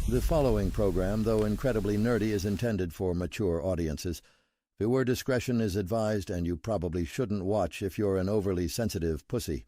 The following program, though incredibly nerdy, is intended for mature audiences. Viewer discretion is advised, and you probably shouldn't watch if you're an overly sensitive pussy.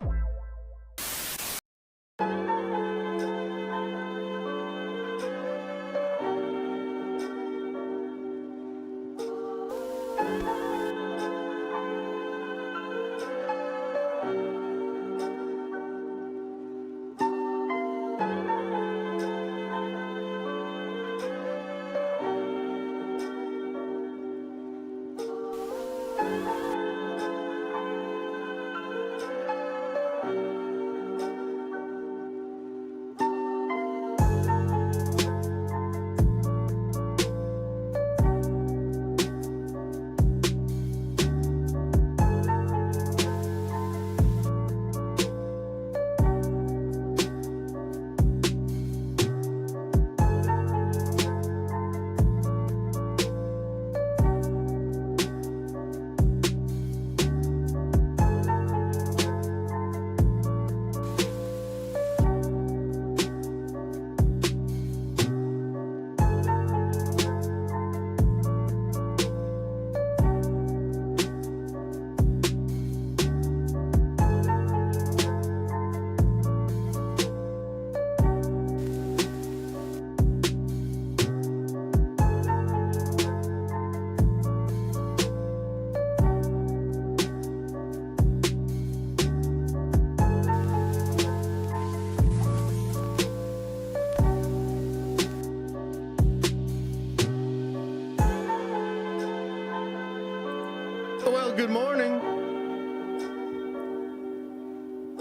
Good morning.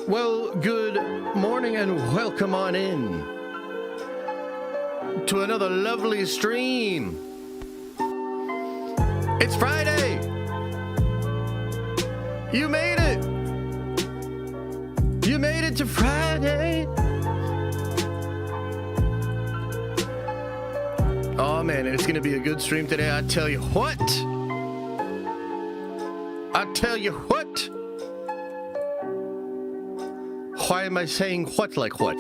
Well, good morning and welcome on in to another lovely stream. It's Friday. You made it. You made it to Friday. Oh man, it's gonna be a good stream today, I tell you what. I tell you what. Why am I saying what like what?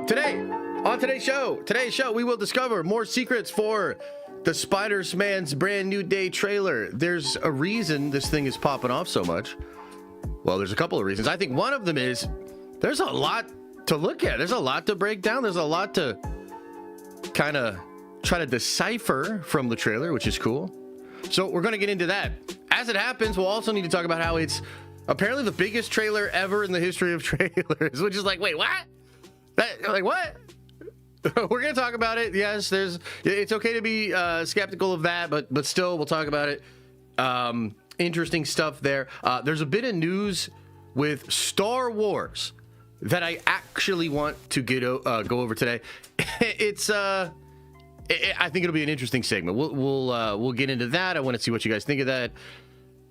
Today, on today's show, we will discover more secrets for the Spider-Man's brand new day trailer. There's a reason this thing is popping off so much. Well, there's a couple of reasons. I think one of them is there's a lot to look at. There's a lot to break down. There's a lot to kind of try to decipher from the trailer, which is cool. So we're going to get into that. As it happens, we'll also need to talk about how it's apparently the biggest trailer ever in the history of trailers, which is like, wait, what? Like, what? We're going to talk about it. Yes, it's okay to be skeptical of that, but still, we'll talk about it. Interesting stuff there. There's a bit of news with Star Wars that I actually want to go over today. I think it'll be an interesting segment. We'll get into that. I want to see what you guys think of that.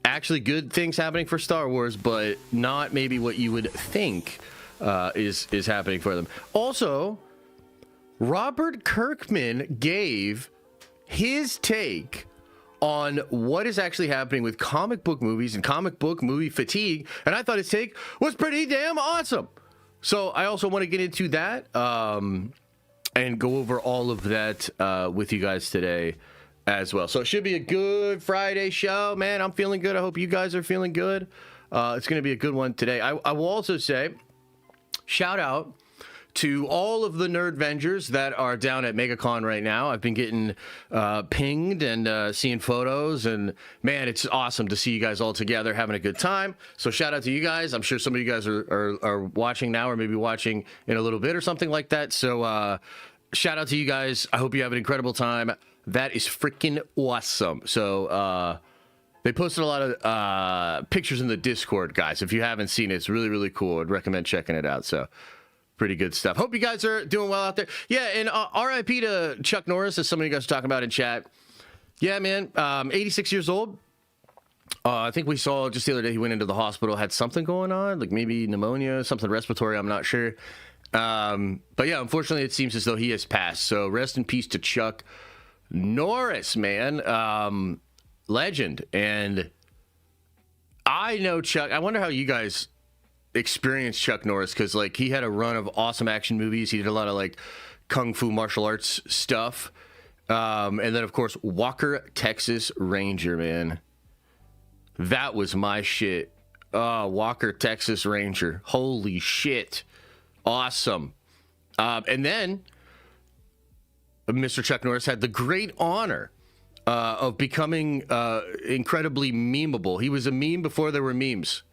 Actually, good things happening for Star Wars, but not maybe what you would think is happening for them. Also, Robert Kirkman gave his take on what is actually happening with comic book movies and comic book movie fatigue, and I thought his take was pretty damn awesome. So I also want to get into that and go over all of that with you guys today as well. So it should be a good Friday show, man. I'm feeling good. I hope you guys are feeling good. It's going to be a good one today. I will also say, shout out to all of the Nerdvengers that are down at MegaCon right now. I've been getting pinged and seeing photos, and man, it's awesome to see you guys all together having a good time. So shout out to you guys. I'm sure some of you guys are watching now, or maybe watching in a little bit or something like that. So shout out to you guys. I hope you have an incredible time. That is freaking awesome. So they posted a lot of pictures in the Discord, guys. If you haven't seen it, it's really, really cool. I'd recommend checking it out. So pretty good stuff. Hope you guys are doing well out there. Yeah, and RIP to Chuck Norris, as some of you guys are talking about in chat. Yeah, man, 86 years old. I think we saw just the other day he went into the hospital, had something going on, like maybe pneumonia, something respiratory, I'm not sure. But yeah, unfortunately, it seems as though he has passed. So rest in peace to Chuck Norris, man. Legend. And I know Chuck. I wonder how you guys experienced Chuck Norris, because like he had a run of awesome action movies. He did a lot of like kung fu martial arts stuff. And then, of course, Walker, Texas Ranger, man. That was my shit. Walker, Texas Ranger. Holy shit. Awesome. And then Mr. Chuck Norris had the great honor of becoming incredibly memeable. He was a meme before there were memes.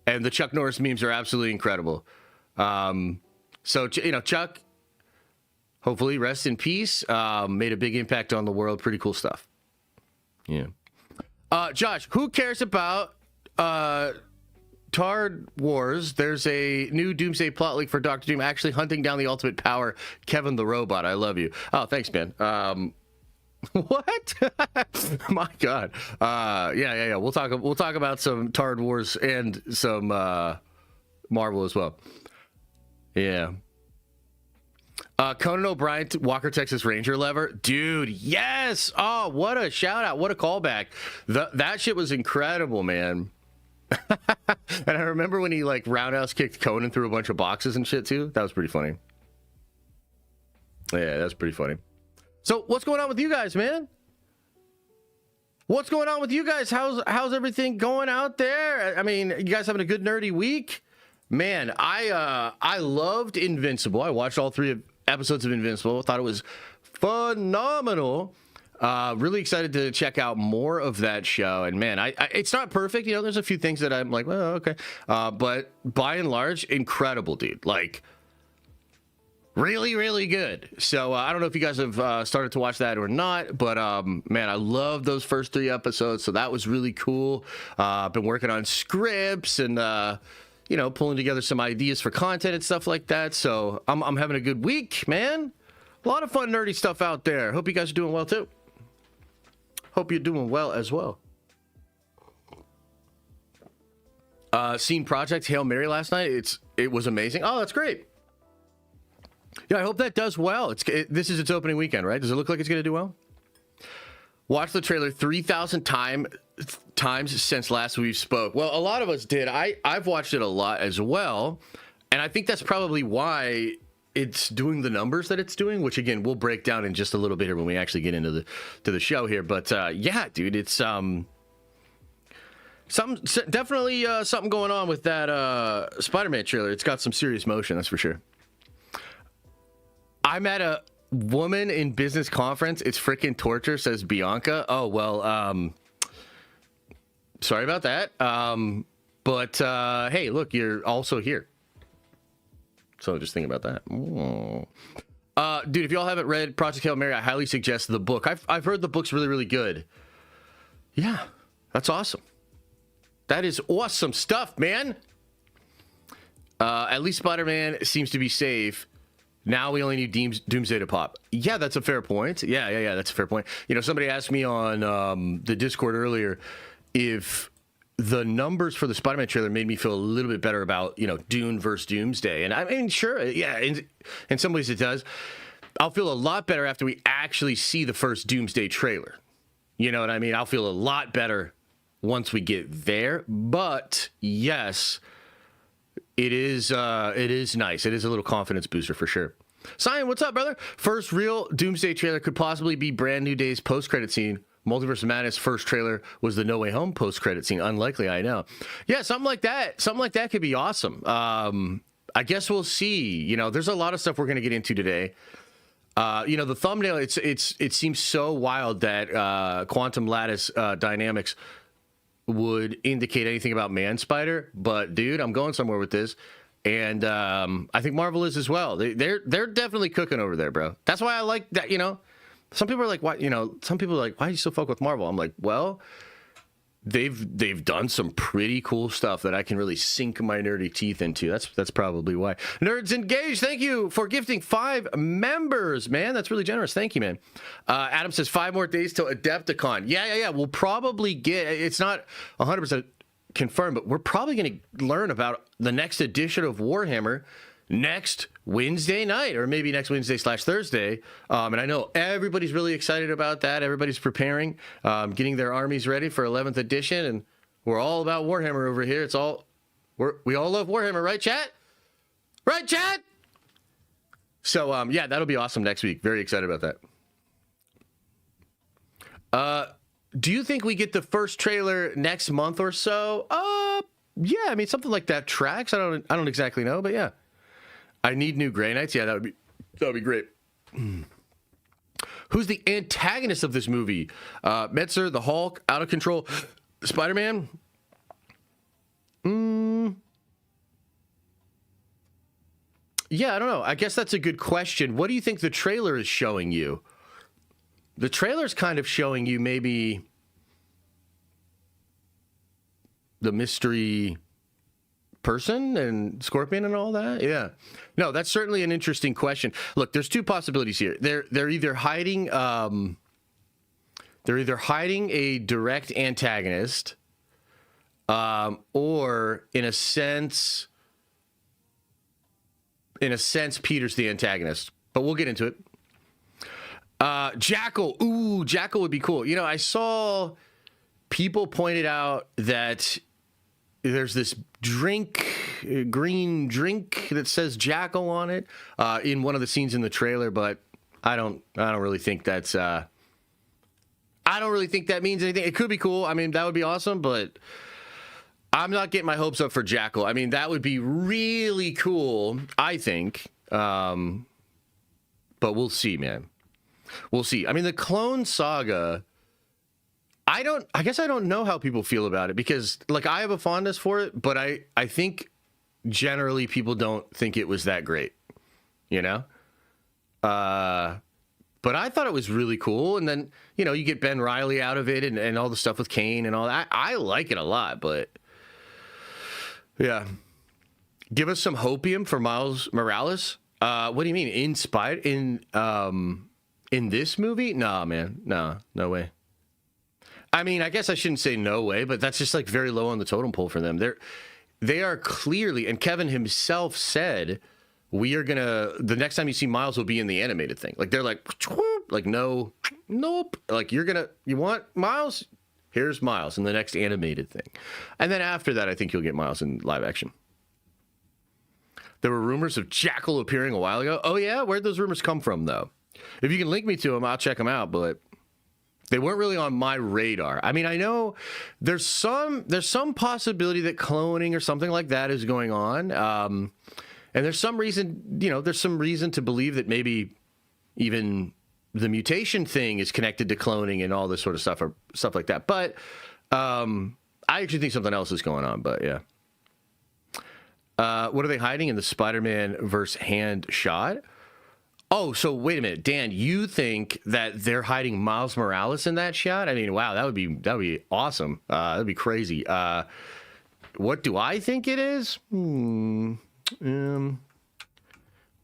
And the Chuck Norris memes are absolutely incredible. So, Chuck, hopefully rest in peace. Made a big impact on the world. Pretty cool stuff. Yeah. Josh, who cares about Tard Wars? There's a new Doomsday plot leak for Doctor Doom actually hunting down the ultimate power, Kevin the Robot. I love you. Oh, thanks, man. What? My God. Yeah. We'll talk about some Tard Wars and some Marvel as well. Yeah. Conan O'Brien, Walker, Texas Ranger lever. Dude, yes. Oh, what a shout out. What a callback. That shit was incredible, man. And I remember when he like roundhouse kicked Conan through a bunch of boxes and shit too. That was pretty funny. Yeah, that's pretty funny. So what's going on with you guys, man? What's going on with you guys? How's everything going out there? I mean, you guys having a good nerdy week? Man, I loved Invincible. I watched all 3 episodes of Invincible. Thought it was phenomenal. Really excited to check out more of that show. And man, it's not perfect. There's a few things that I'm like, well, okay. But by and large, incredible, dude. Like, really, really good. So I don't know if you guys have started to watch that or not, but man, I love those first 3 episodes. So that was really cool. Been working on scripts and pulling together some ideas for content and stuff like that. So I'm having a good week, man. A lot of fun, nerdy stuff out there. Hope you guys are doing well too. Hope you're doing well as well. Seen Project Hail Mary last night. It was amazing. Oh, that's great. Yeah, I hope that does well. This is its opening weekend, right? Does it look like it's going to do well? Watched the trailer 3,000 times since last we spoke. Well, a lot of us did. I've watched it a lot as well, and I think that's probably why it's doing the numbers that it's doing, which again we'll break down in just a little bit here when we actually get into the show here. But yeah, dude, it's definitely something going on with that Spider-Man trailer. It's got some serious motion, that's for sure. I'm at a woman in business conference. It's freaking torture, says Bianca. Oh, well, sorry about that. But hey, look, you're also here. So just think about that. Dude, if y'all haven't read Project Hail Mary, I highly suggest the book. I've heard the book's really, really good. Yeah, that's awesome. That is awesome stuff, man. At least Spider-Man seems to be safe. Now we only need Doomsday to pop. Yeah, that's a fair point. Yeah, that's a fair point. Somebody asked me on the Discord earlier if the numbers for the Spider-Man trailer made me feel a little bit better about, Dune versus Doomsday. And I mean, sure, yeah, in some ways it does. I'll feel a lot better after we actually see the first Doomsday trailer. You know what I mean? I'll feel a lot better once we get there. But yes, it is nice. It is a little confidence booster for sure. Cyan, what's up, brother? First real Doomsday trailer could possibly be Brand New Day's post-credit scene. Multiverse of Madness first trailer was the No Way Home post-credit scene. Unlikely, I know. Yeah, something like that. Something like that could be awesome. I guess we'll see. There's a lot of stuff we're going to get into today. The thumbnail, it seems so wild that quantum lattice dynamics would indicate anything about Man-Spider, but dude, I'm going somewhere with this, and I think Marvel is as well. They're definitely cooking over there, bro. That's why I like that. Some people are like, why? Some people are like, why do you so fuck with Marvel? I'm like, well, they've done some pretty cool stuff that I can really sink my nerdy teeth into. That's probably why. Nerds Engaged, thank you for gifting 5 members, man. That's really generous. Thank you, man. Adam says 5 more days till Adepticon. Yeah. We'll probably get. It's not 100% confirmed, but we're probably going to learn about the next edition of Warhammer next Wednesday night, or maybe next Wednesday/Thursday. And I know everybody's really excited about that. Everybody's preparing, getting their armies ready for 11th edition. And we're all about Warhammer over here. We all love Warhammer, right, chat? Right, chat? So yeah, that'll be awesome next week. Very excited about that. Do you think we get the first trailer next month or so? Yeah, I mean something like that tracks. I don't exactly know, but yeah. I need new Grey Knights. Yeah, that would be great. Who's the antagonist of this movie? Metzer, the Hulk, Out of Control, Spider-Man? Yeah, I don't know. I guess that's a good question. What do you think the trailer is showing you? The trailer's kind of showing you maybe the mystery person and Scorpion and all that. Yeah. No, that's certainly an interesting question. Look, there's two possibilities here. They're either hiding a direct antagonist, or in a sense Peter's the antagonist. But we'll get into it. Jackal. Ooh, Jackal would be cool. You know, I saw people pointed out that there's this green drink that says Jackal on it in one of the scenes in the trailer, but I don't really think that's I don't really think that means anything. It could be cool. I mean, that would be awesome, but I'm not getting my hopes up for Jackal. I mean, that would be really cool, I think. But we'll see, man. We'll see. I mean, the Clone Saga, I guess I don't know how people feel about it because, like, I have a fondness for it, but I think generally people don't think it was that great, you know? But I thought it was really cool. And then, you know, you get Ben Reilly out of it and all the stuff with Kane and all that. I like it a lot, but yeah. Give us some hopium for Miles Morales. What do you mean? In this movie? Nah, man. No way. I mean, I guess I shouldn't say no way, but that's just like very low on the totem pole for them. They are clearly, and Kevin himself said, the next time you see Miles will be in the animated thing. Like they're like no, nope. Like you want Miles? Here's Miles in the next animated thing. And then after that, I think you'll get Miles in live action. There were rumors of Jackal appearing a while ago. Oh yeah? Where'd those rumors come from though? If you can link me to them, I'll check them out, but they weren't really on my radar. I mean, I know there's some possibility that cloning or something like that is going on. And there's some reason to believe that maybe even the mutation thing is connected to cloning and all this sort of stuff or stuff like that. But I actually think something else is going on, but yeah. What are they hiding in the Spider-Man verse hand shot? Oh, so wait a minute, Dan, you think that they're hiding Miles Morales in that shot? I mean, wow, that would be awesome. That'd be crazy. What do I think it is? Well,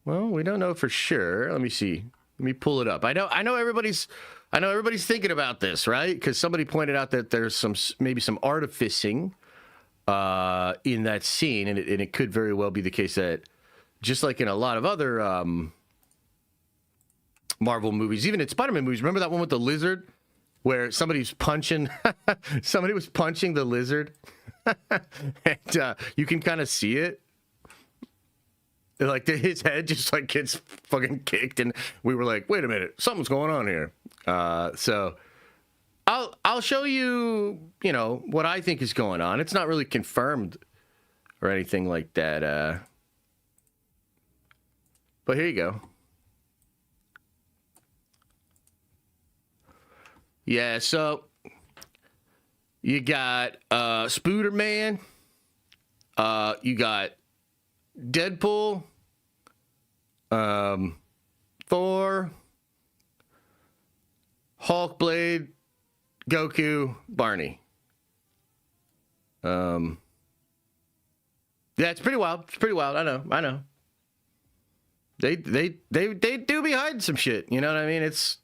we don't know for sure. Let me see. Let me pull it up. I know everybody's thinking about this, right? Because somebody pointed out that there's maybe some artificing in that scene, and it could very well be the case that, just like in a lot of other Marvel movies, even in Spider-Man movies, remember that one with the lizard where somebody was punching the lizard and you can kind of see it, like his head just like gets fucking kicked, and we were like, wait a minute, something's going on here. So I'll show you, what I think is going on. It's not really confirmed or anything like that, but here you go. Yeah, so you got Spooderman, you got Deadpool, Thor, Hulkblade, Goku, Barney. Yeah, it's pretty wild. I know. They do be hiding some shit. You know what I mean? It's.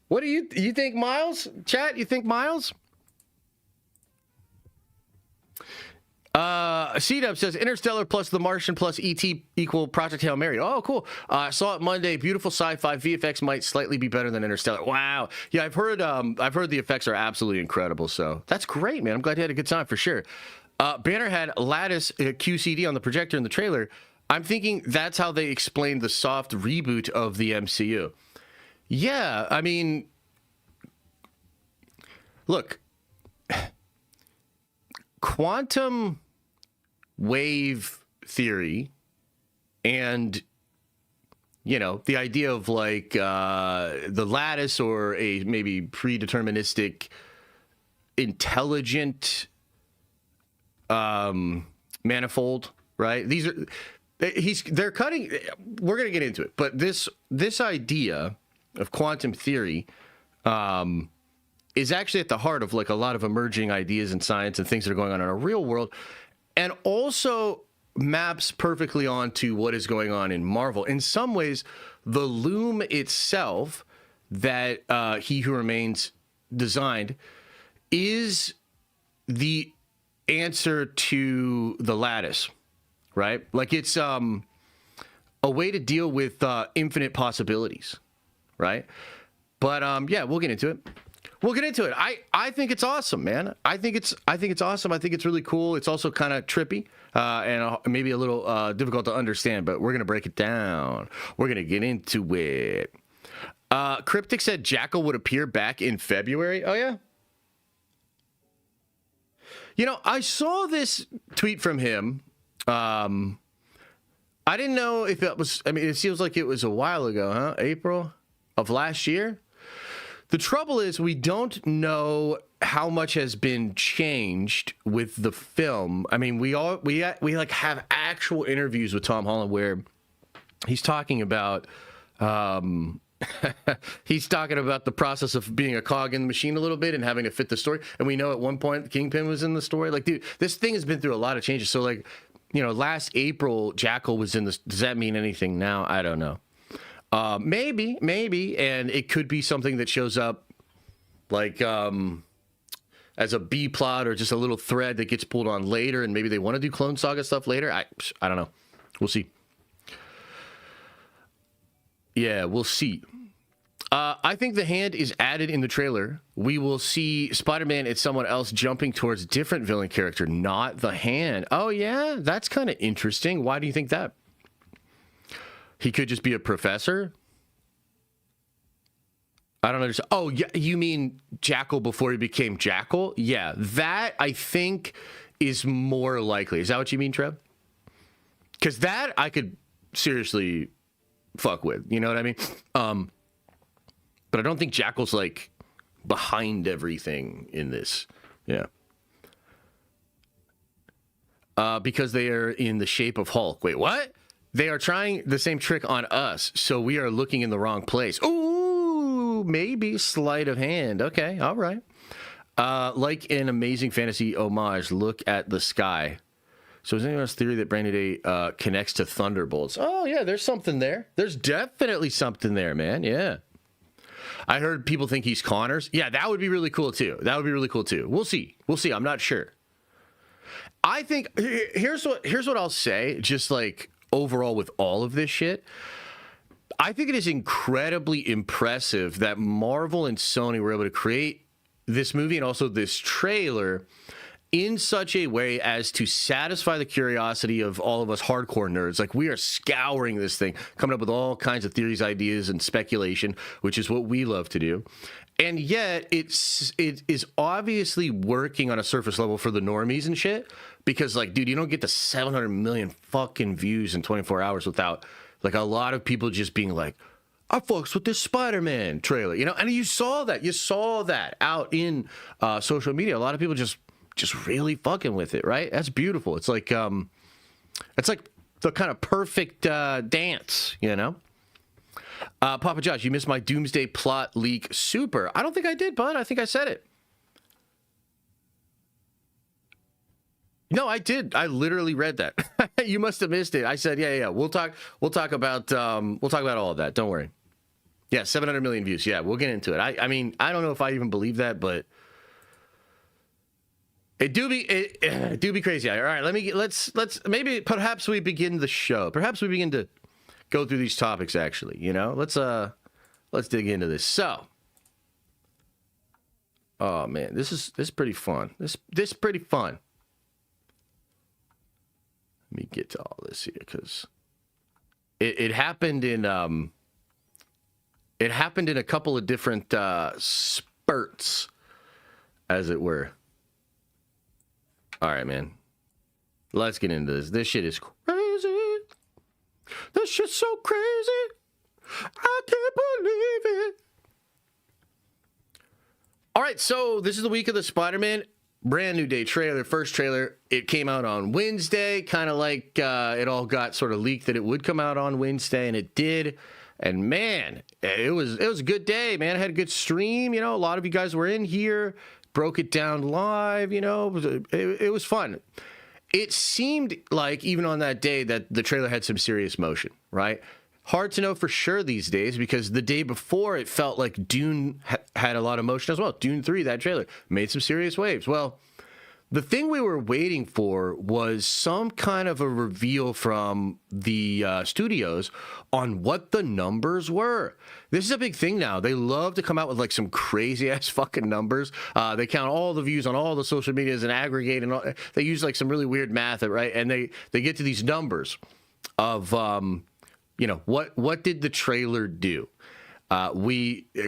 What do you think, Miles? Chat, you think Miles? C-Dub says Interstellar plus The Martian plus E.T. equal Project Hail Mary. Oh, cool. Saw it Monday. Beautiful sci-fi. VFX might slightly be better than Interstellar. Wow. Yeah, I've heard the effects are absolutely incredible. So that's great, man. I'm glad you had a good time for sure. Banner had Lattice QCD on the projector in the trailer. I'm thinking that's how they explained the soft reboot of the MCU. Yeah, I mean, look, quantum wave theory and, you know, the idea of like the lattice or a maybe predeterministic intelligent manifold, right? They're cutting, we're going to get into it, but this idea of quantum theory is actually at the heart of like a lot of emerging ideas in science and things that are going on in our real world, and also maps perfectly onto what is going on in Marvel. In some ways, the loom itself that He Who Remains designed is the answer to the lattice, right? Like it's a way to deal with infinite possibilities, right? But yeah, we'll get into it. I think it's awesome, man. I think it's awesome. I think it's really cool. It's also kind of trippy and maybe a little difficult to understand, but we're gonna break it down. We're gonna get into it. Cryptic said Jackal would appear back in February. Oh yeah. You know, I saw this tweet from him. I didn't know if it was, I mean, it seems like it was a while ago, huh? April of last year. The trouble is we don't know how much has been changed with the film. I mean, we like have actual interviews with Tom Holland where he's talking about he's talking about the process of being a cog in the machine a little bit and having to fit the story. And we know at one point Kingpin was in the story. Like, dude, this thing has been through a lot of changes. So, like, you know, last April, Jackal was in this. Does that mean anything now? I don't know. Maybe. And it could be something that shows up like as a B plot or just a little thread that gets pulled on later. And maybe they want to do Clone Saga stuff later. I don't know. We'll see. Yeah, we'll see. I think the hand is added in the trailer. We will see Spider-Man and someone else jumping towards a different villain character, not the hand. Oh, yeah? That's kind of interesting. Why do you think that? He could just be a professor? I don't understand. Oh, yeah, you mean Jackal before he became Jackal? Yeah, that, I think, is more likely. Is that what you mean, Trev? Because that I could seriously fuck with, you know what I mean? But I don't think Jackal's like behind everything in this. Yeah. Because they are in the shape of Hulk. Wait, what? They are trying the same trick on us, so we are looking in the wrong place. Ooh, maybe sleight of hand. Okay, all right. Like an Amazing Fantasy homage, look at the sky. So is anyone else's theory that Brandon Day connects to Thunderbolts? Oh, yeah, there's something there. There's definitely something there, man. Yeah. I heard people think he's Connors. Yeah, that would be really cool, too. We'll see. I'm not sure. I think, here's what I'll say, just like overall with all of this shit. I think it is incredibly impressive that Marvel and Sony were able to create this movie and also this trailer in such a way as to satisfy the curiosity of all of us hardcore nerds. Like, we are scouring this thing, coming up with all kinds of theories, ideas, and speculation, which is what we love to do. And yet, it is obviously working on a surface level for the normies and shit. Because, like, dude, you don't get to 700 million fucking views in 24 hours without, like, a lot of people just being like, I fucks with this Spider-Man trailer, you know? And you saw that out in social media. A lot of people just really fucking with it, right? That's beautiful. It's like the kind of perfect dance, you know? Papa Josh, you missed my Doomsday plot leak super. I don't think I did, bud. I think I said it. No, I did. I literally read that. You must have missed it. I said, yeah. We'll talk about all of that. Don't worry. Yeah, 700 million views. Yeah, we'll get into it. I mean, I don't know if I even believe that, but it do be crazy. All right, let's maybe perhaps we begin the show. Perhaps we begin to go through these topics actually, you know? Let's dig into this. So, oh man, this is pretty fun. This pretty fun. Let me get to all this here because it happened in a couple of different spurts, as it were. All right, man. Let's get into this. This shit is crazy. This shit's so crazy. I can't believe it. All right, so this is the week of the Spider-Man brand new day trailer. First trailer, it came out on Wednesday, kind of like it all got sort of leaked that it would come out on Wednesday, and it did. And man, it was a good day, man. I had a good stream. You know, a lot of you guys were in here, broke it down live. You know, it was fun. It seemed like even on that day that the trailer had some serious motion, right? Hard to know for sure these days because the day before it felt like Dune had a lot of motion as well. Dune 3, that trailer, made some serious waves. Well, the thing we were waiting for was some kind of a reveal from the studios on what the numbers were. This is a big thing now. They love to come out with like some crazy ass fucking numbers. They count all the views on all the social medias and aggregate, and all, they use like some really weird math, right? And they get to these numbers of you know, what did the trailer do? A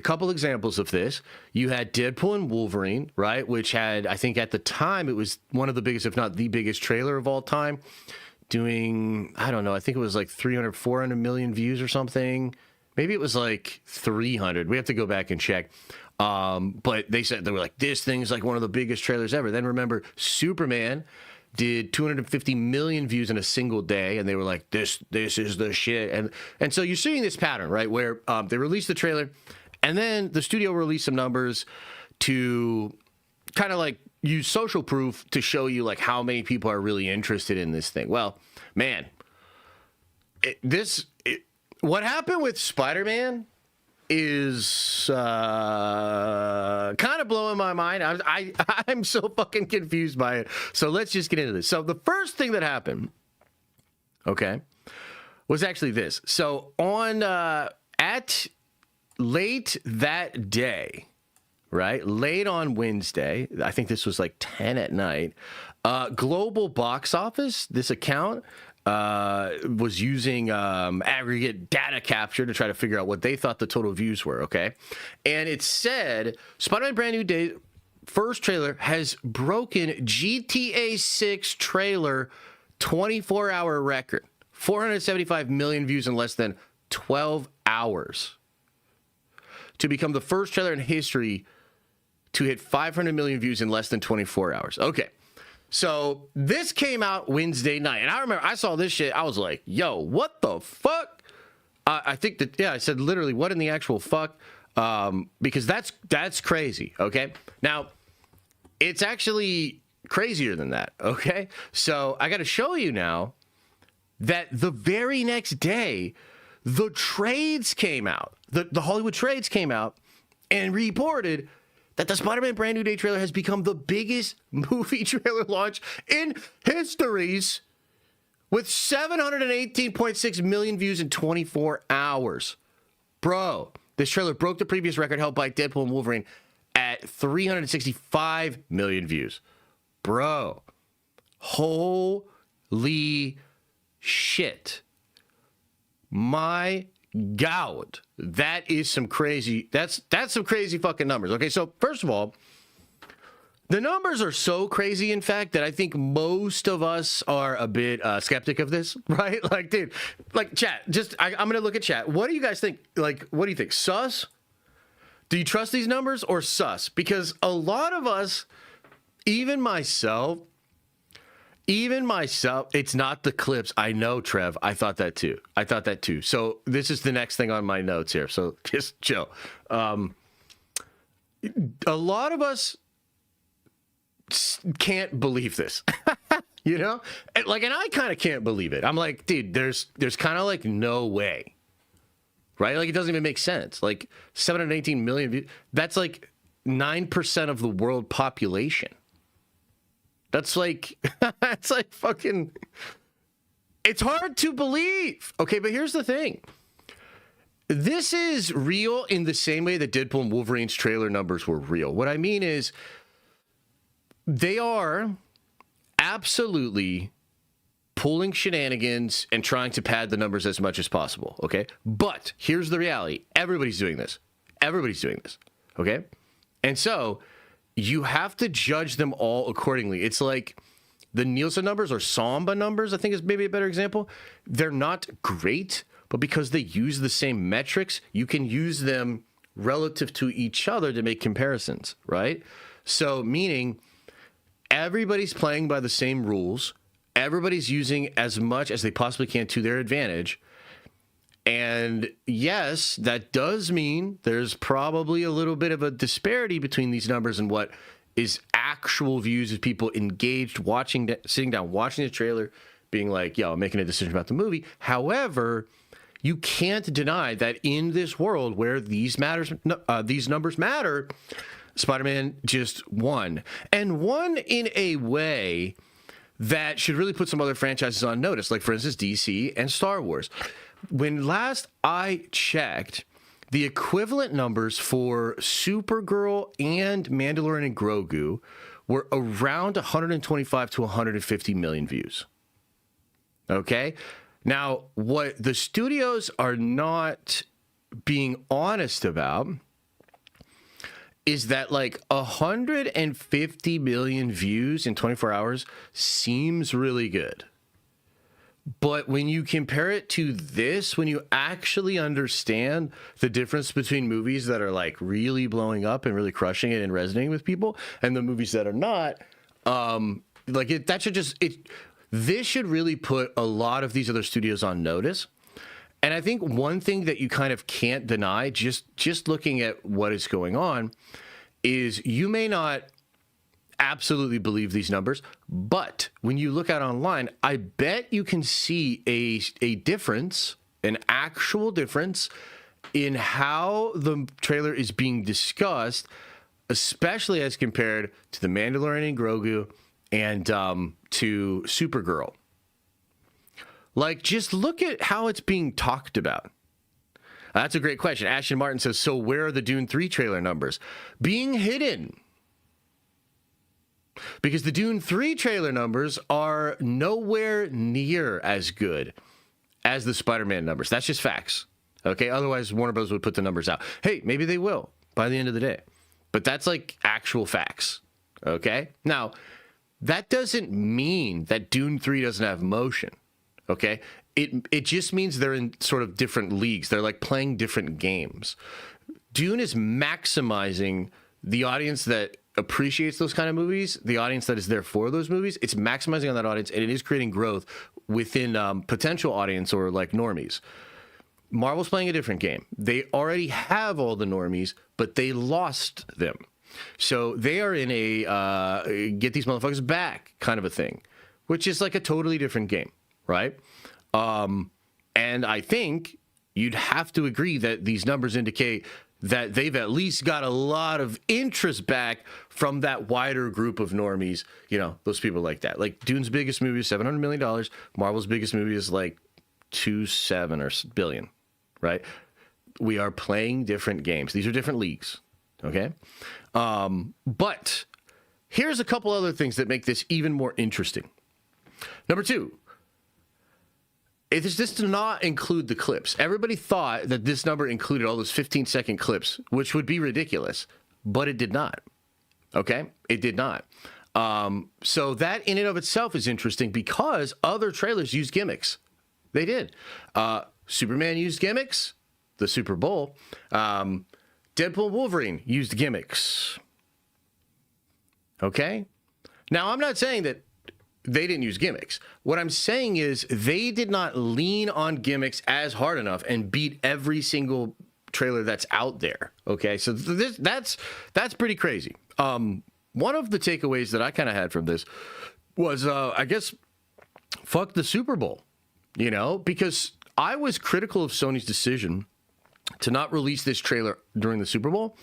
couple examples of this. You had Deadpool and Wolverine, right? Which had, I think at the time, it was one of the biggest, if not the biggest trailer of all time. Doing, I don't know, I think it was like 300, 400 million views or something. Maybe it was like 300. We have to go back and check. But they were like, this thing's like one of the biggest trailers ever. Then remember, Superman did 250 million views in a single day, and they were like, this is the shit. And so you're seeing this pattern, right, where they released the trailer, and then the studio released some numbers to kind of like use social proof to show you like how many people are really interested in this thing. Well, man, what happened with Spider-Man is kind of blowing my mind. I'm so fucking confused by it. So let's just get into this. So the first thing that happened, okay, was actually this. So on at late that day, right, late on Wednesday, I think this was like 10 at night, Global Box Office, this account, was using aggregate data capture to try to figure out what they thought the total views were, okay? And it said, Spider-Man Brand New Day first trailer has broken GTA 6 trailer 24-hour record. 475 million views in less than 12 hours. To become the first trailer in history to hit 500 million views in less than 24 hours. Okay. So this came out Wednesday night, and I remember I saw this shit. I was like, "Yo, what the fuck?" I think that I said literally, "What in the actual fuck?" Because that's crazy. Okay, now it's actually crazier than that. Okay, so I got to show you now that the very next day, the trades came out. The Hollywood trades came out and reported that the Spider-Man Brand New Day trailer has become the biggest movie trailer launch in histories with 718.6 million views in 24 hours. Bro, this trailer broke the previous record held by Deadpool and Wolverine at 365 million views. Bro, holy shit. My God, that is some crazy, that's some crazy fucking numbers. Okay, so first of all, the numbers are so crazy, in fact, that I think most of us are a bit skeptic of this, right? Like, dude, like chat, I'm going to look at chat. What do you guys think? Like, what do you think? Sus? Do you trust these numbers or sus? Because a lot of us, even myself, it's not the clips. I know, Trev. I thought that too. So this is the next thing on my notes here. So just chill. A lot of us can't believe this, you know? And I kind of can't believe it. I'm like, dude, there's kind of like no way, right? Like it doesn't even make sense. Like 718 million views. That's like 9% of the world population. That's like fucking, it's hard to believe. Okay, but here's the thing. This is real in the same way that Deadpool and Wolverine's trailer numbers were real. What I mean is they are absolutely pulling shenanigans and trying to pad the numbers as much as possible, okay? But here's the reality. Everybody's doing this. Everybody's doing this, okay? And so you have to judge them all accordingly. It's like the Nielsen numbers or Samba numbers, I think is maybe a better example. They're not great, but because they use the same metrics, you can use them relative to each other to make comparisons, right? So meaning everybody's playing by the same rules. Everybody's using as much as they possibly can to their advantage. And yes, that does mean there's probably a little bit of a disparity between these numbers and what is actual views of people engaged, watching, sitting down, watching the trailer, being like, yo, I'm making a decision about the movie. However, you can't deny that in this world where these numbers matter, Spider-Man just won. And won in a way that should really put some other franchises on notice, like, for instance, DC and Star Wars. When last I checked, the equivalent numbers for Supergirl and Mandalorian and Grogu were around 125 to 150 million views. Okay? Now, what the studios are not being honest about is that like 150 million views in 24 hours seems really good. But when you compare it to this, when you actually understand the difference between movies that are like really blowing up and really crushing it and resonating with people and the movies that are not, this should really put a lot of these other studios on notice. And I think one thing that you kind of can't deny, just looking at what is going on, is you may not absolutely believe these numbers, but when you look out online, I bet you can see a difference, an actual difference in how the trailer is being discussed, especially as compared to The Mandalorian and Grogu and to Supergirl. Like, just look at how it's being talked about. That's a great question. Ashton Martin says, so where are the Dune 3 trailer numbers? Being hidden. Because the Dune 3 trailer numbers are nowhere near as good as the Spider-Man numbers. That's just facts. Okay? Otherwise, Warner Bros. Would put the numbers out. Hey, maybe they will by the end of the day. But that's like actual facts. Okay? Now, that doesn't mean that Dune 3 doesn't have motion. Okay? It just means they're in sort of different leagues. They're like playing different games. Dune is maximizing the audience that appreciates those kind of movies, the audience that is there for those movies. It's maximizing on that audience, and it is creating growth within potential audience or like normies. Marvel's playing a different game. They already have all the normies, but they lost them. So they are in a get these motherfuckers back kind of a thing, which is like a totally different game, right? And I think you'd have to agree that these numbers indicate that they've at least got a lot of interest back from that wider group of normies, you know, those people like that. Like Dune's biggest movie is $700 million. Marvel's biggest movie is like 2.7 billion, right? We are playing different games. These are different leagues, okay? But here's a couple other things that make this even more interesting. Number two, this does not include the clips. Everybody thought that this number included all those 15-second clips, which would be ridiculous, but it did not. Okay? It did not. So that in and of itself is interesting because other trailers used gimmicks. They did. Superman used gimmicks, the Super Bowl. Deadpool and Wolverine used gimmicks. Okay? Now, I'm not saying that they didn't use gimmicks. What I'm saying is they did not lean on gimmicks as hard enough and beat every single trailer that's out there. Okay, so that's pretty crazy. One of the takeaways that I kind of had from this was, I guess, fuck the Super Bowl, you know, because I was critical of Sony's decision to not release this trailer during the Super Bowl.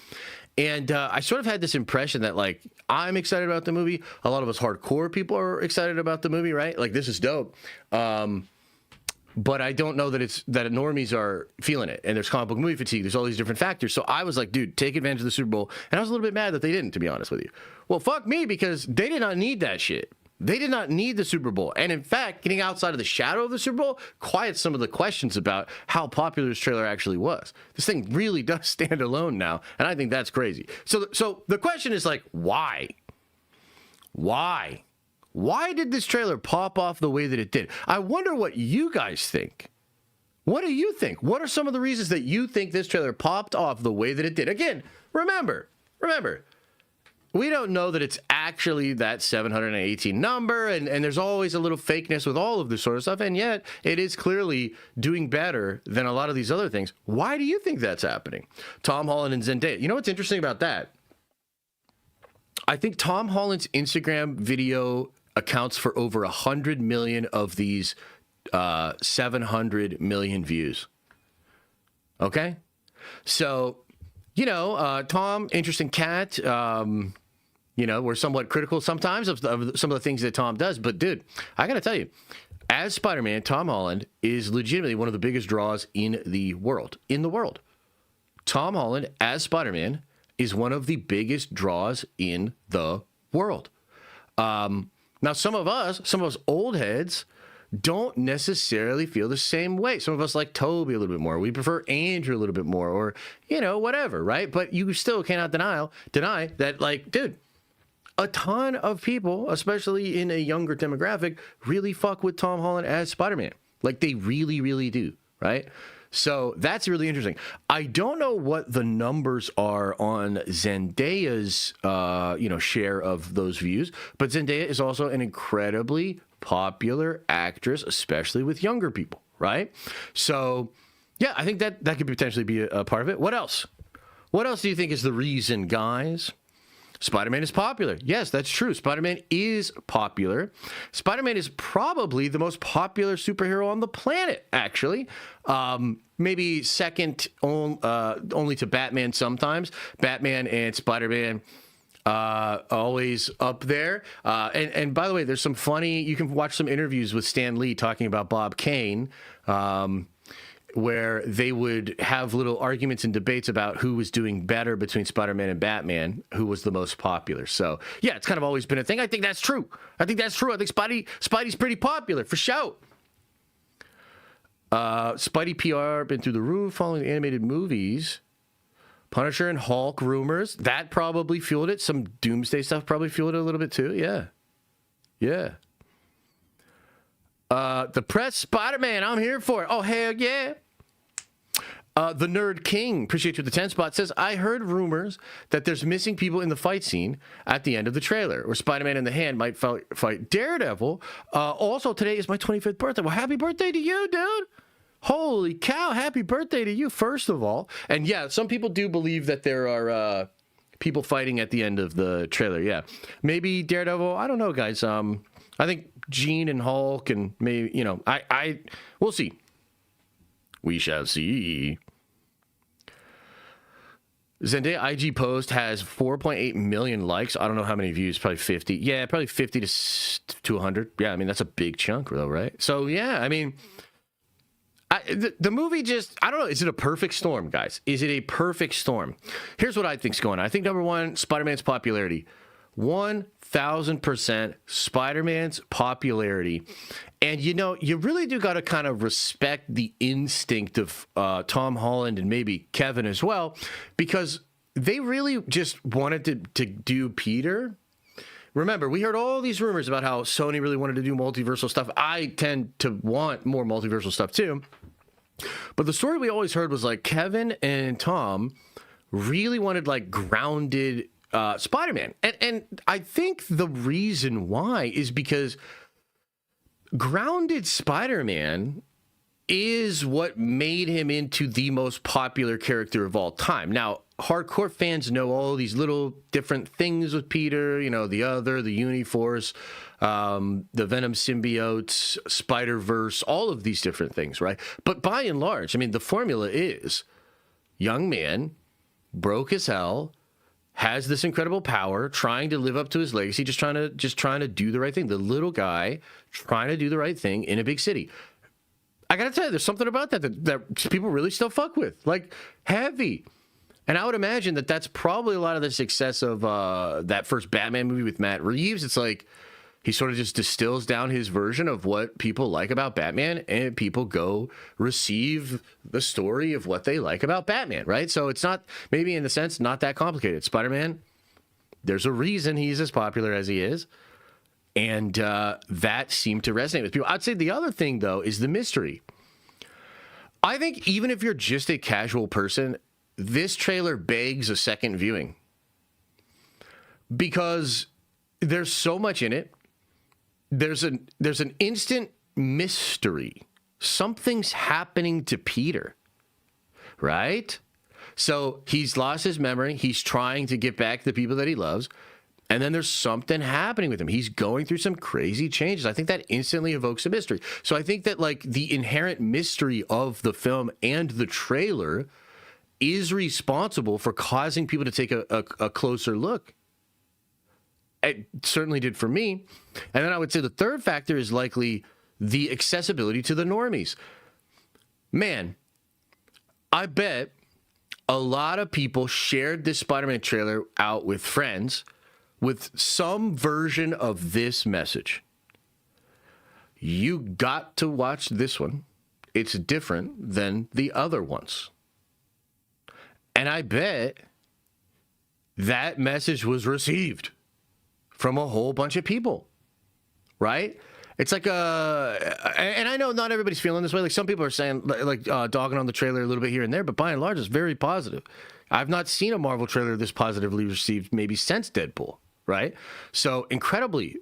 And I sort of had this impression that, like, I'm excited about the movie. A lot of us hardcore people are excited about the movie, right? Like, this is dope. But I don't know that normies are feeling it. And there's comic book movie fatigue. There's all these different factors. So I was like, dude, take advantage of the Super Bowl. And I was a little bit mad that they didn't, to be honest with you. Well, fuck me, because they did not need that shit. They did not need the Super Bowl. And in fact, getting outside of the shadow of the Super Bowl quiets some of the questions about how popular this trailer actually was. This thing really does stand alone now, and I think that's crazy. So the question is like, why? Why? Why did this trailer pop off the way that it did? I wonder what you guys think. What do you think? What are some of the reasons that you think this trailer popped off the way that it did? Again, remember, we don't know that it's actually that 718 number, and there's always a little fakeness with all of this sort of stuff, and yet it is clearly doing better than a lot of these other things. Why do you think that's happening? Tom Holland and Zendaya. You know what's interesting about that? I think Tom Holland's Instagram video accounts for over 100 million of these 700 million views. Okay? So, Tom, interesting cat. We're somewhat critical sometimes of some of the things that Tom does. But, dude, I got to tell you, as Spider-Man, Tom Holland is legitimately one of the biggest draws in the world. Tom Holland as Spider-Man is one of the biggest draws in the world. Now, some of us old heads, don't necessarily feel the same way. Some of us like Toby a little bit more. We prefer Andrew a little bit more, or, whatever, right? But you still cannot deny that, like, dude, a ton of people, especially in a younger demographic, really fuck with Tom Holland as Spider-Man. Like, they really, really do, right? So that's really interesting. I don't know what the numbers are on Zendaya's, share of those views, but Zendaya is also an incredibly popular actress, especially with younger people, right? So, yeah, I think that could potentially be a part of it. What else? What else do you think is the reason, guys? Spider-Man is popular. Yes, that's true. Spider-Man is popular. Spider-Man is probably the most popular superhero on the planet, actually. Maybe second only to Batman sometimes. Batman and Spider-Man always up there. And by the way, there's some funny, you can watch some interviews with Stan Lee talking about Bob Kane, where they would have little arguments and debates about who was doing better between Spider-Man and Batman, who was the most popular. So, yeah, it's kind of always been a thing. I think that's true. I think Spidey's pretty popular, for sure. Spidey PR been through the roof following the animated movies. Punisher and Hulk rumors, that probably fueled it. Some Doomsday stuff probably fueled it a little bit too. Yeah. The press Spider-Man, I'm here for it. Oh, hell yeah. The Nerd King, appreciate you at the 10 spot, says, I heard rumors that there's missing people in the fight scene at the end of the trailer, where Spider-Man and the Hand might fight Daredevil. Also, today is my 25th birthday. Well, happy birthday to you, dude. Holy cow, happy birthday to you, first of all. And yeah, some people do believe that there are people fighting at the end of the trailer. Yeah, maybe Daredevil. I don't know, guys. I think Jean and Hulk and maybe, we'll see. We shall see. Zendaya IG post has 4.8 million likes. I don't know how many views, probably 50. Yeah, probably 50 to 100. Yeah, I mean, that's a big chunk, though, right? So, yeah, I mean, the movie just, I don't know. Is it a perfect storm, guys? Is it a perfect storm? Here's what I think's going on. I think, number one, Spider-Man's popularity. 1,000% Spider-Man's popularity. And, you really do got to kind of respect the instinct of Tom Holland and maybe Kevin as well, because they really just wanted to do Peter. Remember, we heard all these rumors about how Sony really wanted to do multiversal stuff. I tend to want more multiversal stuff too. But the story we always heard was like Kevin and Tom really wanted like grounded Spider-Man. And I think the reason why is because grounded Spider-Man is what made him into the most popular character of all time. Now, hardcore fans know all these little different things with Peter, the Other, the Uniforce, the Venom symbiotes, Spider-Verse, all of these different things, right? But by and large, I mean, the formula is young man, broke as hell, has this incredible power, trying to live up to his legacy, just trying to do the right thing. The little guy trying to do the right thing in a big city. I gotta tell you, there's something about that people really still fuck with, like heavy. And I would imagine that that's probably a lot of the success of that first Batman movie with Matt Reeves. It's like, He sort of just distills down his version of what people like about Batman, and people go receive the story of what they like about Batman, right? So it's not, maybe in the sense, not that complicated. Spider-Man, there's a reason he's as popular as he is, and that seemed to resonate with people. I'd say the other thing, though, is the mystery. I think even if you're just a casual person, this trailer begs a second viewing because there's so much in it. There's an instant mystery. Something's happening to Peter, right? So he's lost his memory. He's trying to get back the people that he loves. And then there's something happening with him. He's going through some crazy changes. I think that instantly evokes a mystery. So I think that like the inherent mystery of the film and the trailer is responsible for causing people to take a closer look. It certainly did for me. And then I would say the third factor is likely the accessibility to the normies. Man, I bet a lot of people shared this Spider-Man trailer out with friends with some version of this message. You got to watch this one. It's different than the other ones. And I bet that message was received from a whole bunch of people, right? It's like and I know not everybody's feeling this way. Like some people are saying, like dogging on the trailer a little bit here and there, but by and large, it's very positive. I've not seen a Marvel trailer this positively received maybe since Deadpool, right? So incredibly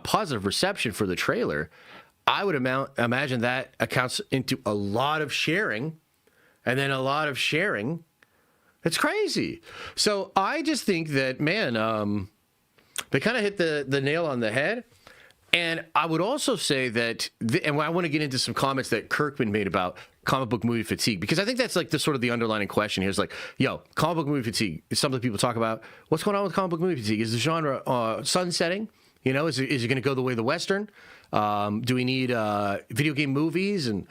positive reception for the trailer. I would imagine that accounts into a lot of sharing, and then a lot of sharing. It's crazy. So I just think that, man, they kind of hit the nail on the head. And I would also say that, and I want to get into some comments that Kirkman made about comic book movie fatigue, because I think that's like the sort of the underlying question here is like, yo, comic book movie fatigue is something people talk about. What's going on with comic book movie fatigue? Is the genre sunsetting? You know, is it going to go the way of the Western? Do we need video game movies, and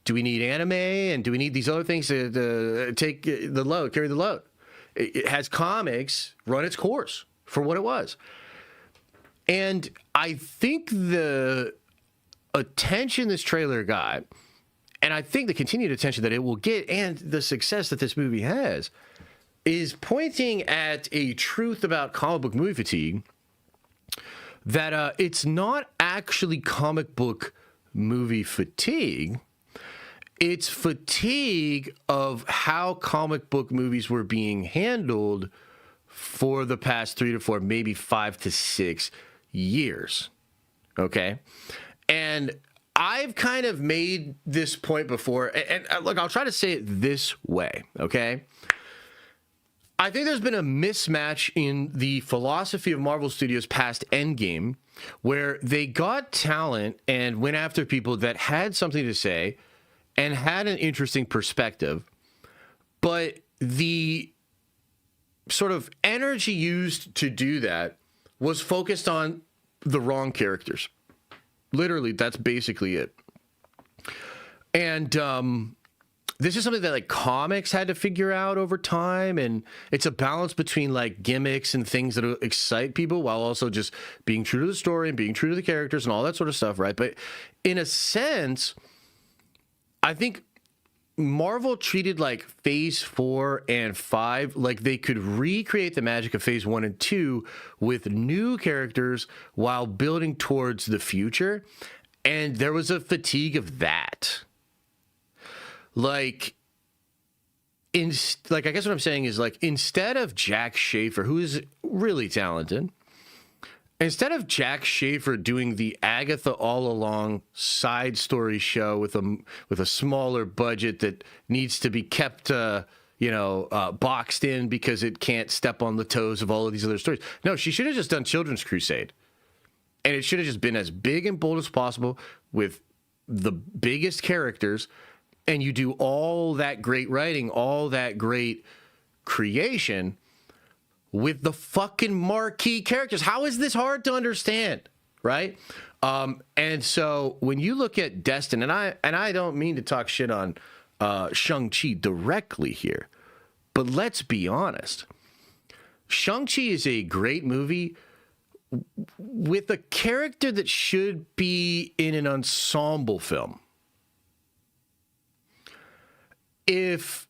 do we need anime, and do we need these other things to take the load, carry the load? It has comics run its course for what it was. And I think the attention this trailer got, and I think the continued attention that it will get, and the success that this movie has, is pointing at a truth about comic book movie fatigue, that it's not actually comic book movie fatigue. It's fatigue of how comic book movies were being handled for the past 3 to 4, maybe 5 to 6 years. Okay. And I've kind of made this point before, and look, I'll try to say it this way. Okay. I think there's been a mismatch in the philosophy of Marvel Studios past Endgame, where they got talent and went after people that had something to say and had an interesting perspective, but the sort of energy used to do that was focused on the wrong characters. Literally, that's basically it. And this is something that like comics had to figure out over time, and it's a balance between like gimmicks and things that excite people while also just being true to the story and being true to the characters and all that sort of stuff, right? But in a sense, I think Marvel treated like phase 4 and 5 like they could recreate the magic of phase 1 and 2 with new characters while building towards the future. And there was a fatigue of that. Like I guess what I'm saying is, like, instead of Jack Schaefer, who is really talented, instead of Jack Schaefer doing the Agatha All Along side story show with a smaller budget that needs to be kept, boxed in because it can't step on the toes of all of these other stories. No, she should have just done Children's Crusade. And it should have just been as big and bold as possible with the biggest characters. And you do all that great writing, all that great creation with the fucking marquee characters. How is this hard to understand, right? And so when you look at Destin, and I don't mean to talk shit on Shang-Chi directly here, but let's be honest. Shang-Chi is a great movie with a character that should be in an ensemble film. If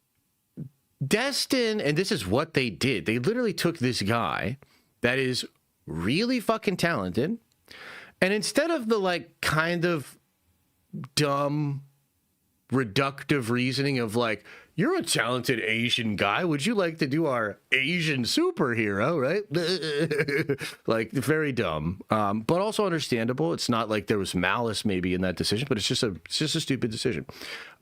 Destin, and this is what they did, they literally took this guy that is really fucking talented, and instead of the like kind of dumb reductive reasoning of like, you're a talented Asian guy, would you like to do our Asian superhero, right? Like, very dumb, but also understandable. It's not like there was malice maybe in that decision, but it's just a stupid decision.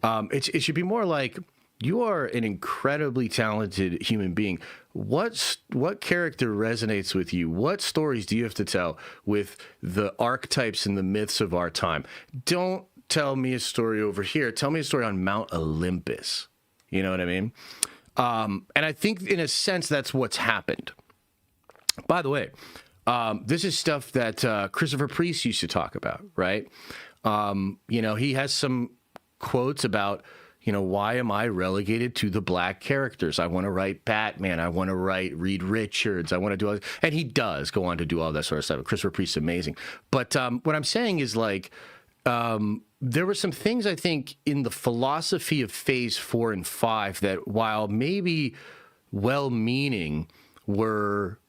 It should be more like, you are an incredibly talented human being. What character resonates with you? What stories do you have to tell with the archetypes and the myths of our time? Don't tell me a story over here. Tell me a story on Mount Olympus. You know what I mean? And I think in a sense that's what's happened. By the way, this is stuff that Christopher Priest used to talk about, right? You know, he has some quotes about, you know, why am I relegated to the black characters? I want to write Batman. I want to write Reed Richards. I want to do all this. And he does go on to do all that sort of stuff. Christopher Priest is amazing. But what I'm saying is, like, there were some things, I think, in the philosophy of Phase 4 and 5 that, while maybe well-meaning, were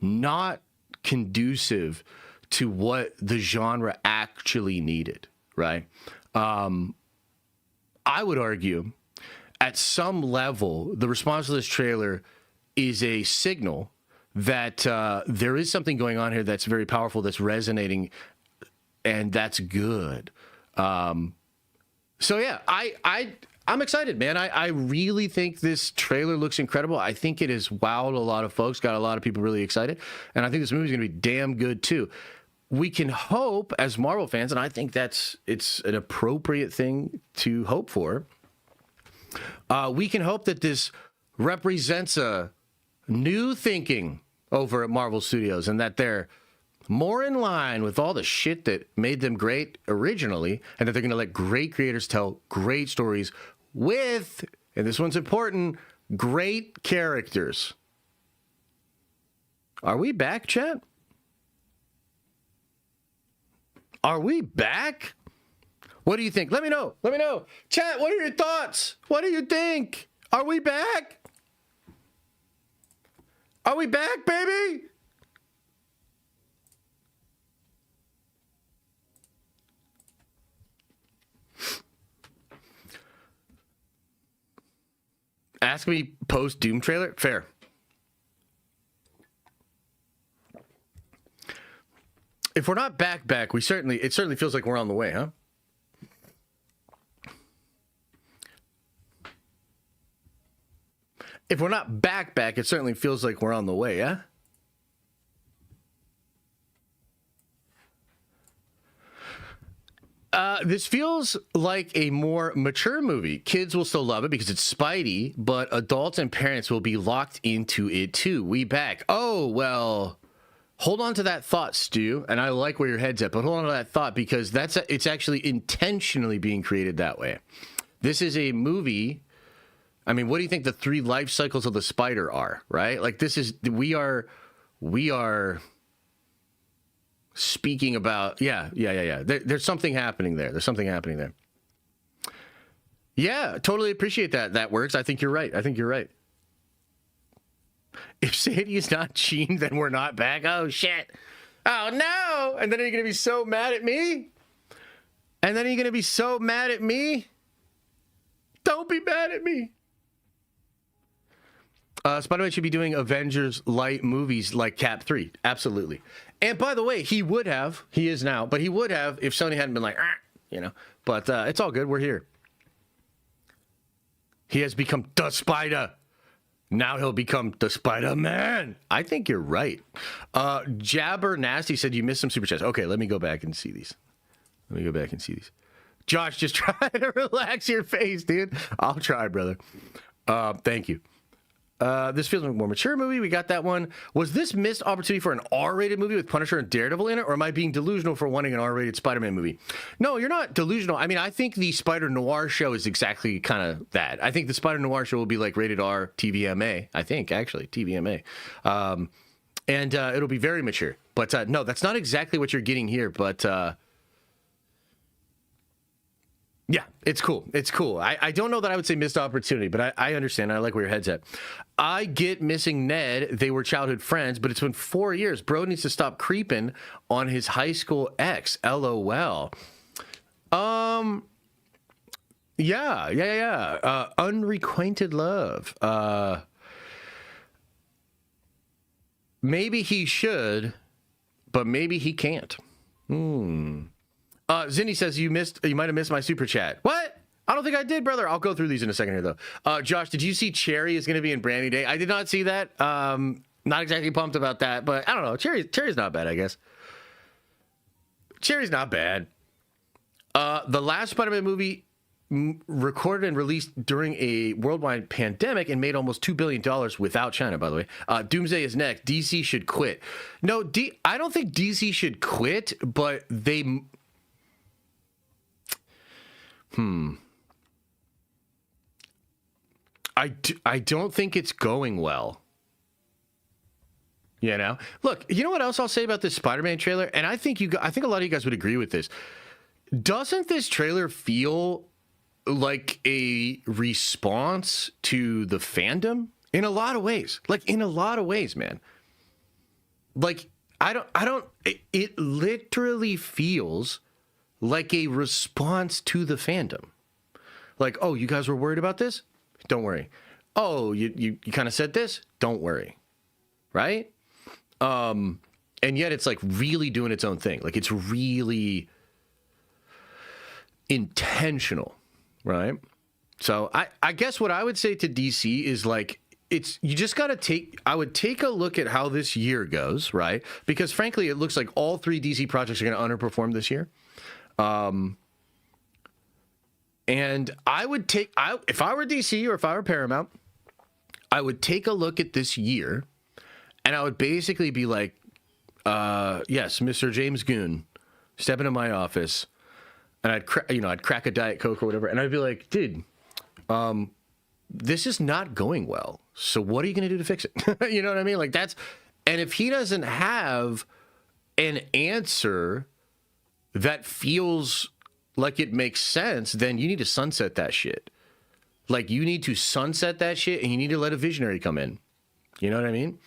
not conducive to what the genre actually needed, right? I would argue, at some level, the response to this trailer is a signal that there is something going on here that's very powerful, that's resonating, and that's good. So yeah, I'm excited, man. I really think this trailer looks incredible. I think it has wowed a lot of folks, got a lot of people really excited, and I think this movie's gonna be damn good too. We can hope as Marvel fans, and I think it's an appropriate thing to hope for. We can hope that this represents a new thinking over at Marvel Studios, and that they're more in line with all the shit that made them great originally, and that they're going to let great creators tell great stories with, and this one's important, great characters. Are we back, chat? Are we back? What do you think? Let me know. Let me know. Chat, what are your thoughts? What do you think? Are we back? Are we back, baby? Ask me post Doom trailer? Fair. If we're not back, it certainly feels like we're on the way, huh? If we're not back, it certainly feels like we're on the way, yeah? This feels like a more mature movie. Kids will still love it because it's Spidey, but adults and parents will be locked into it too. We back. Oh, well... Hold on to that thought, Stu, and I like where your head's at, but hold on to that thought because it's actually intentionally being created that way. This is a movie. I mean, what do you think the 3 life cycles of the spider are, right? Like, we are speaking about, yeah. There's something happening there. Yeah, totally appreciate that. That works. I think you're right. If Sadie is not Gene, then we're not back. Oh, shit. Oh, no. And then are you going to be so mad at me? Don't be mad at me. Spider-Man should be doing Avengers light movies like Cap 3. Absolutely. And by the way, he is now, but he would have if Sony hadn't been like, you know. But it's all good. We're here. He has become the Spider. Now he'll become the Spider-Man. I think you're right. Jabber Nasty said you missed some super chats. Okay, let me go back and see these. Josh, just try to relax your face, dude. I'll try, brother. Thank you. This feels like a more mature movie. We got that one. Was this missed opportunity for an R-rated movie with Punisher and Daredevil in it, or am I being delusional for wanting an R-rated Spider-Man movie? No, you're not delusional. I mean, I think the Spider Noir show is exactly kind of that. I think the Spider Noir show will be like rated R, TVMA. I think, actually, TVMA. And it'll be very mature. But no, that's not exactly what you're getting here. But yeah, it's cool. It's cool. I don't know that I would say missed opportunity, but I understand. I like where your head's at. I get missing Ned. They were childhood friends, but it's been 4 years. Bro needs to stop creeping on his high school ex. LOL. Yeah. Unrequited love. Maybe he should, but maybe he can't. Zinni says you might have missed my super chat. What? I don't think I did, brother. I'll go through these in a second here, though. Josh, did you see Cherry is going to be in Brandy Day? I did not see that. Not exactly pumped about that, but I don't know. Cherry's not bad, I guess. Cherry's not bad. The last Spider-Man movie recorded and released during a worldwide pandemic and made almost $2 billion without China, by the way. Doomsday is next. DC should quit. No, I don't think DC should quit, but they... I don't think it's going well. You know? Look, you know what else I'll say about this Spider-Man trailer? And I think a lot of you guys would agree with this. Doesn't this trailer feel like a response to the fandom in a lot of ways? Like, in a lot of ways, man. Like, it literally feels like a response to the fandom. Like, oh, you guys were worried about this? Don't worry. Oh, you kind of said this? Don't worry. Right? And yet it's like really doing its own thing. Like, it's really intentional. Right? So I guess what I would say to DC is like, you just got to I would take a look at how this year goes, right? Because frankly, it looks like all 3 DC projects are going to underperform this year. And I would if I were DC or if I were Paramount, I would take a look at this year and I would basically be like, yes, Mr. James Gunn, step into my office. And I'd crack a Diet Coke or whatever. And I'd be like, dude, this is not going well. So what are you going to do to fix it? You know what I mean? Like and if he doesn't have an answer that feels like it makes sense, then you need to sunset that shit. Like, you need to sunset that shit and you need to let a visionary come in. You know what I mean?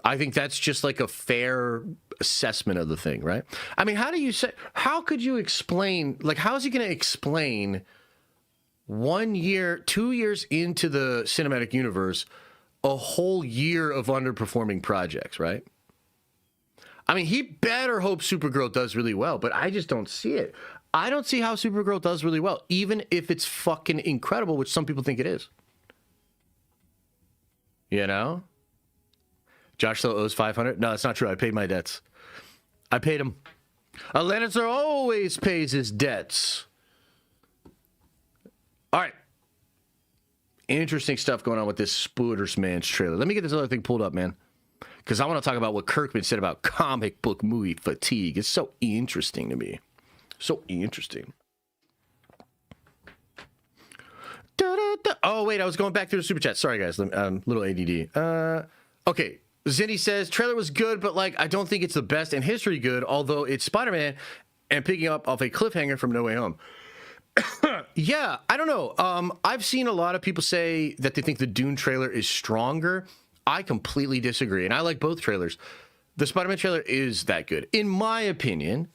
I think that's just like a fair assessment of the thing, right? I mean, how could you explain, like, how is he going to explain 1 year, 2 years into the cinematic universe, a whole year of underperforming projects, right? I mean, he better hope Supergirl does really well, but I just don't see it. I don't see how Supergirl does really well, even if it's fucking incredible, which some people think it is. You know? Josh still owes $500. No, that's not true. I paid my debts. I paid him. A Lannister always pays his debts. All right. Interesting stuff going on with this Spooder's trailer. Let me get this other thing pulled up, man. Because I want to talk about what Kirkman said about comic book movie fatigue. It's so interesting to me. So interesting. Oh, wait. I was going back through the super chat. Sorry, guys. Little ADD. Okay. Zinni says, trailer was good, but like, I don't think it's the best in history good, although it's Spider-Man and picking up off a cliffhanger from No Way Home. Yeah, I don't know. I've seen a lot of people say that they think the Dune trailer is stronger. I completely disagree, and I like both trailers. The Spider-Man trailer is that good. In my opinion,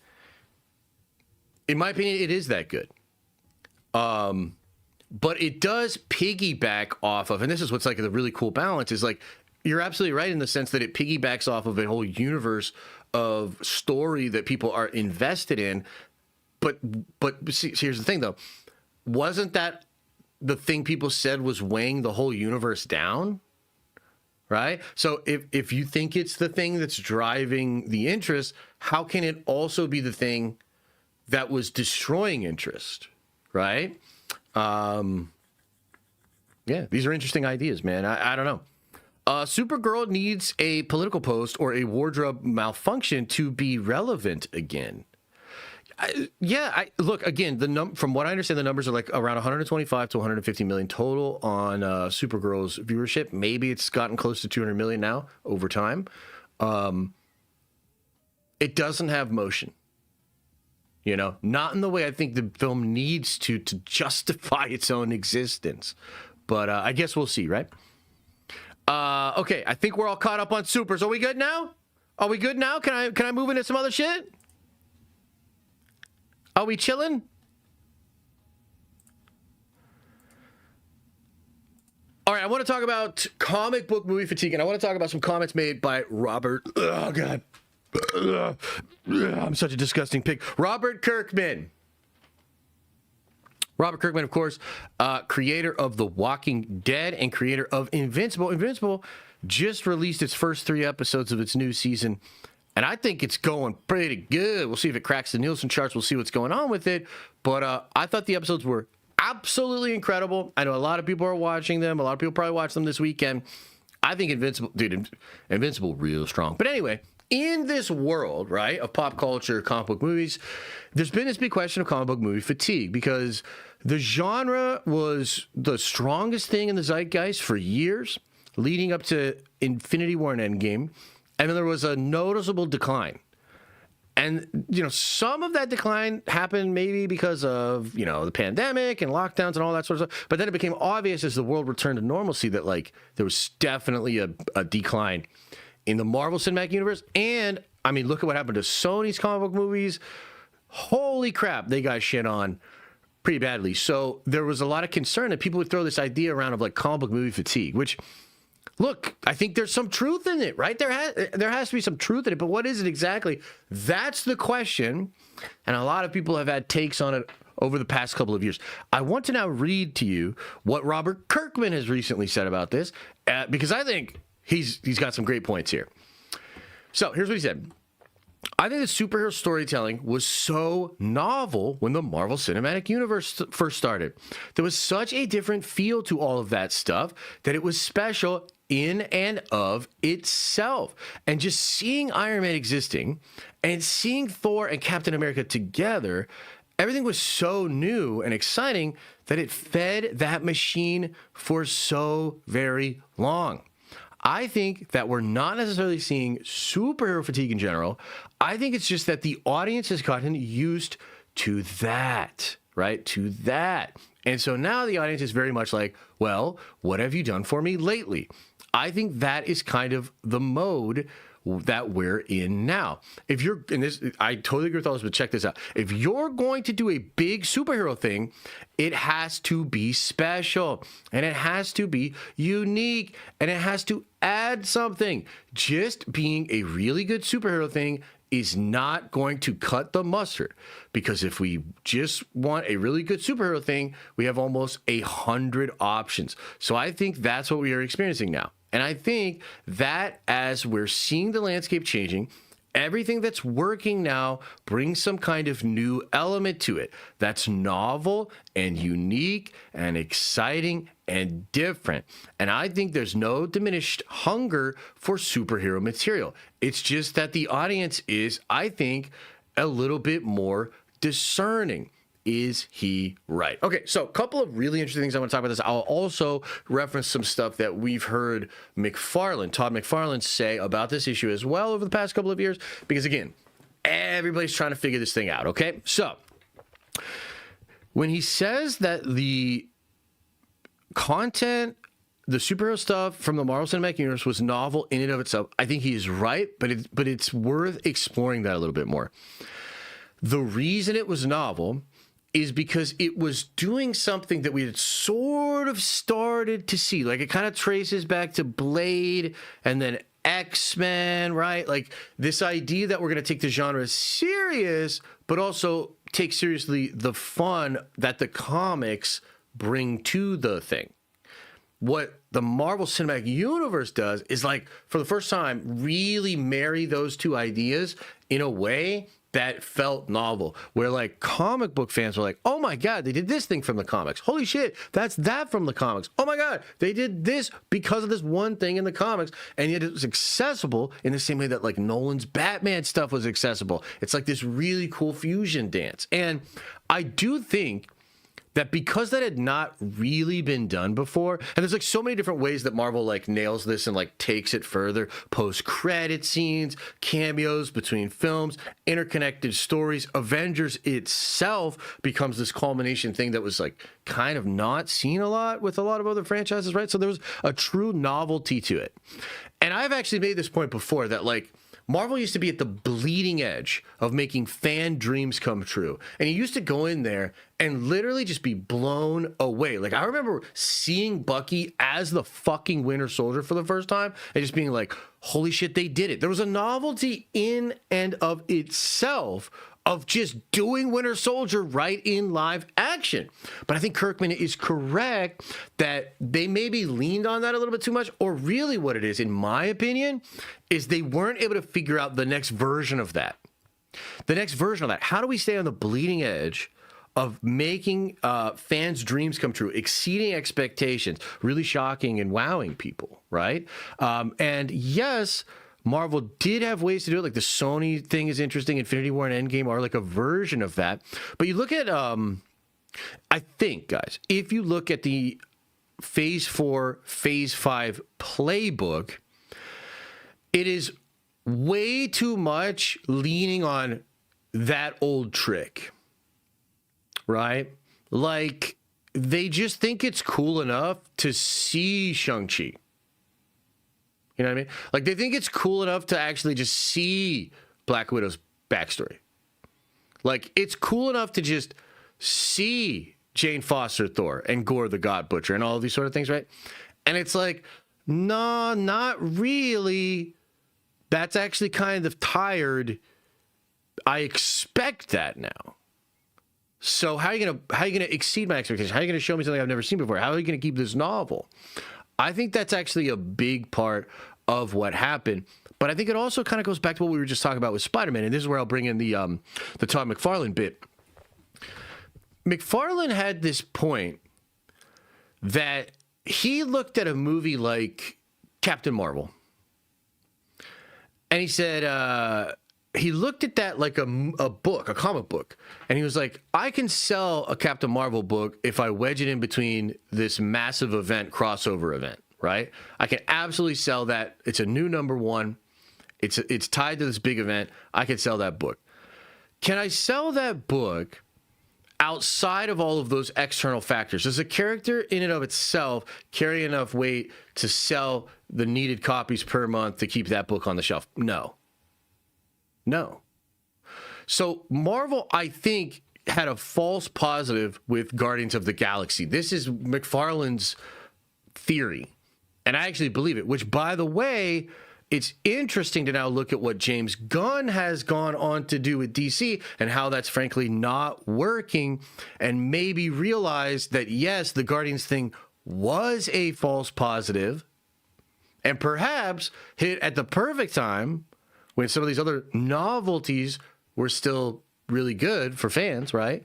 it is that good. But it does piggyback off of, and this is what's like the really cool balance, is like, you're absolutely right in the sense that it piggybacks off of a whole universe of story that people are invested in. But see, here's the thing, though. Wasn't that the thing people said was weighing the whole universe down? Right? So if you think it's the thing that's driving the interest, how can it also be the thing that was destroying interest? Right? Yeah, these are interesting ideas, man. I don't know. Supergirl needs a political post or a wardrobe malfunction to be relevant again. Look, again, from what I understand, the numbers are like around 125 to 150 million total on Supergirl's viewership. Maybe it's gotten close to 200 million now over time. It doesn't have motion. Not in the way I think the film needs to justify its own existence. But I guess we'll see, right? Okay, I think we're all caught up on supers. Are we good now? Are we good now? Can I move into some other shit? Are we chilling? All right, I want to talk about comic book movie fatigue, and I want to talk about some comments made by Robert. Oh, God. I'm such a disgusting pig. Robert Kirkman. Robert Kirkman, of course, creator of The Walking Dead and creator of Invincible. Invincible just released its first 3 episodes of its new season, and I think it's going pretty good. We'll see if it cracks the Nielsen charts. We'll see what's going on with it. But I thought the episodes were absolutely incredible. I know a lot of people are watching them. A lot of people probably watch them this weekend. I think Invincible real strong. But anyway, in this world, right, of pop culture, comic book movies, there's been this big question of comic book movie fatigue because the genre was the strongest thing in the zeitgeist for years, leading up to Infinity War and Endgame, and then there was a noticeable decline. And, some of that decline happened maybe because of, the pandemic and lockdowns and all that sort of stuff. But then it became obvious as the world returned to normalcy that, there was definitely a decline in the Marvel Cinematic Universe. And, look at what happened to Sony's comic book movies. Holy crap, they got shit on pretty badly. So there was a lot of concern that people would throw this idea around of, comic book movie fatigue, which, look, I think there's some truth in it, right? There has to be some truth in it, but what is it exactly? That's the question, and a lot of people have had takes on it over the past couple of years. I want to now read to you what Robert Kirkman has recently said about this, because I think he's got some great points here. So here's what he said. I think the superhero storytelling was so novel when the Marvel Cinematic Universe first started. There was such a different feel to all of that stuff that it was special in and of itself. And just seeing Iron Man existing and seeing Thor and Captain America together, everything was so new and exciting that it fed that machine for so very long. I think that we're not necessarily seeing superhero fatigue in general. I think it's just that the audience has gotten used to that, right? To that. And so now the audience is very much like, well, what have you done for me lately? I think that is kind of the mode that we're in now. If you're in this, I totally agree with all this, but check this out. If you're going to do a big superhero thing, it has to be special and it has to be unique and it has to add something. Just being a really good superhero thing is not going to cut the mustard, because if we just want a really good superhero thing, we have almost 100 options. So I think that's what we are experiencing now. And I think that as we're seeing the landscape changing, everything that's working now brings some kind of new element to it that's novel and unique and exciting and different. And I think there's no diminished hunger for superhero material. It's just that the audience is, I think, a little bit more discerning. Is he right? Okay, so a couple of really interesting things I want to talk about this. I'll also reference some stuff that we've heard Todd McFarlane say about this issue as well over the past couple of years, because again, everybody's trying to figure this thing out, okay? So when he says that the content, the superhero stuff from the Marvel Cinematic Universe was novel in and of itself, I think he is right, but it's worth exploring that a little bit more. The reason it was novel is because it was doing something that we had sort of started to see. Like, it kind of traces back to Blade and then X-Men, right? Like, this idea that we're going to take the genre serious, but also take seriously the fun that the comics bring to the thing. What the Marvel Cinematic Universe does is, like, for the first time, really marry those two ideas in a way that felt novel, where like comic book fans were like, oh my God, they did this thing from the comics. Holy shit, that's that from the comics. Oh my God, they did this because of this one thing in the comics. And yet it was accessible in the same way that like Nolan's Batman stuff was accessible. It's like this really cool fusion dance. And I do think that because that had not really been done before, and there's like so many different ways that Marvel like nails this and like takes it further, post-credit scenes, cameos between films, interconnected stories. Avengers itself becomes this culmination thing that was like kind of not seen a lot with a lot of other franchises, right? So there was a true novelty to it. And I've actually made this point before that like Marvel used to be at the bleeding edge of making fan dreams come true. And you used to go in there and literally just be blown away. Like, I remember seeing Bucky as the fucking Winter Soldier for the first time and just being like, holy shit, they did it. There was a novelty in and of itself of just doing Winter Soldier right in live action. But I think Kirkman is correct that they maybe leaned on that a little bit too much, or really what it is, in my opinion, is they weren't able to figure out the next version of that. The next version of that. How do we stay on the bleeding edge of making fans' dreams come true, exceeding expectations, really shocking and wowing people, right? And yes, Marvel did have ways to do it. Like the Sony thing is interesting. Infinity War and Endgame are like a version of that. But you look at, I think, guys, if you look at the Phase 4, Phase 5 playbook, it is way too much leaning on that old trick, right? Like, they just think it's cool enough to see Shang-Chi. You know what I mean? Like, they think it's cool enough to actually just see Black Widow's backstory. Like, it's cool enough to just see Jane Foster Thor and Gore the God Butcher and all of these sort of things, right? And it's like, no, not really. That's actually kind of tired. I expect that now. So how are you gonna exceed my expectations? How are you gonna show me something I've never seen before? How are you gonna keep this novel? I think that's actually a big part of what happened. But I think it also kind of goes back to what we were just talking about with Spider-Man. And this is where I'll bring in the Todd McFarlane bit. McFarlane had this point that he looked at a movie like Captain Marvel. And he said, he looked at that like a book, a comic book. And he was like, I can sell a Captain Marvel book if I wedge it in between this massive event, crossover event, right? I can absolutely sell that. It's a new #1. It's tied to this big event. I can sell that book. Can I sell that book outside of all of those external factors? Does a character in and of itself carry enough weight to sell the needed copies per month to keep that book on the shelf? No. So Marvel, I think, had a false positive with Guardians of the Galaxy. This is McFarlane's theory, and I actually believe it, which, by the way, it's interesting to now look at what James Gunn has gone on to do with DC and how that's frankly not working, and maybe realize that, yes, the Guardians thing was a false positive and perhaps hit at the perfect time when some of these other novelties were still really good for fans, right?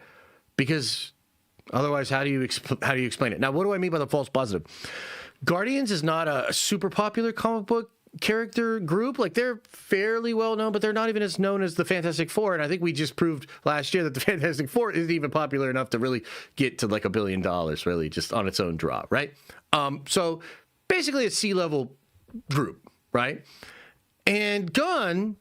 Because otherwise, how do you explain it? Now, what do I mean by the false positive? Guardians is not a super popular comic book character group. Like, they're fairly well known, but they're not even as known as the Fantastic Four. And I think we just proved last year that the Fantastic Four isn't even popular enough to really get to like $1 billion, really, just on its own draw, right? So basically a C-level group, right? And Gunn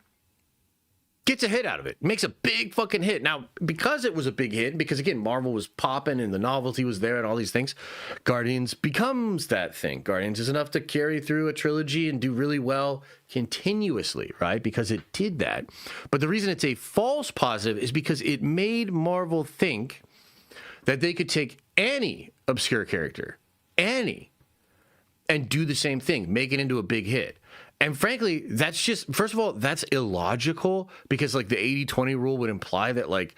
gets a hit out of it, makes a big fucking hit. Now, because it was a big hit, because again, Marvel was popping and the novelty was there and all these things, Guardians becomes that thing. Guardians is enough to carry through a trilogy and do really well continuously, right? Because it did that. But the reason it's a false positive is because it made Marvel think that they could take any obscure character, any, and do the same thing, make it into a big hit. And frankly, that's just, first of all, that's illogical, because like the 80-20 rule would imply that like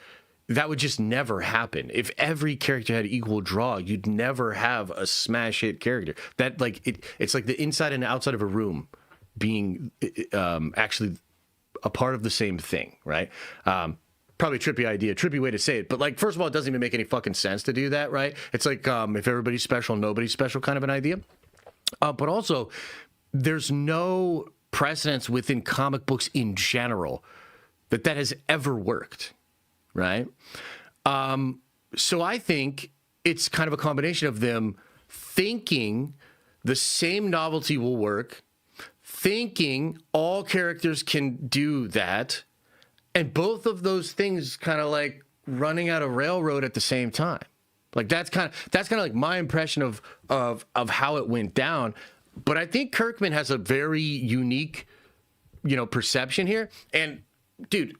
that would just never happen. If every character had equal draw, you'd never have a smash hit character. That like it's like the inside and outside of a room being actually a part of the same thing, right? Probably a trippy way to say it, but like, first of all, it doesn't even make any fucking sense to do that, right? It's like if everybody's special, nobody's special kind of an idea. But also, there's no precedence within comic books in general that has ever worked, right? So I think it's kind of a combination of them thinking the same novelty will work, thinking all characters can do that, and both of those things kind of like running out a railroad at the same time. Like that's kind of like my impression of how it went down. But I think Kirkman has a very unique, perception here. And dude,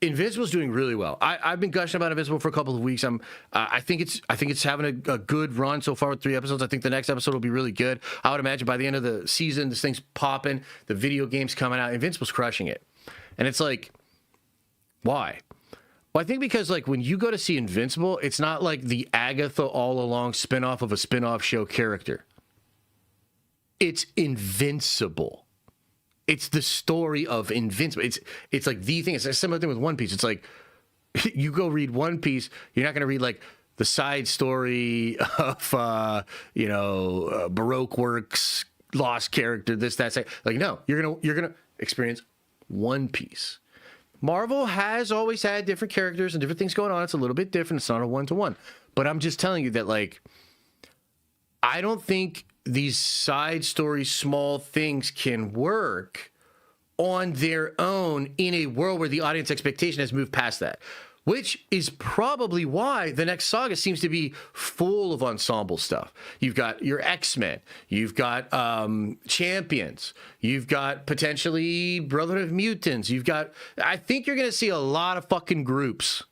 Invincible's doing really well. I've been gushing about Invincible for a couple of weeks. I think it's having a good run so far with 3 episodes. I think the next episode will be really good. I would imagine by the end of the season, this thing's popping. The video game's coming out. Invincible's crushing it. And it's like, why? Well, I think because like when you go to see Invincible, it's not like the Agatha all along spinoff of a spinoff show character. It's Invincible. It's the story of Invincible. It's like the thing. It's a similar thing with One Piece. It's like you go read One Piece, you're not going to read like the side story of Baroque works, lost character, this, that, that. Like no, you're gonna experience One Piece. Marvel has always had different characters and different things going on. It's a little bit different. It's not a one-to-one. But I'm just telling you that, like, I don't think these side stories, small things can work on their own in a world where the audience expectation has moved past that. Which is probably why the next saga seems to be full of ensemble stuff. You've got your X-Men. You've got Champions. You've got potentially Brotherhood of Mutants. I think you're going to see a lot of fucking groups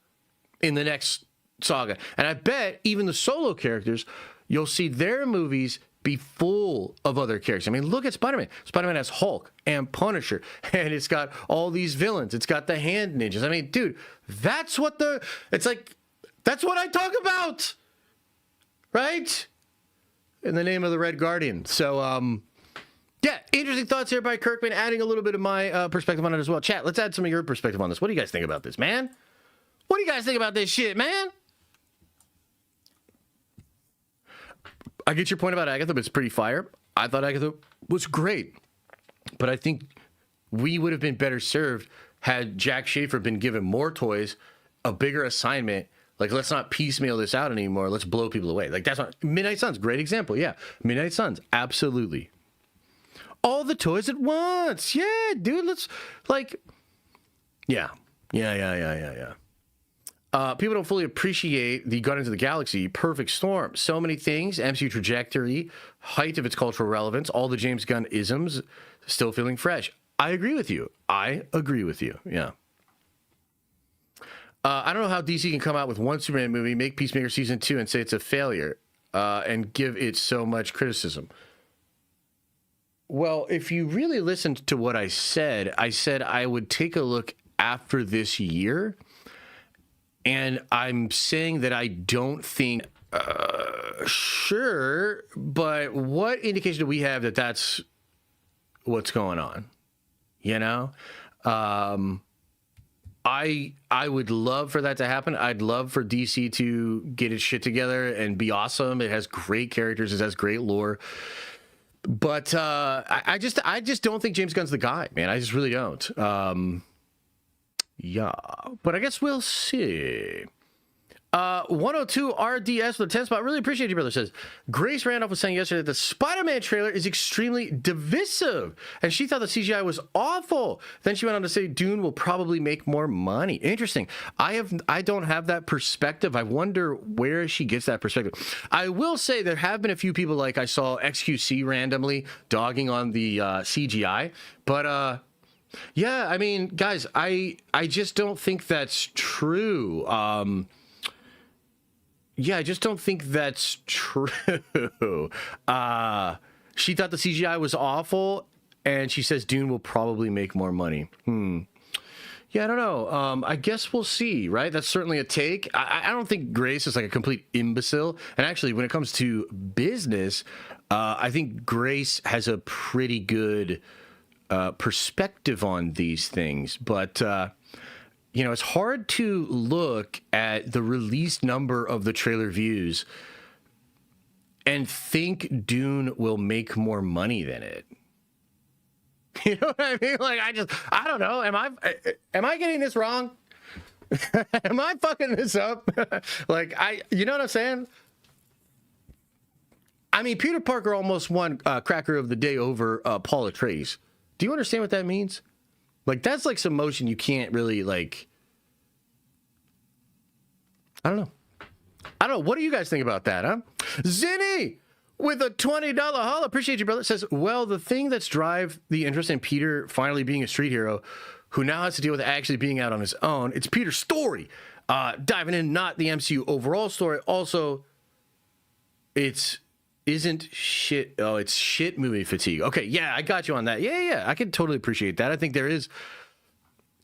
in the next saga. And I bet even the solo characters, you'll see their movies be full of other characters. I mean, look at Spider-Man. Spider-Man has Hulk and Punisher, and it's got all these villains. It's got the hand ninjas. I mean, dude, that's what I talk about, right? In the name of the Red Guardian. So, yeah, interesting thoughts here by Kirkman, adding a little bit of my perspective on it as well. Chat, let's add some of your perspective on this. What do you guys think about this, man? What do you guys think about this shit, man? I get your point about Agatha, but it's pretty fire. I thought Agatha was great. But I think we would have been better served had Jack Schaefer been given more toys, a bigger assignment. Like, let's not piecemeal this out anymore. Let's blow people away. Like, that's what Midnight Suns, great example. Yeah, Midnight Suns, absolutely. All the toys at once. Yeah, dude, let's, like, yeah. People don't fully appreciate the Guardians of the Galaxy perfect storm. So many things, MCU trajectory, height of its cultural relevance, all the James Gunn isms still feeling fresh. I agree with you. Yeah. I don't know how DC can come out with one Superman movie, make Peacemaker Season 2 and say it's a failure and give it so much criticism. Well, if you really listened to what I said I would take a look after this year. And I'm saying that I don't think, sure, but what indication do we have that that's what's going on? You know? I would love for that to happen. I'd love for DC to get its shit together and be awesome. It has great characters. It has great lore. But I just don't think James Gunn's the guy, man. I just really don't. Yeah, but I guess we'll see. 102 RDS for the 10 spot. Really appreciate you, brother. Says Grace Randolph was saying yesterday that the Spider-Man trailer is extremely divisive, and she thought the CGI was awful. Then she went on to say Dune will probably make more money. Interesting. I don't have that perspective. I wonder where she gets that perspective. I will say there have been a few people, like I saw XQC randomly dogging on the CGI, but yeah, I mean, guys, I just don't think that's true. Yeah, I just don't think that's true. She thought the CGI was awful, and she says Dune will probably make more money. Yeah, I don't know. I guess we'll see, right? That's certainly a take. I don't think Grace is like a complete imbecile. And actually, when it comes to business, I think Grace has a pretty good perspective on these things, but you know, it's hard to look at the released number of the trailer views and think Dune will make more money than it. You know what I mean? Like, I don't know. Am I getting this wrong? Am I fucking this up? Like, you know what I'm saying? I mean, Peter Parker almost won Cracker of the Day over Paul Atreides. Do you understand what that means? Like, that's like some motion you can't really, like... I don't know. What do you guys think about that, huh? Zinni with a $20 haul. Appreciate you, brother. Says, well, the thing that's drive the interest in Peter finally being a street hero who now has to deal with actually being out on his own, it's Peter's story. Diving in, not the MCU overall story. Also, it's shit movie fatigue. Okay, yeah, I got you on that. Yeah, I can totally appreciate that. I think there is...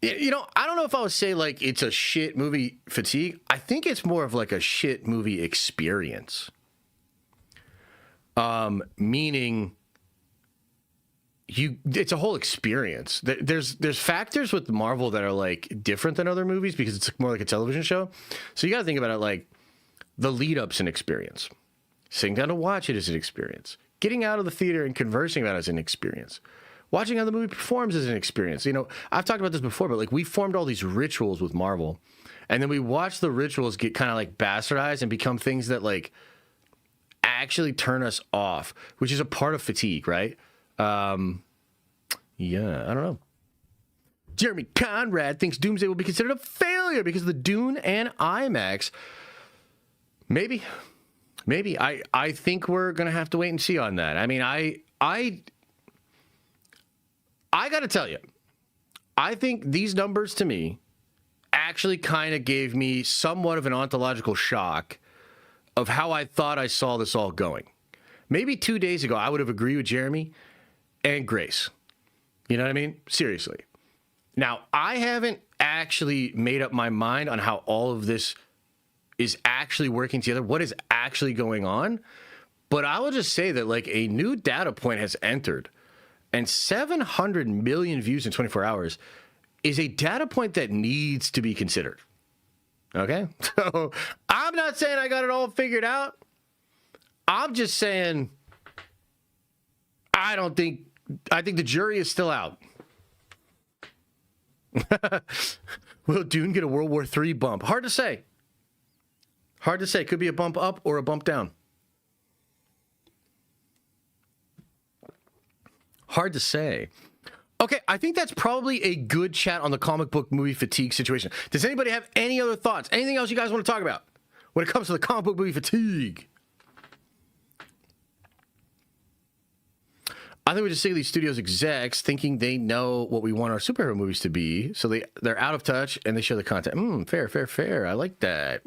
You know, I don't know if I would say, like, it's a shit movie fatigue. I think it's more of, like, a shit movie experience. Meaning, it's a whole experience. There's factors with Marvel that are, like, different than other movies because it's more like a television show. So you got to think about it like the lead-up's an experience. Sitting down to watch it is an experience. Getting out of the theater and conversing about it is an experience. Watching how the movie performs is an experience. You know, I've talked about this before, but like we formed all these rituals with Marvel, and then we watch the rituals get kind of like bastardized and become things that like actually turn us off, which is a part of fatigue, right? Yeah, I don't know. Jeremy Conrad thinks Doomsday will be considered a failure because of the Dune and IMAX. Maybe. I think we're gonna have to wait and see on that. I mean, I got to tell you, I think these numbers to me actually kind of gave me somewhat of an ontological shock of how I thought I saw this all going. Maybe 2 days ago, I would have agreed with Jeremy and Grace. You know what I mean? Seriously. Now, I haven't actually made up my mind on how all of this is actually working together, what is actually going on. But I will just say that like a new data point has entered. And 700 million views in 24 hours is a data point that needs to be considered. Okay? So I'm not saying I got it all figured out. I'm just saying I think the jury is still out. Will Dune get a World War III bump? Hard to say. Could be a bump up or a bump down. Hard to say. Okay, I think that's probably a good chat on the comic book movie fatigue situation. Does anybody have any other thoughts? Anything else you guys want to talk about when it comes to the comic book movie fatigue? I think we just see these studios execs thinking they know what we want our superhero movies to be, so they're out of touch and they show the content. Fair. I like that.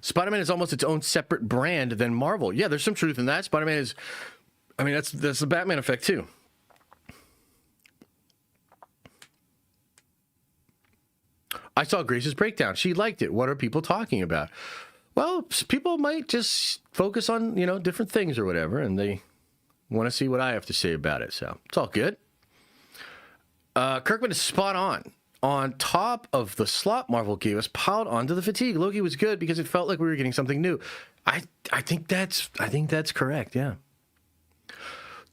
Spider-Man is almost its own separate brand than Marvel. Yeah, there's some truth in that. Spider-Man is... I mean, that's the Batman effect, too. I saw Grace's breakdown. She liked it. What are people talking about? Well, people might just focus on, different things or whatever, and they want to see what I have to say about it. So it's all good. Kirkman is spot on. On top of the slop Marvel gave us, piled onto the fatigue. Loki was good because it felt like we were getting something new. I think that's correct, yeah.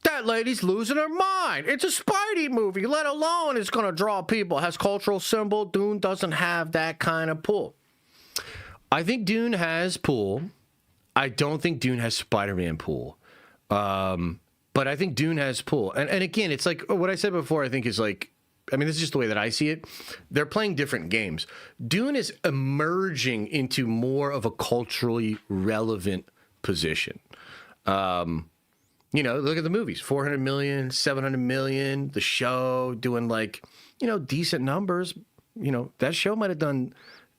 That lady's losing her mind. It's a Spidey movie, let alone it's going to draw people. It has cultural symbol. Dune doesn't have that kind of pull. I think Dune has pull. I don't think Dune has Spider-Man pull. But I think Dune has pull. And again, it's like what I said before, I think is like, I mean, this is just the way that I see it. They're playing different games. Dune is emerging into more of a culturally relevant position. Look at the movies, 400 million, 700 million, the show doing like, decent numbers. That show might have done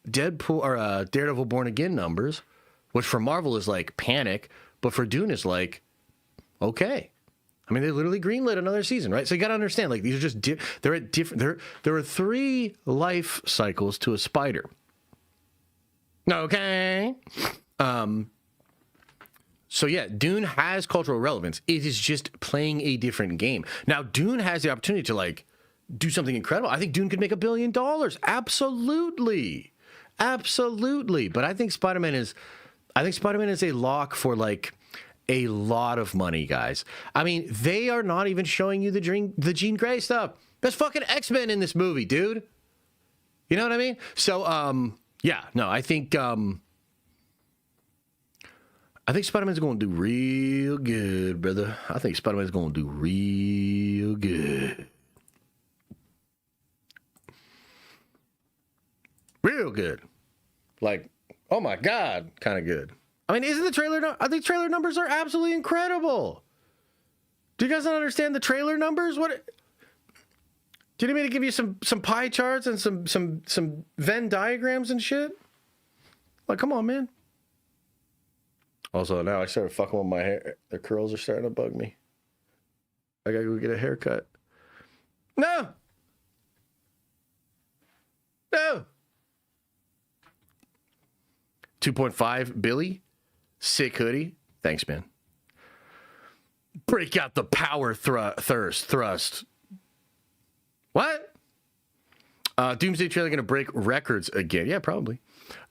Deadpool or Daredevil Born Again numbers, which for Marvel is like panic, but for Dune is like, okay. I mean, they literally greenlit another season, right? So you got to understand, like, these are just, they're at different, there are 3 life cycles to a spider. Okay. So yeah, Dune has cultural relevance. It is just playing a different game. Now, Dune has the opportunity to like do something incredible. I think Dune could make $1 billion. Absolutely. Absolutely. But I think Spider-Man is a lock for like a lot of money, guys. I mean, they are not even showing you the Jean Grey stuff. There's fucking X-Men in this movie, dude. You know what I mean? So, yeah, no, I think Spider-Man's going to do real good, brother. I think Spider-Man's going to do real good. Real good. Like, oh my God, kind of good. I mean, isn't the trailer? I think trailer numbers are absolutely incredible. Do you guys not understand the trailer numbers? What? Do you need me to give you some pie charts and some Venn diagrams and shit? Like, come on, man. Also, now I started fucking with my hair. The curls are starting to bug me. I gotta go get a haircut. No. 2.5 Billy. Sick hoodie. Thanks, man. Break out the power thrust. What? Doomsday trailer going to break records again. Yeah, probably.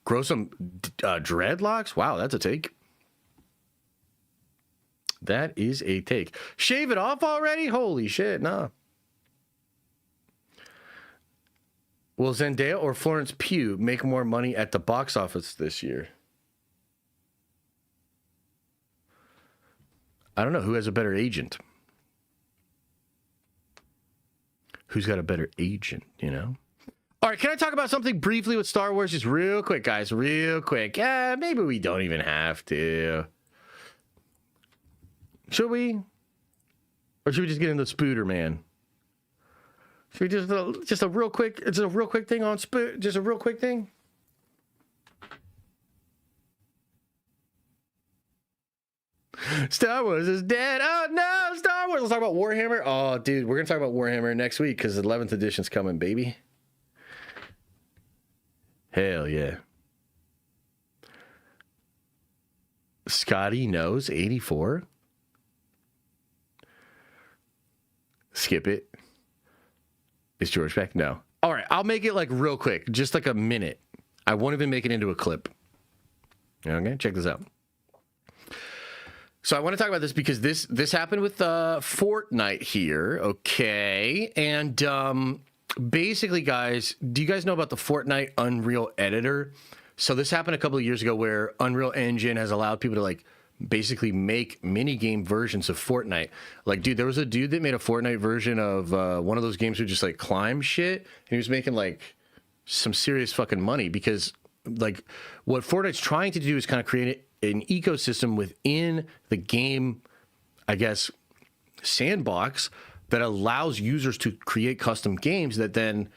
Grow some dreadlocks. Wow, that's a take. That is a take. Shave it off already? Holy shit, nah. Will Zendaya or Florence Pugh make more money at the box office this year? I don't know. Who has a better agent? Who's got a better agent, you know? All right, can I talk about something briefly with Star Wars? Just real quick, guys. Real quick. Maybe we don't even have to. Should we? Or should we just get into Spooder, man? Should we just a real quick, it's a real quick thing on Spoot, just a real quick thing? Star Wars is dead. Oh no, Star Wars. Let's talk about Warhammer. Oh, dude, we're gonna talk about Warhammer next week because the 11th edition's coming, baby. Hell yeah. Scotty knows 84. Skip it. Is George back? No. All right, I'll make it like real quick, just like a minute. I won't even make it into a clip. Okay, check this out. So I want to talk about this because this happened with Fortnite here, okay? And basically, guys, do you guys know about the Fortnite Unreal Editor? So this happened a couple of years ago where Unreal Engine has allowed people to like basically make mini game versions of Fortnite. Like, dude, there was a dude that made a Fortnite version of one of those games who just like climb shit, and he was making like some serious fucking money because like what Fortnite's trying to do is kind of create an ecosystem within the game, I guess, sandbox that allows users to create custom games that then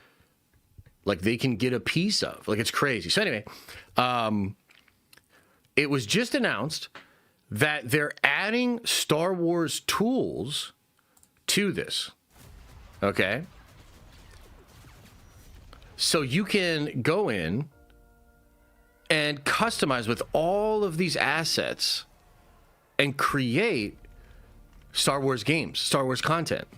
like they can get a piece of. Like, it's crazy. So anyway, it was just announced that they're adding Star Wars tools to this. Okay? So you can go in and customize with all of these assets and create Star Wars games, Star Wars content.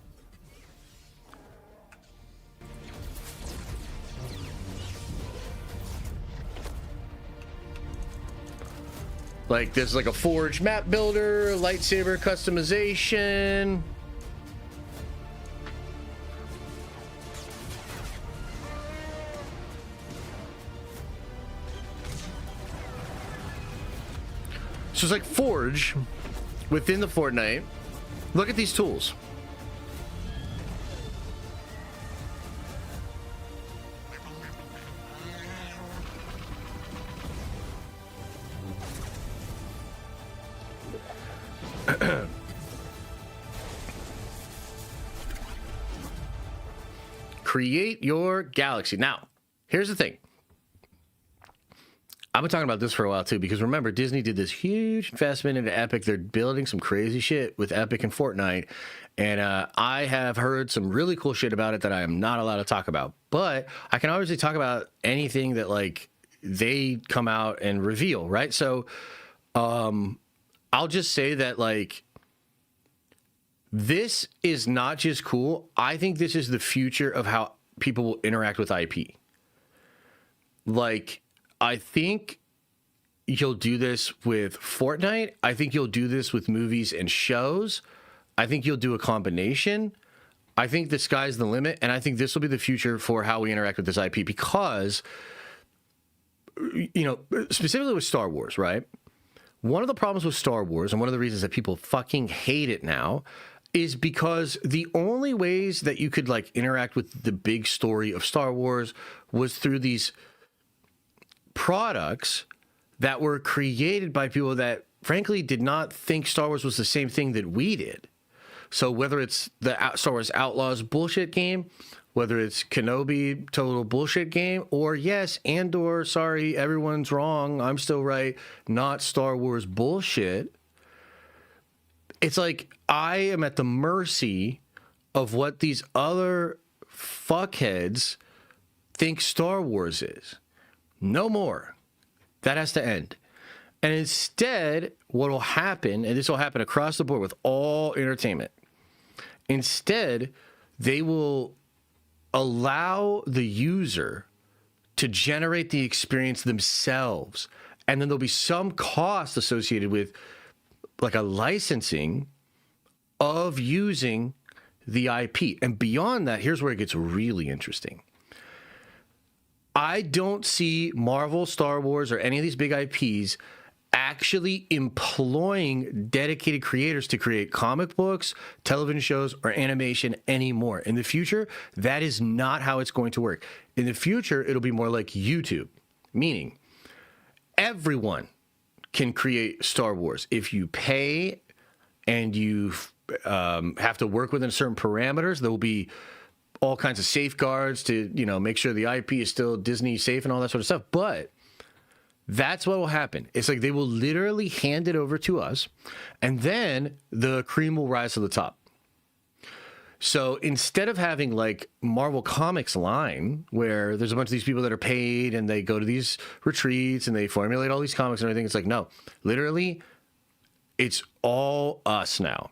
Like, there's like a Forge map builder, lightsaber customization. So it's like Forge within the Fortnite. Look at these tools. Create your galaxy. Now, here's the thing. I've been talking about this for a while too, because remember, Disney did this huge investment into Epic. They're building some crazy shit with Epic and Fortnite. And I have heard some really cool shit about it that I am not allowed to talk about. But I can obviously talk about anything that like they come out and reveal, right? So I'll just say that, like, this is not just cool. I think this is the future of how people will interact with IP. Like, I think you'll do this with Fortnite. I think you'll do this with movies and shows. I think you'll do a combination. I think the sky's the limit, and I think this will be the future for how we interact with this IP because, you know, specifically with Star Wars, right? One of the problems with Star Wars, and one of the reasons that people fucking hate it now, is because the only ways that you could, like, interact with the big story of Star Wars was through these products that were created by people that, frankly, did not think Star Wars was the same thing that we did. So whether it's the Star Wars Outlaws bullshit game, whether it's Kenobi total bullshit game, or yes, Andor, sorry, everyone's wrong, I'm still right, not Star Wars bullshit, it's like I am at the mercy of what these other fuckheads think Star Wars is. No more. That has to end. And instead, what will happen, and this will happen across the board with all entertainment, instead, they will allow the user to generate the experience themselves. And then there'll be some cost associated with, like, a licensing of using the IP. And beyond that, here's where it gets really interesting. I don't see Marvel, Star Wars, or any of these big IPs actually employing dedicated creators to create comic books, television shows, or animation anymore. In the future, that is not how it's going to work. In the future, it'll be more like YouTube, meaning everyone can create Star Wars. If you pay and you have to work within certain parameters, there will be all kinds of safeguards to, you know, make sure the IP is still Disney safe and all that sort of stuff. But that's what will happen. It's like they will literally hand it over to us, and then the cream will rise to the top. So instead of having, like, Marvel Comics line, where there's a bunch of these people that are paid and they go to these retreats and they formulate all these comics and everything, it's like, no, literally, it's all us now.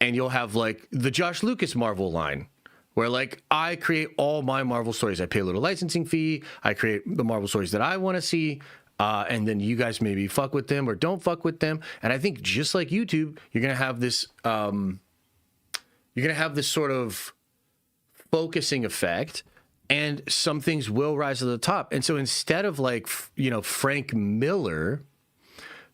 And you'll have, like, the Josh Lucas Marvel line, where, like, I create all my Marvel stories. I pay a little licensing fee. I create the Marvel stories that I want to see. And then you guys maybe fuck with them or don't fuck with them. And I think just like YouTube, you're going to have this, sort of focusing effect, and some things will rise to the top. And so instead of, like, you know, Frank Miller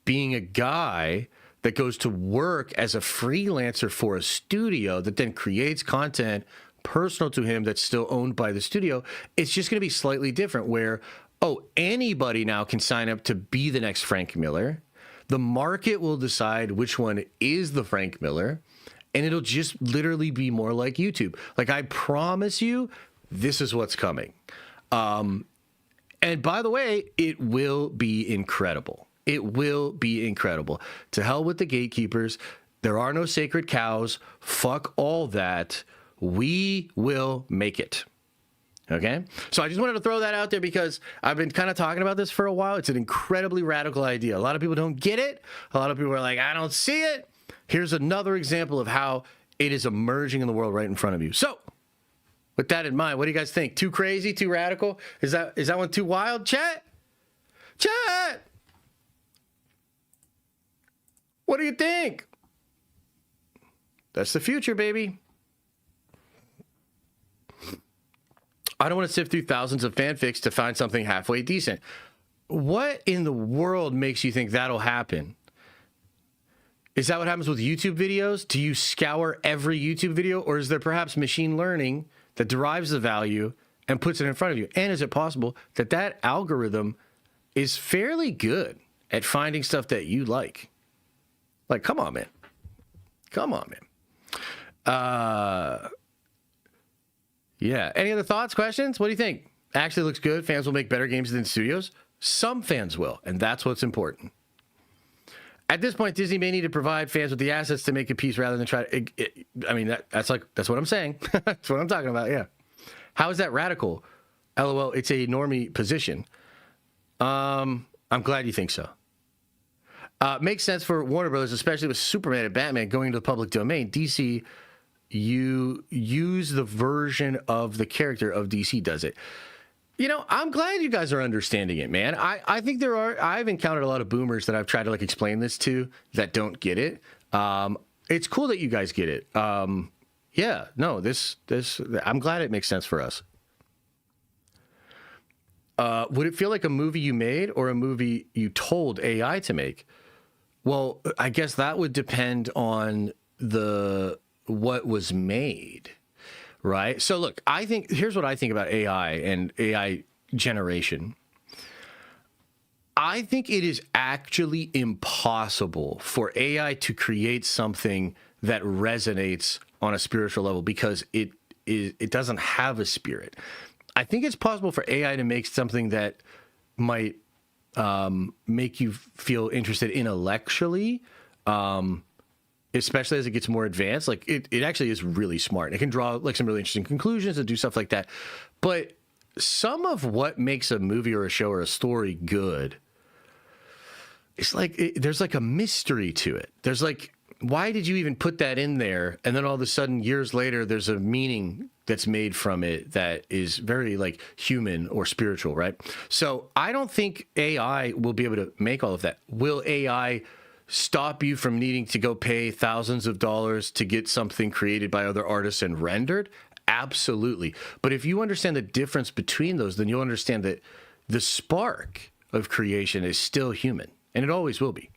being a guy that goes to work as a freelancer for a studio that then creates content personal to him that's still owned by the studio, it's just going to be slightly different where, oh, anybody now can sign up to be the next Frank Miller. The market will decide which one is the Frank Miller, and it'll just literally be more like YouTube. Like, I promise you, this is what's coming. And by the way, it will be incredible. It will be incredible. To hell with the gatekeepers. There are no sacred cows. Fuck all that. We will make it. Okay? So I just wanted to throw that out there because I've been kind of talking about this for a while. It's an incredibly radical idea. A lot of people don't get it. A lot of people are like, I don't see it. Here's another example of how it is emerging in the world right in front of you. So, with that in mind, what do you guys think? Too crazy? Too radical? Is that one too wild? Chat? Chat! What do you think? That's the future, baby. I don't want to sift through thousands of fanfics to find something halfway decent. What in the world makes you think that'll happen? Is that what happens with YouTube videos? Do you scour every YouTube video? Or is there perhaps machine learning that derives the value and puts it in front of you? And is it possible that that algorithm is fairly good at finding stuff that you like? Like, come on, man. Come on, man. Yeah. Any other thoughts, questions? What do you think? Actually looks good. Fans will make better games than studios. Some fans will, and that's what's important. At this point, Disney may need to provide fans with the assets to make a piece rather than try to... that's what I'm saying. That's what I'm talking about, yeah. How is that radical? LOL, it's a normie position. I'm glad you think so. Makes sense for Warner Brothers, especially with Superman and Batman going into the public domain. DC, you use the version of the character of DC does it. You know, I'm glad you guys are understanding it, man. I think I've encountered a lot of boomers that I've tried to like explain this to that don't get it. It's cool that you guys get it. Yeah, no, this I'm glad it makes sense for us. Would it feel like a movie you made or a movie you told AI to make? Well, I guess that would depend on what was made, right? So look, here's what I think about AI and AI generation. I think it is actually impossible for AI to create something that resonates on a spiritual level because it doesn't have a spirit. I think it's possible for AI to make something that might make you feel interested intellectually, especially as it gets more advanced. Like it actually is really smart. It can draw like some really interesting conclusions and do stuff like that. But some of what makes a movie or a show or a story good, it's like there's like a mystery to it. There's like, why did you even put that in there? And then all of a sudden, years later, there's a meaning that's made from it that is very like human or spiritual, right? So I don't think AI will be able to make all of that. Will AI stop you from needing to go pay thousands of dollars to get something created by other artists and rendered? Absolutely. But if you understand the difference between those, then you'll understand that the spark of creation is still human, and it always will be.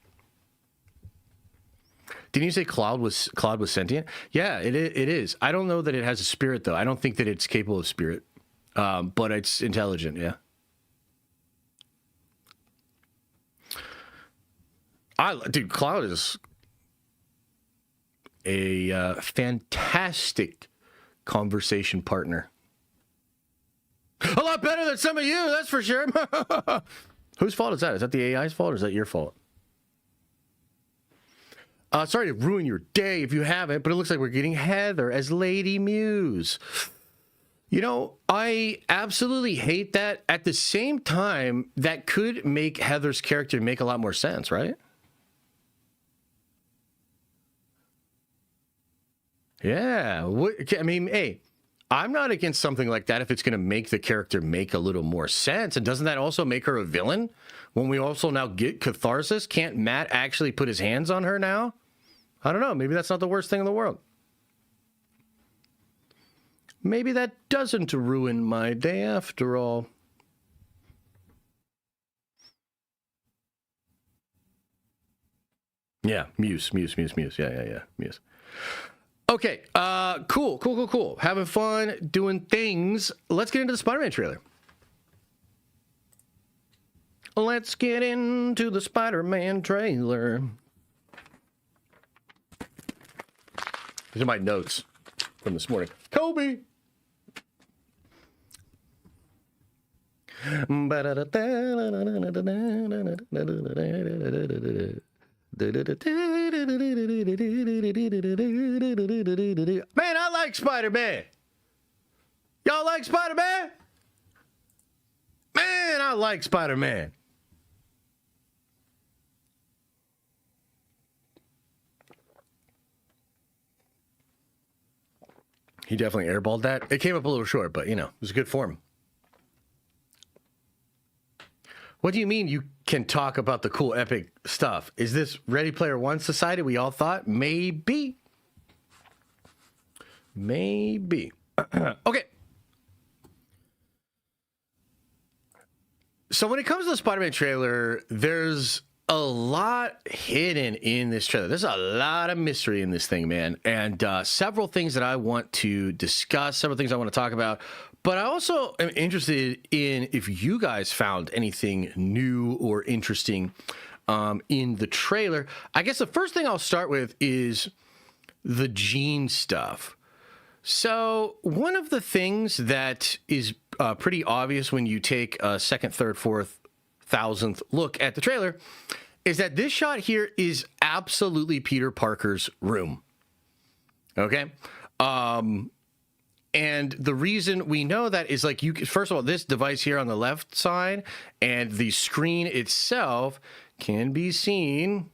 Didn't you say Claude was sentient? Yeah, it is. I don't know that it has a spirit, though. I don't think that it's capable of spirit, but it's intelligent, yeah. Dude, Claude is a fantastic conversation partner. A lot better than some of you, that's for sure. Whose fault is that? Is that the AI's fault or is that your fault? Sorry to ruin your day if you haven't, but it looks like we're getting Heather as Lady Muse. You know, I absolutely hate that. At the same time, that could make Heather's character make a lot more sense, right? Yeah. I mean, hey, I'm not against something like that if it's going to make the character make a little more sense. And doesn't that also make her a villain? When we also now get catharsis, can't Matt actually put his hands on her now? I don't know. Maybe that's not the worst thing in the world. Maybe that doesn't ruin my day after all. Yeah, Muse. Yeah, Muse. Okay, cool. Having fun, doing things. Let's get into the Spider-Man trailer. Let's get into the Spider-Man trailer. These are my notes from this morning. Kobe! Man, I like Spider-Man. Y'all like Spider-Man? Man, I like Spider-Man. He definitely airballed that. It came up a little short, but, you know, it was good form. What do you mean you can talk about the cool, epic stuff? Is this Ready Player One society we all thought? Maybe. Okay. So when it comes to the Spider-Man trailer, there's a lot hidden in this trailer. There's a lot of mystery in this thing, man. And several things that I want to discuss, several things I want to talk about. But I also am interested in if you guys found anything new or interesting in the trailer. I guess the first thing I'll start with is the Jean stuff. So one of the things that is pretty obvious when you take a second, third, fourth, thousandth look at the trailer is that this shot here is absolutely Peter Parker's room. Okay? And the reason we know that is like first of all, this device here on the left side and the screen itself can be seen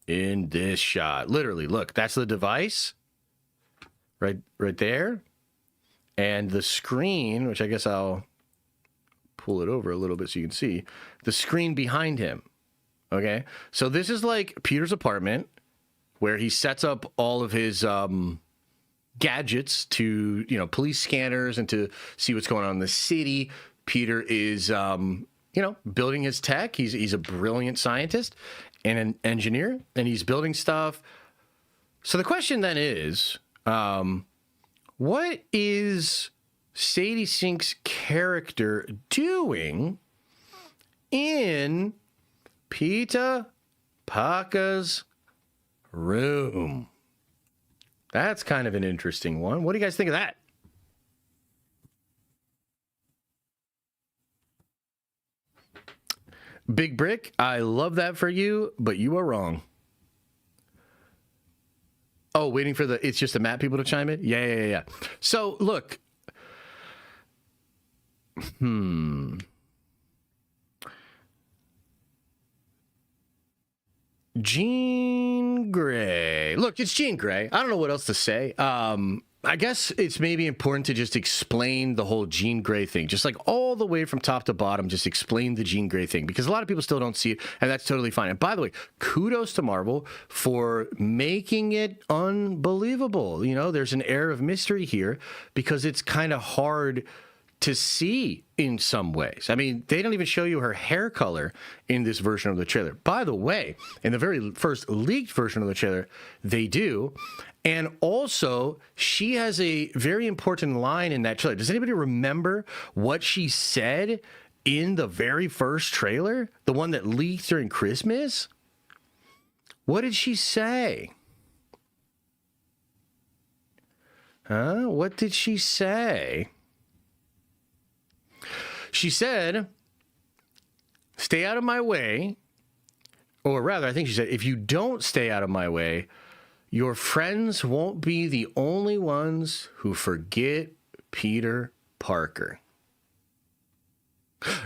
in this shot. Literally, look, that's the device right there. And the screen, which I guess I'll pull it over a little bit so you can see, the screen behind him. Okay? So this is like Peter's apartment where he sets up all of his gadgets to, you know, police scanners and to see what's going on in the city. Peter is, you know, building his tech. He's a brilliant scientist and an engineer, and he's building stuff. So the question then is, what is Sadie Sink's character doing in Peter Parker's room? That's kind of an interesting one. What do you guys think of that? Big Brick, I love that for you, but you are wrong. Oh, waiting for it's just the Matt people to chime in? Yeah. So, look. Jean Grey. Look, it's Jean Grey. I don't know what else to say. I guess it's maybe important to just explain the whole Jean Grey thing. Just like all the way from top to bottom, just explain the Jean Grey thing. Because a lot of people still don't see it, and that's totally fine. And by the way, kudos to Marvel for making it unbelievable. You know, there's an air of mystery here because it's kind of hard to see in some ways. I mean, they don't even show you her hair color in this version of the trailer. By the way, in the very first leaked version of the trailer, they do. And also, she has a very important line in that trailer. Does anybody remember what she said in the very first trailer? The one that leaked during Christmas? What did she say? What did she say? She said, stay out of my way. Or rather, I think she said, if you don't stay out of my way, your friends won't be the only ones who forget Peter Parker.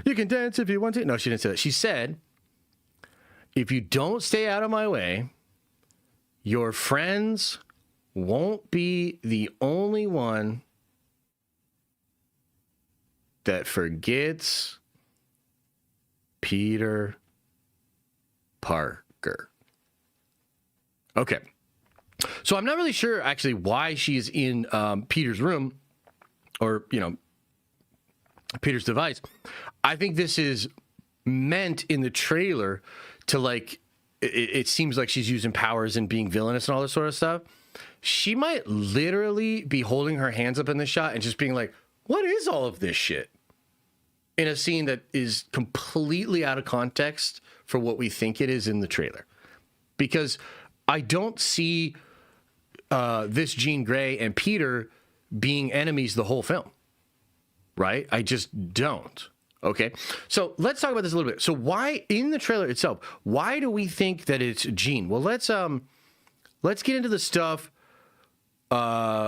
You can dance if you want to. No, she didn't say that. She said, if you don't stay out of my way, your friends won't be the only one that forgets Peter Parker. Okay. So I'm not really sure actually why she's in Peter's room or, you know, Peter's device. I think this is meant in the trailer to like, it seems like she's using powers and being villainous and all this sort of stuff. She might literally be holding her hands up in the shot and just being like, what is all of this shit? In a scene that is completely out of context for what we think it is in the trailer. Because I don't see this Jean Grey and Peter being enemies the whole film. Right? I just don't. Okay? So let's talk about this a little bit. So why, in the trailer itself, why do we think that it's Jean? Well, let's get into the stuff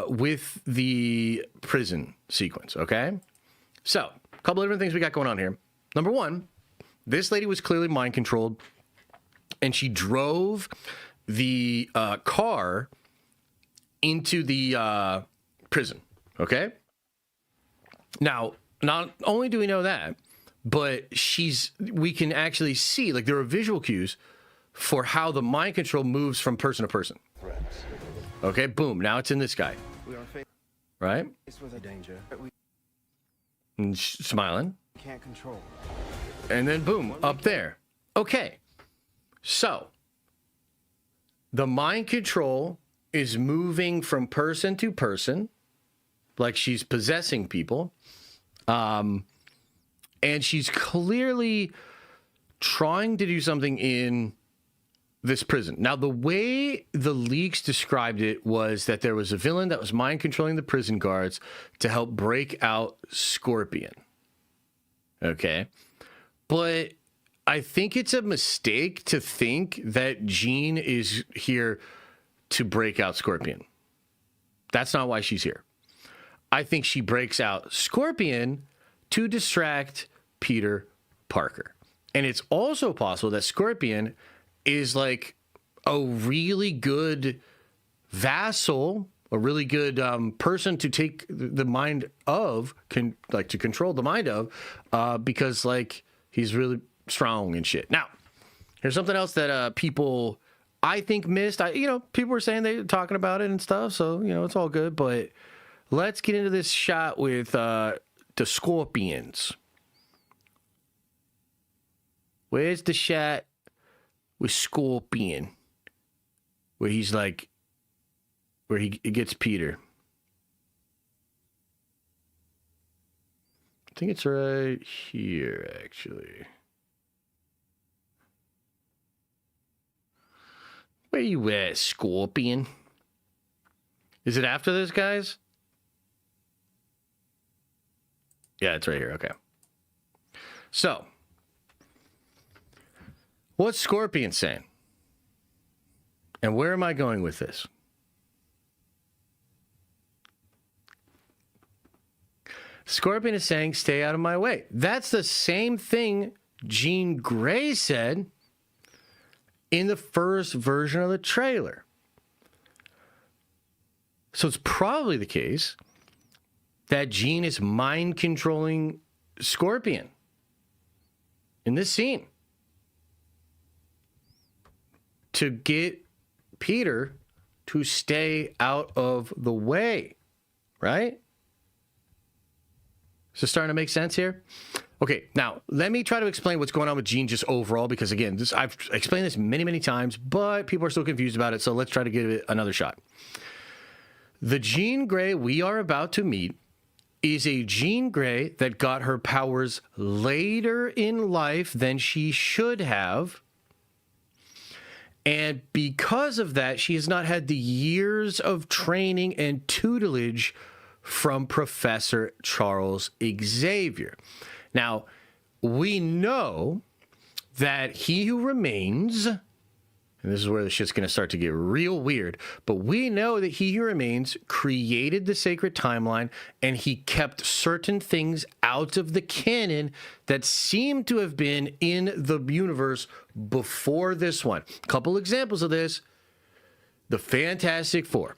with the prison sequence, okay? So, a couple of different things we got going on here. Number one, this lady was clearly mind controlled, and she drove the car into the prison, okay? Now, not only do we know that, but we can actually see, like, there are visual cues for how the mind control moves from person to person. Okay, boom, now it's in this guy. Right? Danger. And smiling. Can't control. And then boom, up there. Okay, so the mind control is moving from person to person, like she's possessing people. And she's clearly trying to do something in this prison. Now, the way the leaks described it was that there was a villain that was mind controlling the prison guards to help break out Scorpion. Okay. But I think it's a mistake to think that Jean is here to break out Scorpion. That's not why she's here. I think she breaks out Scorpion to distract Peter Parker. And it's also possible that Scorpion is like a really good vassal, a really good person to take the mind of, to control the mind of, because like he's really strong and shit. Now, here's something else that people I think missed. People were saying they were talking about it and stuff, so it's all good. But let's get into this shot with the Scorpions. Where's the shot with Scorpion? Where he's like, where he gets Peter. I think it's right here, actually. Where you at, Scorpion? Is it after this, guys? Yeah, it's right here. Okay. So, what's Scorpion saying? And where am I going with this? Scorpion is saying, stay out of my way. That's the same thing Jean Grey said in the first version of the trailer. So it's probably the case that Jean is mind controlling Scorpion in this scene to get Peter to stay out of the way, right? Is this starting to make sense here? Okay, now let me try to explain what's going on with Jean just overall, because again, I've explained this many, many times, but people are still confused about it, so let's try to give it another shot. The Jean Grey we are about to meet is a Jean Grey that got her powers later in life than she should have. And because of that, she has not had the years of training and tutelage from Professor Charles Xavier. Now, we know that He Who Remains, and this is where the shit's going to start to get real weird, but we know that He Who Remains created the sacred timeline, and he kept certain things out of the canon that seem to have been in the universe before this one. A couple examples of this: the Fantastic Four.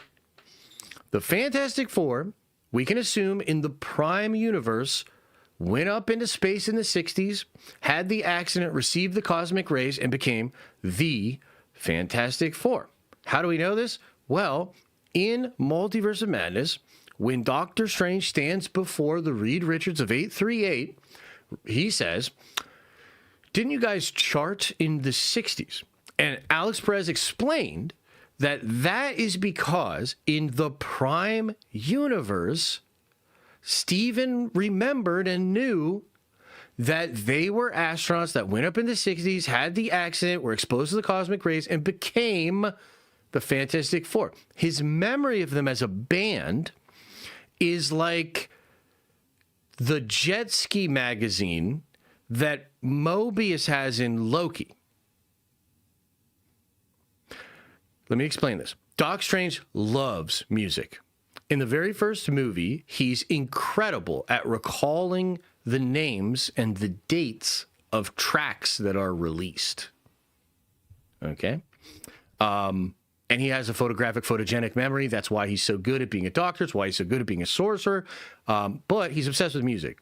The Fantastic Four, we can assume in the Prime universe, went up into space in the 60s, had the accident, received the cosmic rays, and became the Fantastic Four. How do we know this? Well, in Multiverse of Madness, when Doctor Strange stands before the Reed Richards of 838, he says, didn't you guys chart in the 60s? And Alex Perez explained that that is because in the Prime universe, Steven remembered and knew that they were astronauts that went up in the 60s, had the accident, were exposed to the cosmic rays, and became the Fantastic Four. His memory of them as a band is like the jet ski magazine that Mobius has in Loki. Let me explain this. Doc Strange loves music. In the very first movie, he's incredible at recalling the names and the dates of tracks that are released. Okay? And he has a photogenic memory. That's why he's so good at being a doctor. It's why he's so good at being a sorcerer. But he's obsessed with music.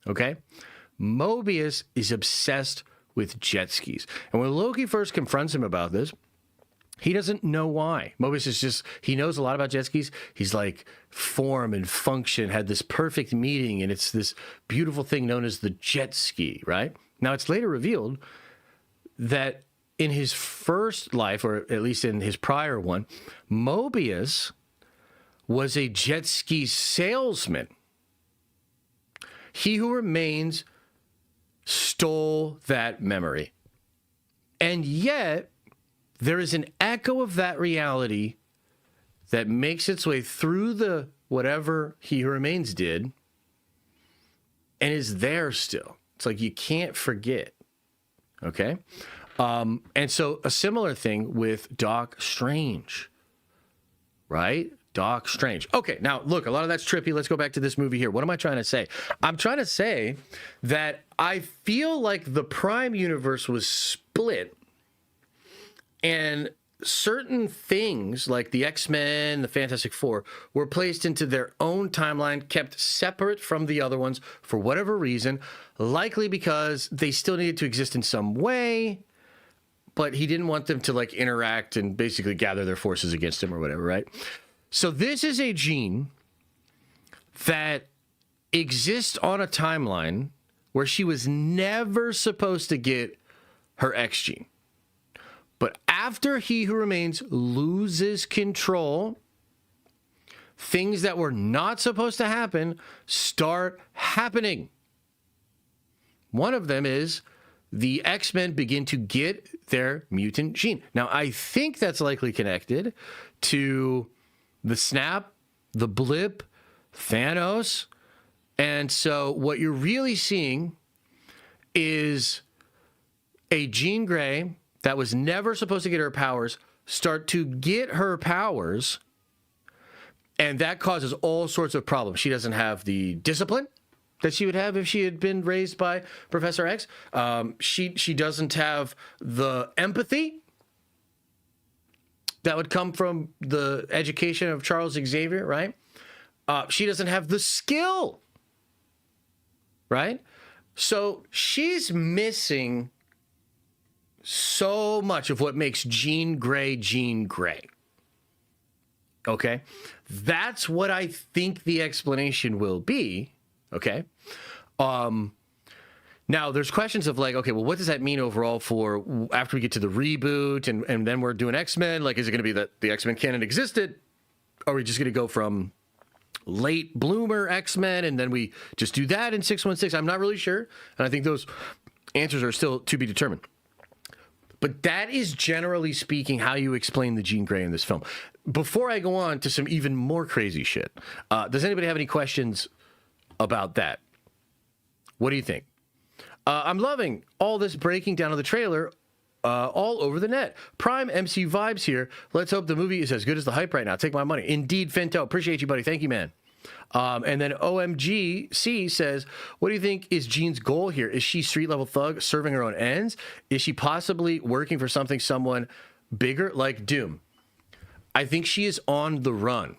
Okay? Mobius is obsessed with jet skis. And when Loki first confronts him about this, he doesn't know why. Mobius is just, he knows a lot about jet skis. He's like, form and function had this perfect meeting, and it's this beautiful thing known as the jet ski, right? Now, it's later revealed that in his first life, or at least in his prior one, Mobius was a jet ski salesman. He Who Remains stole that memory. And yet, there is an echo of that reality that makes its way through the whatever He Who Remains did and is there still. It's like you can't forget. Okay? And so a similar thing with Doc Strange, right? Doc Strange. Okay, now look, a lot of that's trippy. Let's go back to this movie here. What am I trying to say? I'm trying to say that I feel like the Prime universe was split, And certain things like the X-Men, the Fantastic Four were placed into their own timeline, kept separate from the other ones for whatever reason, likely because they still needed to exist in some way, but he didn't want them to like interact and basically gather their forces against him or whatever, right? So this is a Jean that exists on a timeline where she was never supposed to get her X gene. But after He Who Remains loses control, things that were not supposed to happen start happening. One of them is the X-Men begin to get their mutant gene. Now, I think that's likely connected to the snap, the blip, Thanos. And so what you're really seeing is a Jean Grey that was never supposed to get her powers start to get her powers, and that causes all sorts of problems. She doesn't have the discipline that she would have if she had been raised by Professor X. She doesn't have the empathy that would come from the education of Charles Xavier, right? She doesn't have the skill, right? So she's missing so much of what makes Jean Grey Jean Grey. Okay? That's what I think the explanation will be. Okay? Now, there's questions of like, okay, well, what does that mean overall for after we get to the reboot and then we're doing X-Men? Like, is it going to be that the X-Men canon existed? Or are we just going to go from late bloomer X-Men and then we just do that in 616? I'm not really sure. And I think those answers are still to be determined. But that is, generally speaking, how you explain the Jean Grey in this film. Before I go on to some even more crazy shit, does anybody have any questions about that? What do you think? I'm loving all this breaking down of the trailer all over the net. Prime MC vibes here. Let's hope the movie is as good as the hype right now. Take my money. Indeed, Finto. Appreciate you, buddy. Thank you, man. And then OMGC says, what do you think is Jean's goal here? Is she street level thug serving her own ends? Is she possibly working for someone bigger like Doom? I think she is on the run.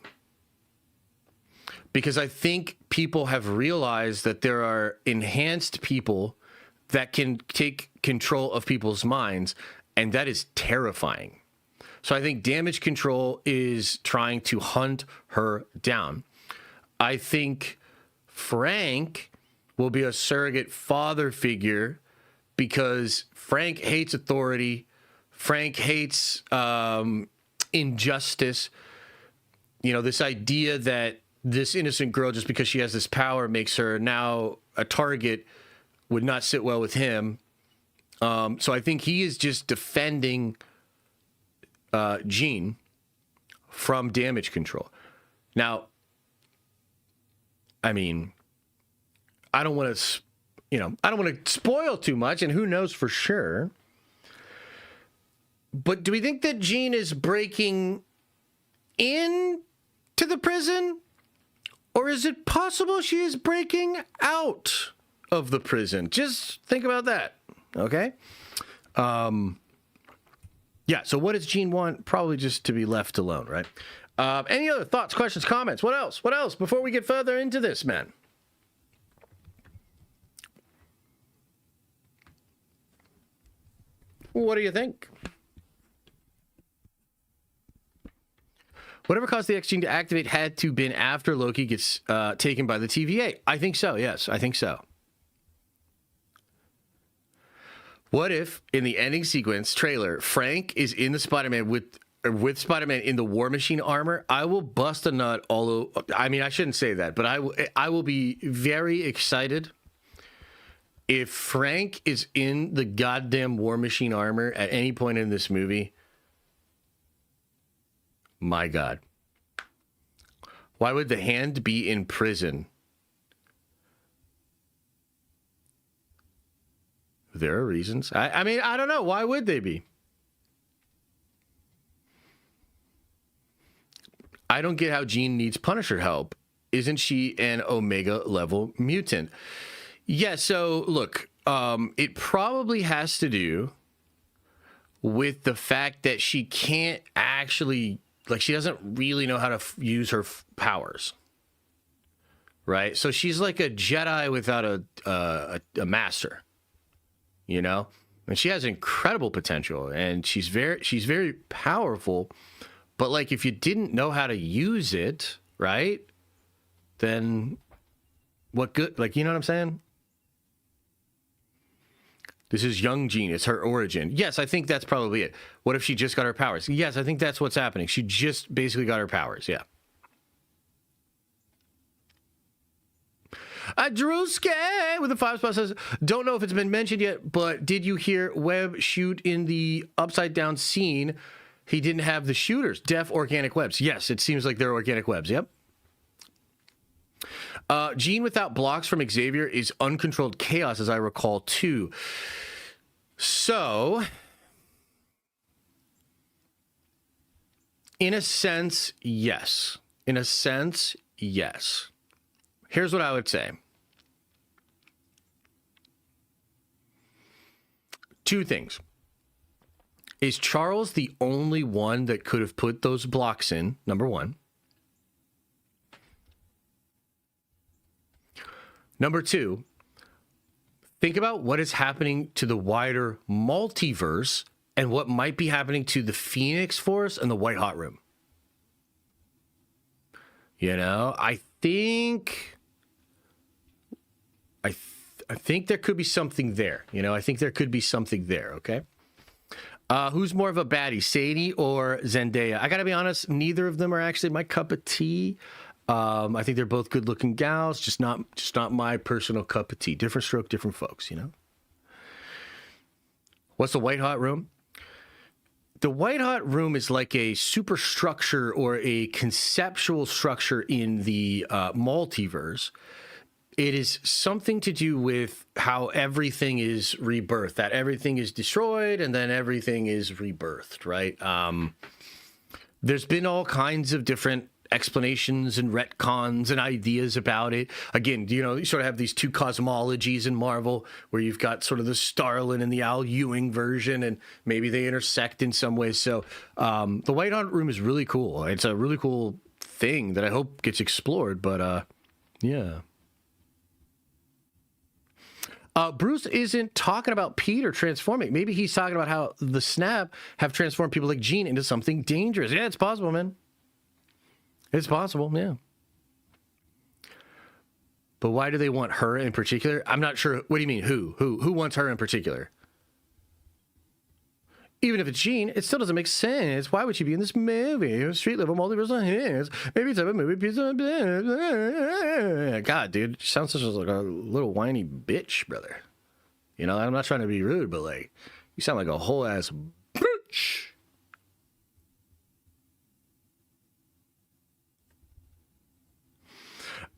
Because I think people have realized that there are enhanced people that can take control of people's minds, and that is terrifying. So I think Damage Control is trying to hunt her down. I think Frank will be a surrogate father figure because Frank hates authority. Frank hates injustice. You know, this idea that this innocent girl, just because she has this power, makes her now a target would not sit well with him. So I think he is just defending Jean from Damage Control. Now, I mean, I don't want to spoil too much, and who knows for sure. But do we think that Jean is breaking into the prison? Or is it possible she is breaking out of the prison? Just think about that, okay? Yeah, so what does Jean want? Probably just to be left alone, right? Any other thoughts, questions, comments? What else? What else before we get further into this, man? What do you think? Whatever caused the X gene to activate had to been after Loki gets taken by the TVA. I think so, yes. I think so. What if, in the ending sequence trailer, Frank is in the Spider-Man with Spider-Man in the War Machine armor? I will bust a nut I mean, I shouldn't say that, but I will be very excited if Frank is in the goddamn War Machine armor at any point in this movie. My God. Why would the Hand be in prison? There are reasons. I mean, I don't know. Why would they be? I don't get how Jean needs Punisher help. Isn't she an Omega level mutant? Yeah, so look, it probably has to do with the fact that she can't actually, like, she doesn't really know how to use her powers. Right? So she's like a Jedi without a master, you know? And she has incredible potential, and she's very powerful. But like, if you didn't know how to use it, right? Then what good? Like, you know what I'm saying? This is young Jean. It's her origin. Yes, I think that's probably it. What if she just got her powers? Yes, I think that's what's happening. She just basically got her powers. Yeah. Drewski with the 5 spot says, don't know if it's been mentioned yet, but did you hear Webb shoot in the upside down scene? He didn't have the shooters, def organic webs. Yes, it seems like they're organic webs. Yep. Jean without blocks from Xavier is uncontrolled chaos, as I recall, too. So, in a sense, yes. In a sense, yes. Here's what I would say. 2 things. Is Charles the only one that could have put those blocks in? Number 1. Number 2, think about what is happening to the wider multiverse and what might be happening to the Phoenix Force and the White Hot Room. You know, I think there could be something there. You know, I think there could be something there, okay? Who's more of a baddie, Sadie or Zendaya? I got to be honest, neither of them are actually my cup of tea. I think they're both good-looking gals, just not my personal cup of tea. Different stroke, different folks, you know? What's the White Hot Room? The White Hot Room is like a superstructure or a conceptual structure in the multiverse. It is something to do with how everything is rebirthed, that everything is destroyed and then everything is rebirthed, right? There's been all kinds of different explanations and retcons and ideas about it. Again, you know, you sort of have these 2 cosmologies in Marvel where you've got sort of the Starlin and the Al Ewing version, and maybe they intersect in some ways. So the White Hot Room is really cool. It's a really cool thing that I hope gets explored, but yeah. Bruce isn't talking about Peter transforming. Maybe he's talking about how the Snap have transformed people like Jean into something dangerous. Yeah, it's possible, man. It's possible, yeah. But why do they want her in particular? I'm not sure. What do you mean, who? Who wants her in particular? Even if it's Jean, it still doesn't make sense. Why would she be in this movie? Street level multiverse on hands. Maybe it's a movie piece of... God, dude, she sounds such like a little whiny bitch, brother. You know, I'm not trying to be rude, but like, you sound like a whole ass bitch.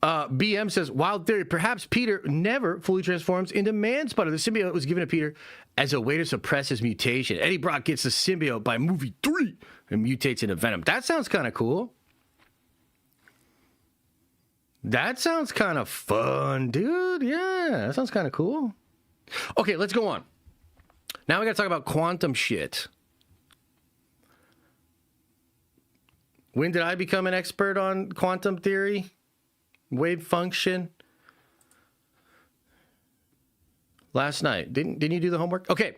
BM says, wild theory, perhaps Peter never fully transforms into Man-Spider. The symbiote was given to Peter as a way to suppress his mutation. Eddie Brock gets the symbiote by movie 3 and mutates into Venom. That sounds kind of cool. That sounds kind of fun, dude. Yeah, that sounds kind of cool. Okay, let's go on. Now we got to talk about quantum shit. When did I become an expert on quantum theory? Wave function? Last night. Didn't you do the homework? Okay.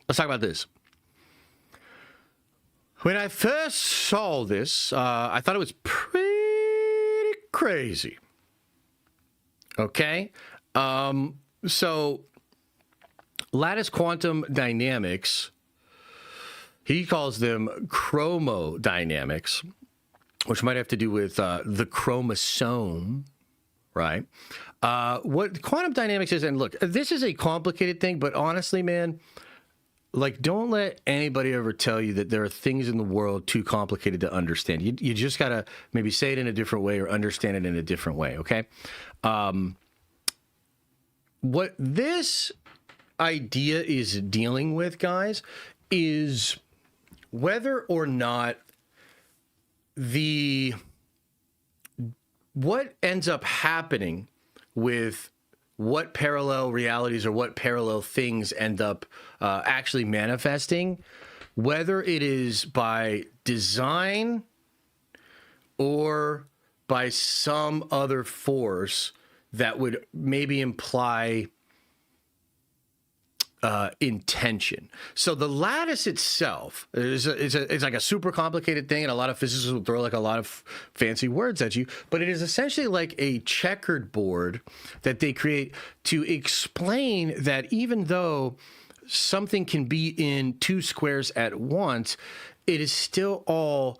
Let's talk about this. When I first saw this, I thought it was pretty crazy. Okay? So, lattice quantum dynamics, he calls them chromodynamics, which might have to do with the chromosome, right? What quantum dynamics is, and look, this is a complicated thing, but honestly, man, like, don't let anybody ever tell you that there are things in the world too complicated to understand. You just got to maybe say it in a different way or understand it in a different way, okay? What this idea is dealing with, guys, is whether or not what ends up happening with what parallel realities or what parallel things end up actually manifesting, whether it is by design or by some other force that would maybe imply intention. So the lattice itself is it's like a super complicated thing, and a lot of physicists will throw like a lot of fancy words at you, but it is essentially like a checkered board that they create to explain that even though something can be in two squares at once, it is still all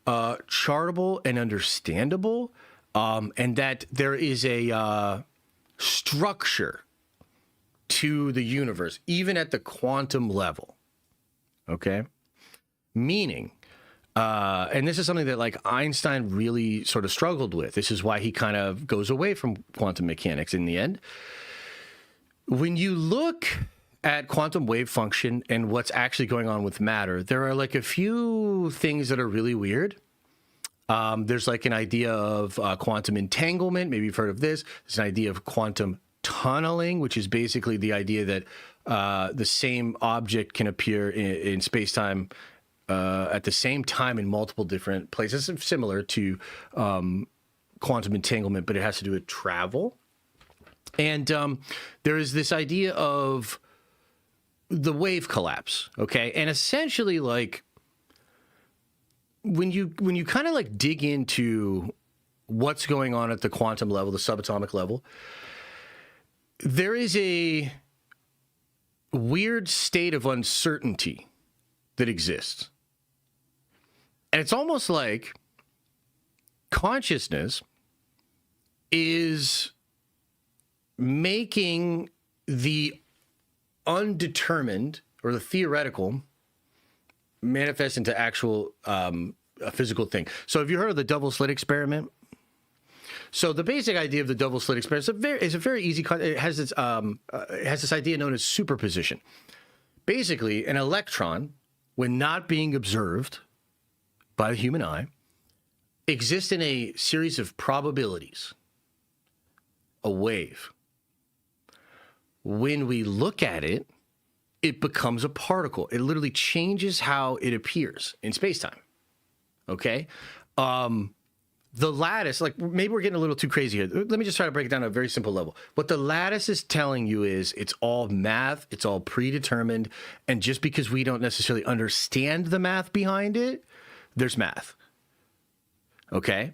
chartable and understandable, and that there is a structure to the universe, even at the quantum level. Okay? Meaning, and this is something that like Einstein really sort of struggled with. This is why he kind of goes away from quantum mechanics in the end. When you look at quantum wave function and what's actually going on with matter, there are like a few things that are really weird. There's like an idea of quantum entanglement. Maybe you've heard of this. There's an idea of quantum tunneling, which is basically the idea that the same object can appear in space-time at the same time in multiple different places, similar to quantum entanglement, but it has to do with travel. And there is this idea of the wave collapse, okay? And essentially, like, when you kind of like dig into what's going on at the quantum level, the subatomic level, there is a weird state of uncertainty that exists. And it's almost like consciousness is making the undetermined or the theoretical manifest into actual a physical thing. So have you heard of the double slit experiment? So the basic idea of the double slit experiment is a very easy. It has this idea known as superposition. Basically, an electron, when not being observed by the human eye, exists in a series of probabilities, a wave. When we look at it, it becomes a particle. It literally changes how it appears in space-time. Okay? The lattice, like maybe we're getting a little too crazy here. Let me just try to break it down at a very simple level. What the lattice is telling you is it's all math, it's all predetermined, and just because we don't necessarily understand the math behind it, there's math. Okay?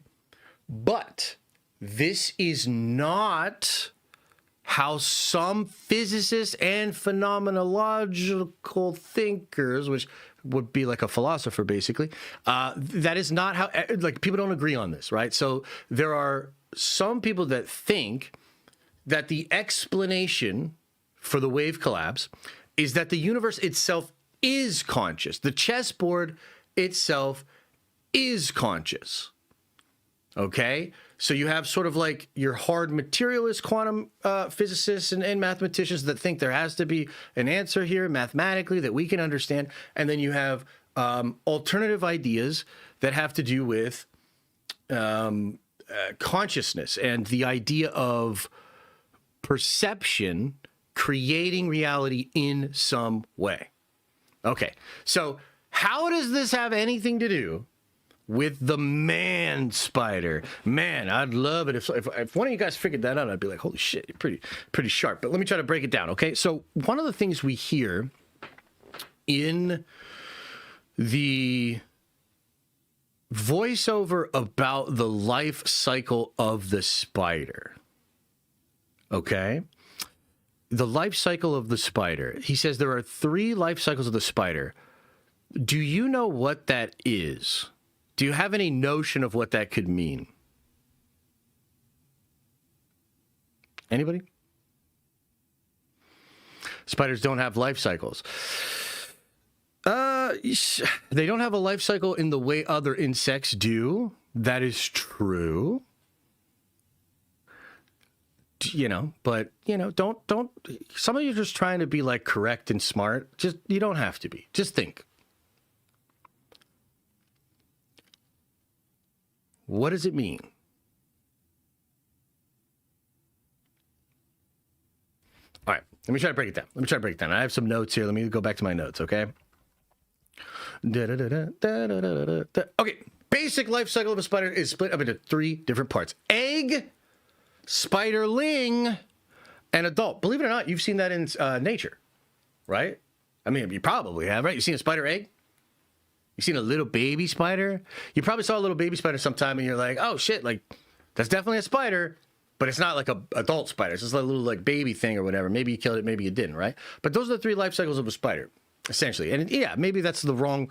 But this is not how some physicists and phenomenological thinkers, which would be like a philosopher, basically. That is not how, like, people don't agree on this, right? So there are some people that think that the explanation for the wave collapse is that the universe itself is conscious. The chessboard itself is conscious. Okay? So you have sort of like your hard materialist quantum physicists and mathematicians that think there has to be an answer here mathematically that we can understand. And then you have alternative ideas that have to do with consciousness and the idea of perception creating reality in some way. Okay, so how does this have anything to do with the man spider? Man, I'd love it if one of you guys figured that out. I'd be like, holy shit, you're pretty sharp. But let me try to break it down, okay? So one of the things we hear in the voiceover about the life cycle of the spider, okay? The life cycle of the spider. He says there are 3 life cycles of the spider. Do you know what that is? Do you have any notion of what that could mean? Anybody? Spiders don't have life cycles. They don't have a life cycle in the way other insects do. That is true. You know, but, you know, don't, some of you are just trying to be like correct and smart. Just, you don't have to be. Just think. What does it mean? Let me try to break it down. I have some notes here. Let me go back to my notes, okay? Okay. Basic life cycle of a spider is split up into 3 different parts. Egg, spiderling, and adult. Believe it or not, you've seen that in nature, right? I mean, you probably have, right? You've seen a spider egg? You've seen a little baby spider? You probably saw a little baby spider sometime and you're like, oh shit, like, that's definitely a spider, but it's not like a adult spider. It's just a little like baby thing or whatever. Maybe you killed it, maybe you didn't, right? But those are the 3 life cycles of a spider, essentially. And yeah, maybe that's the wrong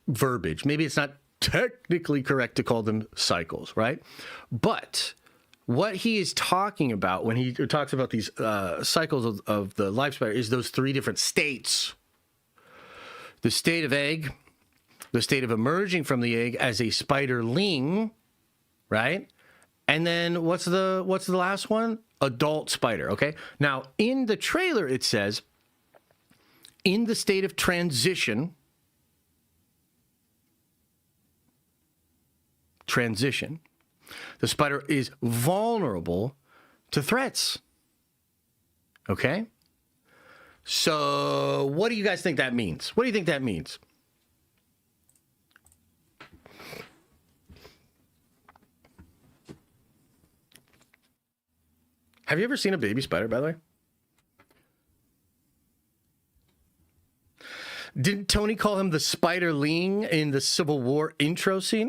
verbiage. Maybe it's not technically correct to call them cycles, right? But what he is talking about when he talks about these cycles of the life spider is those 3 different states. The state of egg, the state of emerging from the egg as a spiderling, right? And then what's the last one? Adult spider, okay? Now, in the trailer, it says, in the state of transition, the spider is vulnerable to threats, okay? So what do you guys think that means? What do you think that means? Have you ever seen a baby spider, by the way? Didn't Tony call him the spiderling in the Civil War intro scene?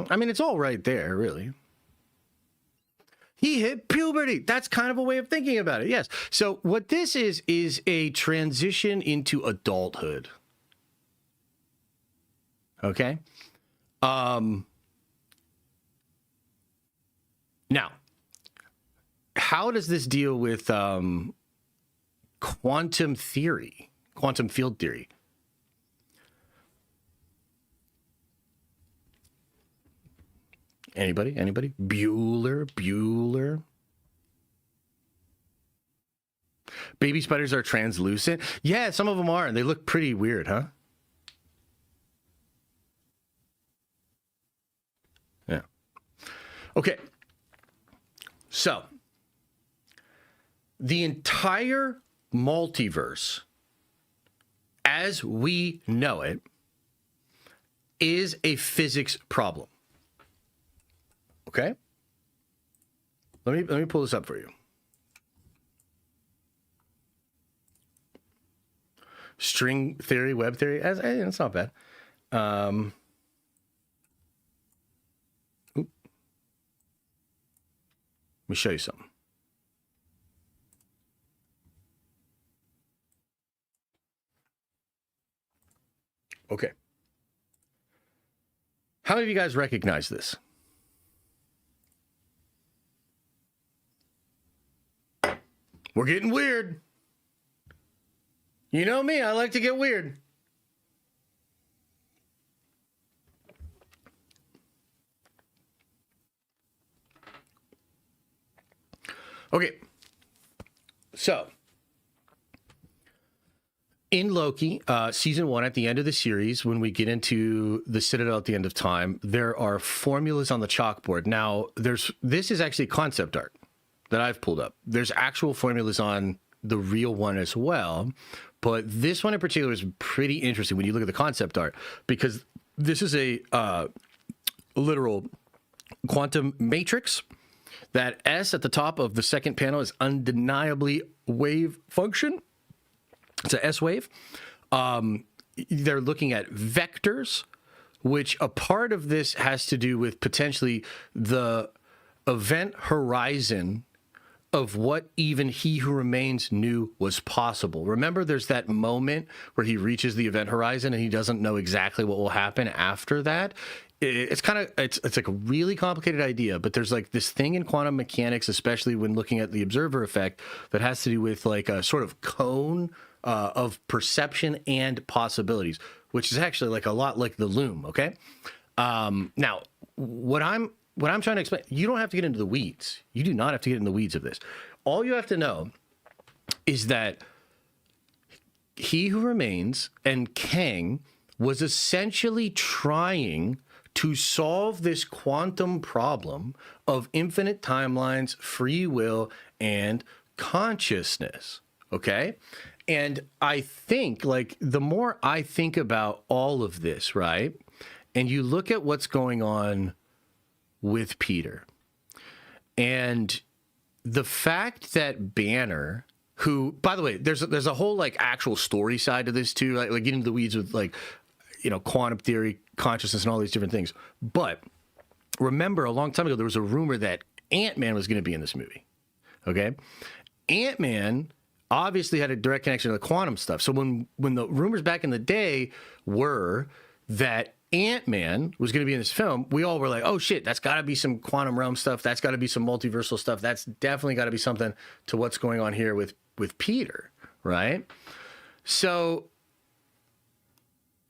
I mean, it's all right there, really. He hit puberty. That's kind of a way of thinking about it, yes. So what this is a transition into adulthood. Okay? Now, how does this deal with quantum theory, quantum field theory? Anybody? Bueller? Baby spiders are translucent? Yeah, some of them are, and they look pretty weird, huh? Yeah. Okay. So, the entire multiverse, as we know it, is a physics problem. Okay? Let me pull this up for you. String theory, web theory, it's not bad. Let me show you something. Okay. How many of you guys recognize this? We're getting weird. You know me, I like to get weird. Okay. So, in Loki, season 1, at the end of the series, when we get into the Citadel at the end of time, there are formulas on the chalkboard. Now, this is actually concept art that I've pulled up. There's actual formulas on the real one as well, but this one in particular is pretty interesting when you look at the concept art, because this is a literal quantum matrix. That S at the top of the second panel is undeniably wave function. It's a S wave. They're looking at vectors, which a part of this has to do with potentially the event horizon of what even He Who Remains knew was possible. Remember, there's that moment where he reaches the event horizon and he doesn't know exactly what will happen after that. It's kind of, it's like a really complicated idea, but there's like this thing in quantum mechanics, especially when looking at the observer effect, that has to do with like a sort of cone of perception and possibilities, which is actually like a lot like the loom. Okay. Now what I'm trying to explain, you don't have to get into the weeds. You do not have to get in the weeds of this. All you have to know is that He Who Remains and Kang was essentially trying to solve this quantum problem of infinite timelines, free will, and consciousness. Okay. And I think, like, the more I think about all of this, right, and you look at what's going on with Peter, and the fact that Banner, who, by the way, there's a whole, like, actual story side to this too, like get into the weeds with, like, you know, quantum theory, consciousness, and all these different things. But remember, a long time ago, there was a rumor that Ant-Man was going to be in this movie. Okay, Ant-Man obviously had a direct connection to the quantum stuff. So when the rumors back in the day were that Ant-Man was going to be in this film, we all were like, oh shit, that's got to be some quantum realm stuff. That's got to be some multiversal stuff. That's definitely got to be something to what's going on here with Peter, right? So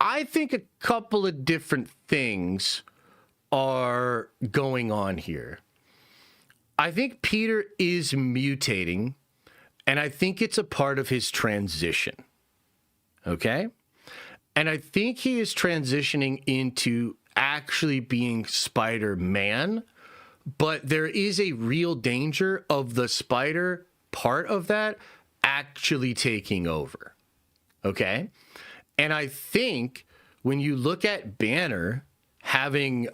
I think a couple of different things are going on here. I think Peter is mutating, and I think it's a part of his transition, okay? And I think he is transitioning into actually being Spider-Man, but there is a real danger of the spider part of that actually taking over, okay? And I think when you look at Banner having...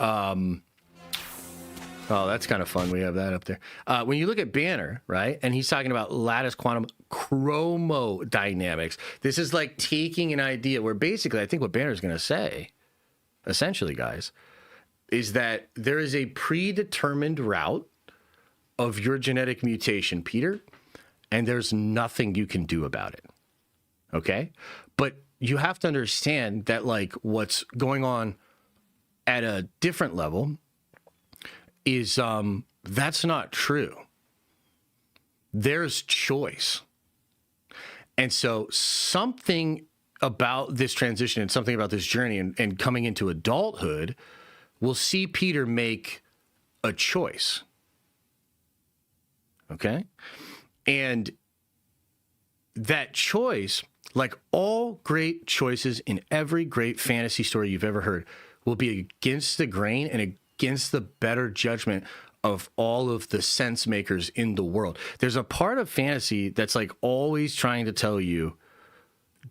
Oh, that's kind of fun. We have that up there. When you look at Banner, right, and he's talking about lattice quantum chromodynamics, this is like taking an idea where basically I think what Banner is going to say, essentially, guys, is that there is a predetermined route of your genetic mutation, Peter, and there's nothing you can do about it. Okay? But you have to understand that, like, what's going on at a different level is that's not true. There's choice. And so something about this transition and something about this journey and coming into adulthood will see Peter make a choice. Okay? And that choice, like all great choices in every great fantasy story you've ever heard, will be against the grain and against the better judgment of all of the sense makers in the world. There's a part of fantasy that's like always trying to tell you,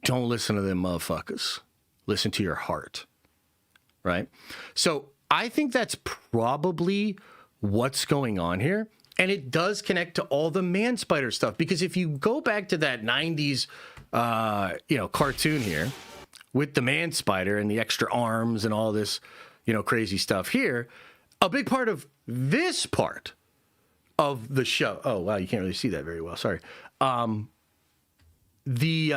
don't listen to them motherfuckers. Listen to your heart. Right? So I think that's probably what's going on here. And it does connect to all the man spider stuff, because if you go back to that 90s, cartoon here with the man spider and the extra arms and all this, crazy stuff here, a big part of this part of the show. Oh, wow. You can't really see that very well. Sorry. A big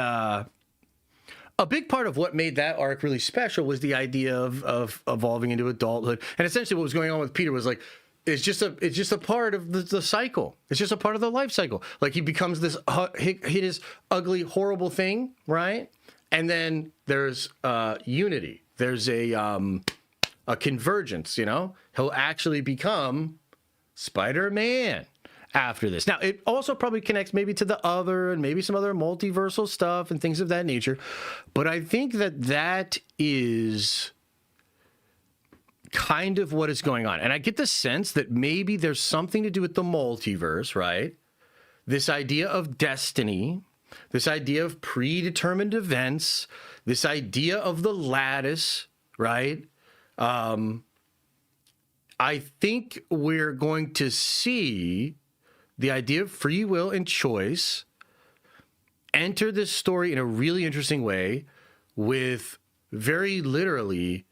part of what made that arc really special was the idea of evolving into adulthood. And essentially what was going on with Peter was like, it's just a part of the cycle. It's just a part of the life cycle. Like he becomes this hideous, ugly, horrible thing, right? And then there's unity. There's a convergence, He'll actually become Spider-Man after this. Now, it also probably connects maybe to the other and maybe some other multiversal stuff and things of that nature. But I think that is kind of what is going on. And I get the sense that maybe there's something to do with the multiverse, right? This idea of destiny, this idea of predetermined events, this idea of the lattice, right? I think we're going to see the idea of free will and choice enter this story in a really interesting way with very literally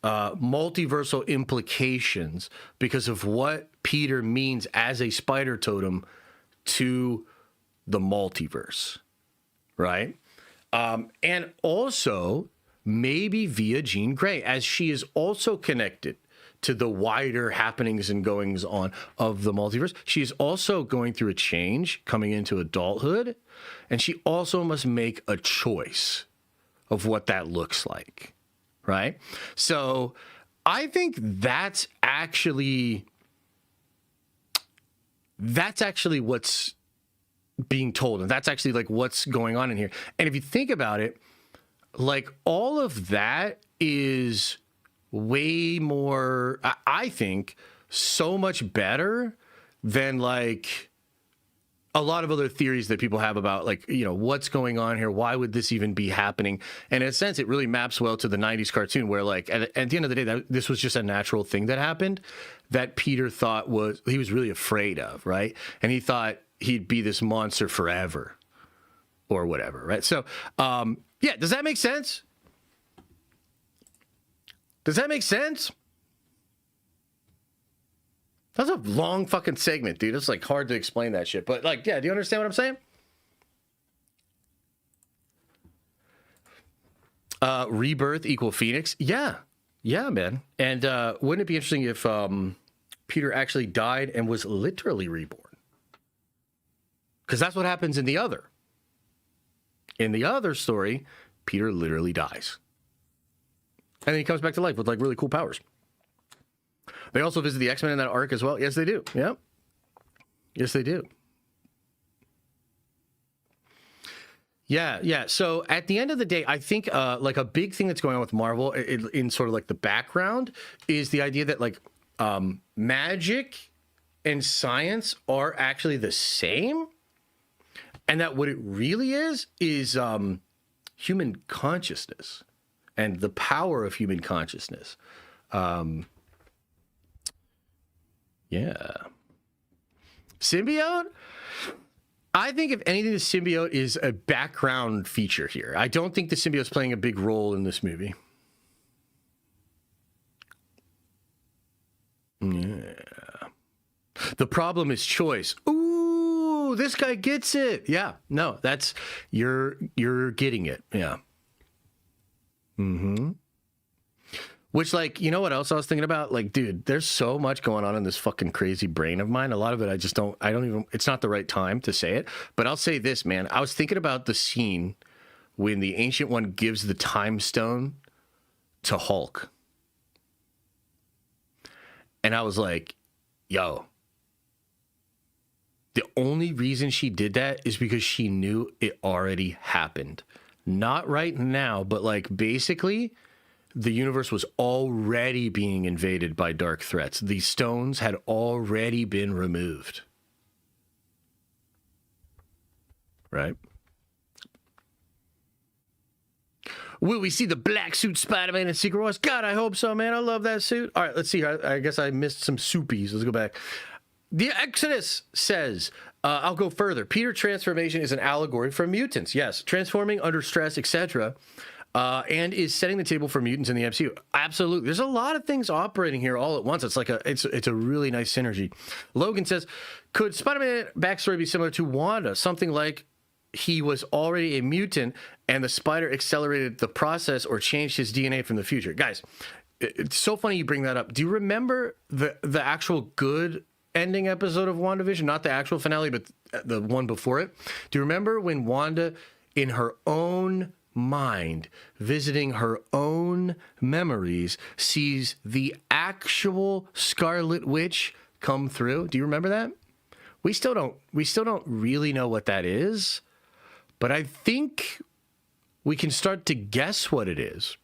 multiversal implications because of what Peter means as a spider totem to the multiverse, right? And also maybe via Jean Grey, as she is also connected to the wider happenings and goings on of the multiverse. She's also going through a change, coming into adulthood, and she also must make a choice of what that looks like, right? So I think that's actually what's being told, and that's actually like what's going on in here. And if you think about it, like all of that is way more, I think, so much better than like a lot of other theories that people have about, like, you know, what's going on here? Why would this even be happening? And in a sense, it really maps well to the 90s cartoon where, like, at the end of the day, this was just a natural thing that happened that Peter thought he was really afraid of, right? And he thought he'd be this monster forever or whatever, right? So, yeah, does that make sense? Does that make sense? That's a long fucking segment, dude. It's like hard to explain that shit. But like, yeah, do you understand what I'm saying? Rebirth equal Phoenix. Yeah. Yeah, man. And wouldn't it be interesting if Peter actually died and was literally reborn? Because that's what happens in the other. In the other story, Peter literally dies. And then he comes back to life with like really cool powers. They also visit the X-Men in that arc as well. Yes, they do. Yep. Yes, they do. Yeah. So at the end of the day, I think like a big thing that's going on with Marvel in sort of like the background is the idea that like magic and science are actually the same. And that what it really is human consciousness and the power of human consciousness. Yeah. Symbiote? I think, if anything, the symbiote is a background feature here. I don't think the symbiote's playing a big role in this movie. Yeah. The problem is choice. Ooh, this guy gets it. Yeah. No, that's you're getting it. Yeah. Mm-hmm. Which, like, you know what else I was thinking about? Like, dude, there's so much going on in this fucking crazy brain of mine. A lot of it, I don't even, it's not the right time to say it. But I'll say this, man. I was thinking about the scene when the Ancient One gives the Time Stone to Hulk. And I was like, yo, the only reason she did that is because she knew it already happened. Not right now, but like basically the universe was already being invaded by dark threats. The stones had already been removed. Right? Will we see the black suit Spider-Man in Secret Wars? God, I hope so, man. I love that suit. All right, let's see. I guess I missed some soupies. Let's go back. The Exodus says, I'll go further. Peter transformation is an allegory for mutants. Yes, transforming under stress, etc., and is setting the table for mutants in the MCU. Absolutely. There's a lot of things operating here all at once. It's like it's a really nice synergy. Logan says, could Spider-Man backstory be similar to Wanda? Something like he was already a mutant and the spider accelerated the process or changed his DNA from the future. Guys, it's so funny you bring that up. Do you remember the actual good ending episode of WandaVision? Not the actual finale, but the one before it. Do you remember when Wanda, in her own mind, visiting her own memories, sees the actual Scarlet Witch come through? Do you remember that? We still don't really know what that is, but I think we can start to guess what it is.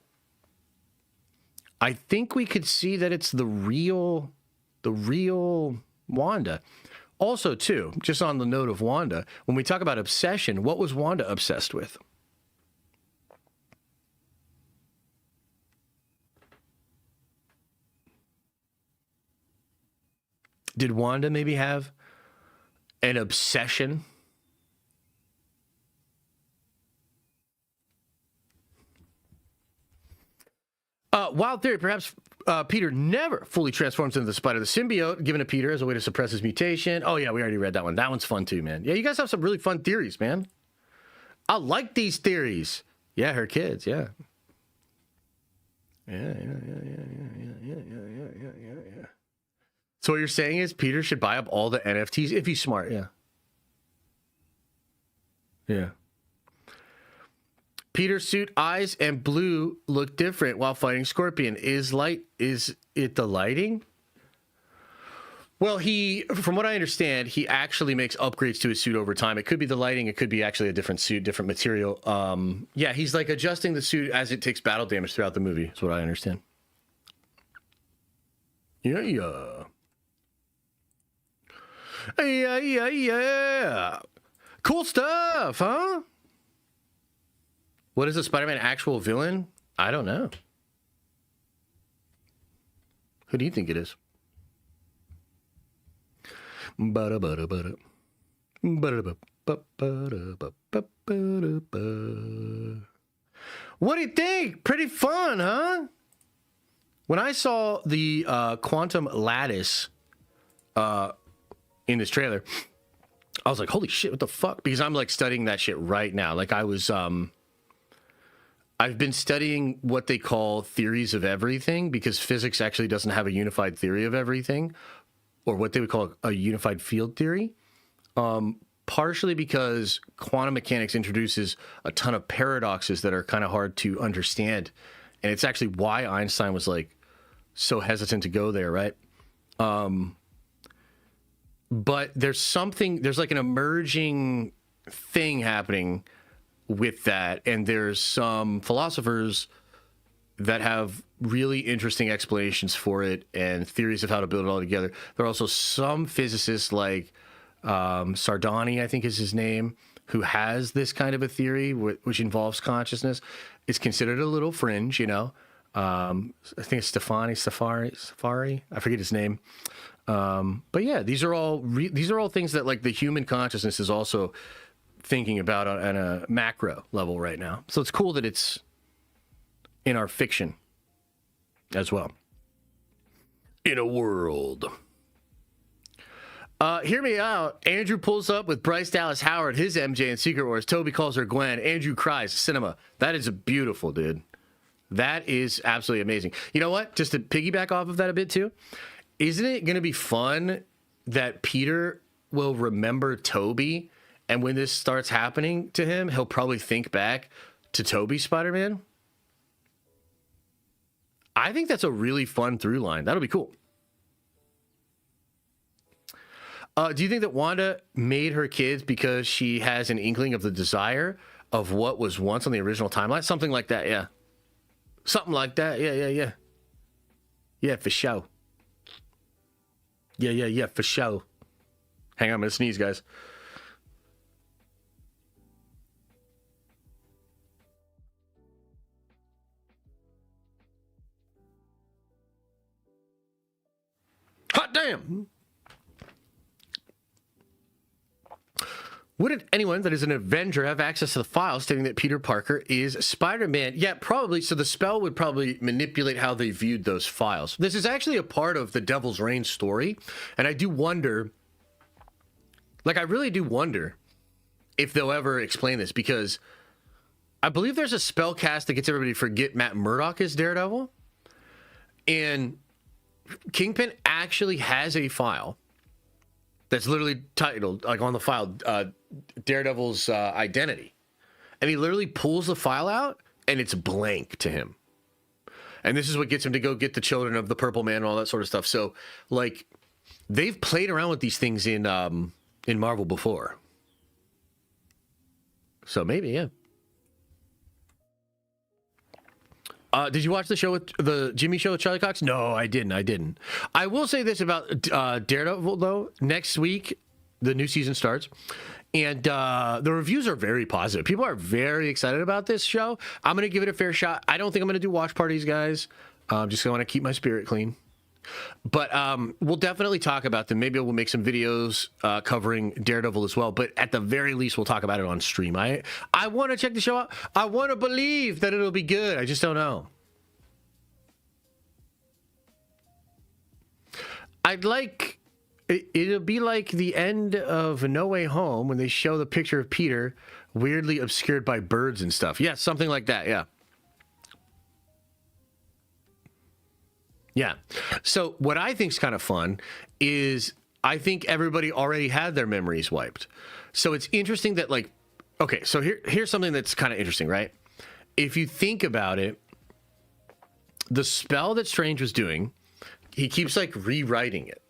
I think we could see that it's the real Wanda. Also, too, just on the note of Wanda, when we talk about obsession, what was Wanda obsessed with? Did Wanda maybe have an obsession? Wild theory, perhaps Peter never fully transforms into the spider. The symbiote given to Peter as a way to suppress his mutation. Oh, yeah, we already read that one. That one's fun, too, man. Yeah, you guys have some really fun theories, man. I like these theories. Yeah, her kids, yeah. Yeah. So what you're saying is Peter should buy up all the NFTs if he's smart, yeah. Yeah. Peter's suit, eyes, and blue look different while fighting Scorpion. Is it the lighting? Well, from what I understand, he actually makes upgrades to his suit over time. It could be the lighting. It could be actually a different suit, different material. Yeah, he's like adjusting the suit as it takes battle damage throughout the movie. That's what I understand. Yeah. Yeah, yeah, yeah. Cool stuff, huh? What is a Spider-Man actual villain? I don't know. Who do you think it is? Ba-da-ba-da-ba-da. Ba-da-ba-ba-ba-da-ba-ba-da-ba. What do you think? Pretty fun, huh? When I saw the quantum lattice in this trailer, I was like, holy shit, what the fuck? Because I'm like studying that shit right now. Like I was, I've been studying what they call theories of everything, because physics actually doesn't have a unified theory of everything, or what they would call a unified field theory. Partially because quantum mechanics introduces a ton of paradoxes that are kind of hard to understand. And it's actually why Einstein was like so hesitant to go there, right? But there's like an emerging thing happening with that. And there's some philosophers that have really interesting explanations for it and theories of how to build it all together. There are also some physicists like Sardani, I think is his name, who has this kind of a theory which involves consciousness. It's considered a little fringe, you know. I think it's Safari. I forget his name. But yeah, these are all things that like the human consciousness is also thinking about on a macro level right now. So it's cool that it's in our fiction as well. In a world. Hear me out. Andrew pulls up with Bryce Dallas Howard, his MJ in Secret Wars. Toby calls her Gwen. Andrew cries. Cinema. That is beautiful, dude. That is absolutely amazing. You know what? Just to piggyback off of that a bit too, isn't it going to be fun that Peter will remember Toby, and when this starts happening to him, he'll probably think back to Toby's Spider-Man? I think that's a really fun through line. That'll be cool. Do you think that Wanda made her kids because she has an inkling of the desire of what was once on the original timeline? Something like that, yeah. Something like that, yeah. Yeah, for sure. Yeah, for sure. Hang on, I'm going to sneeze, guys. Hot damn! Wouldn't anyone that is an Avenger have access to the file stating that Peter Parker is Spider-Man? Yeah, probably. So the spell would probably manipulate how they viewed those files. This is actually a part of the Devil's Reign story. And I do wonder, I really do wonder if they'll ever explain this, because I believe there's a spell cast that gets everybody to forget Matt Murdock is Daredevil. And Kingpin actually has a file that's literally titled, like on the file, Daredevil's identity. And he literally pulls the file out, and it's blank to him. And this is what gets him to go get the children of the Purple Man and all that sort of stuff. So, like, they've played around with these things in Marvel before. So maybe, yeah. Did you watch the show with the Jimmy Show with Charlie Cox? No, I didn't. I will say this about Daredevil, though. Next week, the new season starts, and the reviews are very positive. People are very excited about this show. I'm going to give it a fair shot. I don't think I'm going to do watch parties, guys. I'm just going to keep my spirit clean. But we'll definitely talk about them. Maybe we'll make some videos covering Daredevil as well. But at the very least, we'll talk about it on stream. I want to check the show out. I want to believe that it'll be good. I just don't know. It'll be like the end of No Way Home when they show the picture of Peter weirdly obscured by birds and stuff. Yeah, something like that. Yeah. Yeah. So what I think is kind of fun is I think everybody already had their memories wiped. So it's interesting that, like, okay, so here's something that's kind of interesting, right? If you think about it, the spell that Strange was doing, he keeps like rewriting it,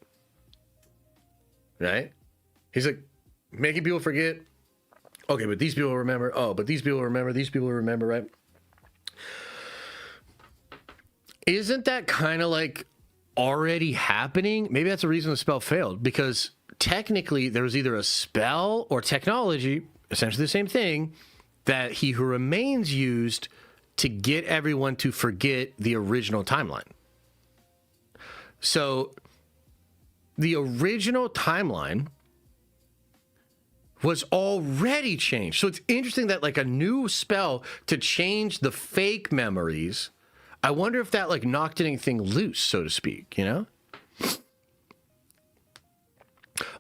right? He's like making people forget. Okay, but these people remember. Oh, but these people remember. These people remember, right? Isn't that kind of like already happening? Maybe that's the reason the spell failed, because technically there was either a spell or technology, essentially the same thing, that He Who Remains used to get everyone to forget the original timeline. So the original timeline was already changed. So it's interesting that like a new spell to change the fake memories, I wonder if that like knocked anything loose, so to speak, you know?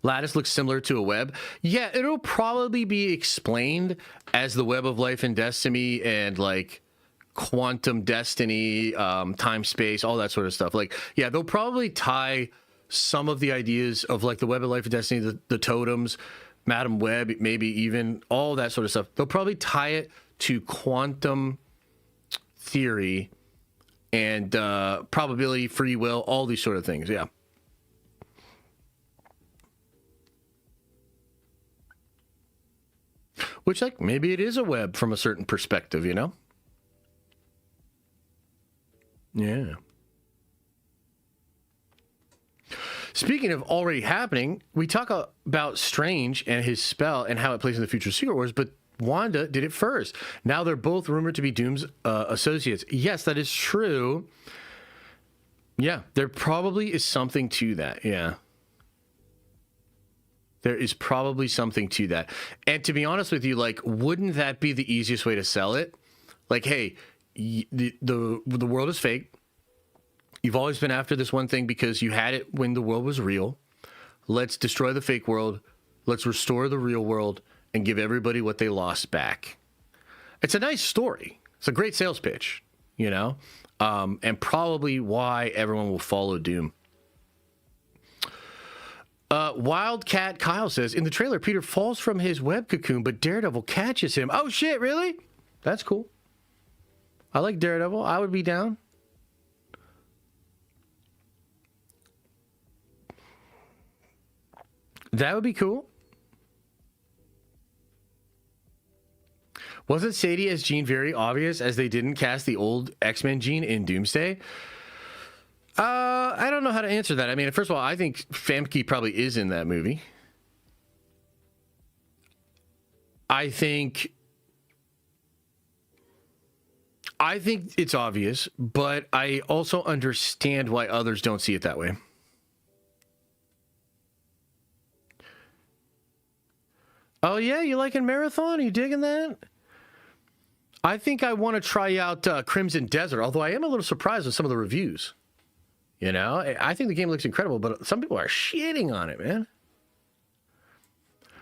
Lattice looks similar to a web. Yeah, it'll probably be explained as the web of life and destiny and like quantum destiny, time, space, all that sort of stuff. Like, yeah, they'll probably tie some of the ideas of like the web of life and destiny, the totems, Madam Web, maybe even all that sort of stuff. They'll probably tie it to quantum theory and probability, free will, all these sort of things. Yeah. Which, like, maybe it is a web from a certain perspective, you know? Yeah. Speaking of already happening, we talk about Strange and his spell and how it plays in the future Secret Wars, but Wanda did it first. Now they're both rumored to be Doom's associates. Yes, that is true. Yeah, there probably is something to that. Yeah. There is probably something to that. And to be honest with you, like, wouldn't that be the easiest way to sell it? Like, hey, the world is fake. You've always been after this one thing because you had it when the world was real. Let's destroy the fake world. Let's restore the real world and give everybody what they lost back. It's a nice story. It's a great sales pitch, you know, and probably why everyone will follow Doom. Wildcat Kyle says, in the trailer, Peter falls from his web cocoon, but Daredevil catches him. Oh, shit, really? That's cool. I like Daredevil. I would be down. That would be cool. Wasn't Sadie as Jean very obvious as they didn't cast the old X-Men Jean in Doomsday? I don't know how to answer that. I mean, first of all, I think Famke probably is in that movie. I think it's obvious, but I also understand why others don't see it that way. Oh, yeah? You liking Marathon? Are you digging that? I think I want to try out Crimson Desert, although I am a little surprised with some of the reviews. You know, I think the game looks incredible, but some people are shitting on it, man.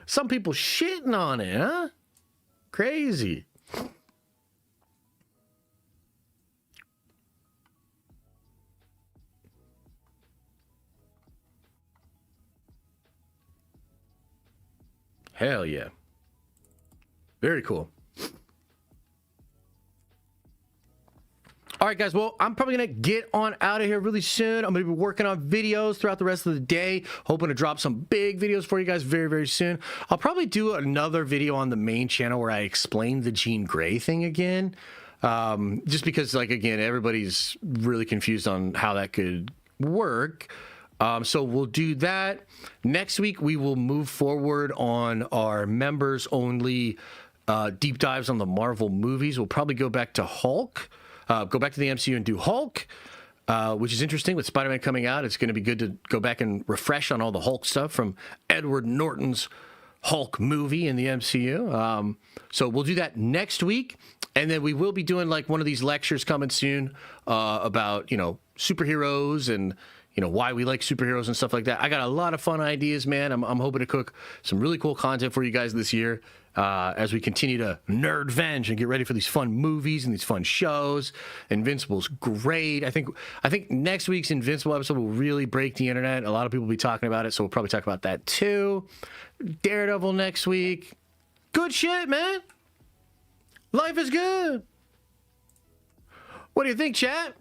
Some people shitting on it, huh? Crazy. Hell yeah. Very cool. All right, guys. Well, I'm probably going to get on out of here really soon. I'm going to be working on videos throughout the rest of the day, hoping to drop some big videos for you guys very, very soon. I'll probably do another video on the main channel where I explain the Jean Grey thing again. Just because, like, again, everybody's really confused on how that could work. So we'll do that. Next week, we will move forward on our members-only deep dives on the Marvel movies. We'll probably go back to Hulk. Go back to the MCU and do Hulk, which is interesting. With Spider-Man coming out, it's going to be good to go back and refresh on all the Hulk stuff from Edward Norton's Hulk movie in the MCU. So we'll do that next week. And then we will be doing like one of these lectures coming soon about, you know, superheroes and, you know, why we like superheroes and stuff like that. I got a lot of fun ideas, man. I'm hoping to cook some really cool content for you guys this year. As we continue to nerd-venge and get ready for these fun movies and these fun shows. Invincible's great. I think next week's Invincible episode will really break the internet. A lot of people will be talking about it, so we'll probably talk about that too. Daredevil next week. Good shit, man. Life is good. What do you think, chat?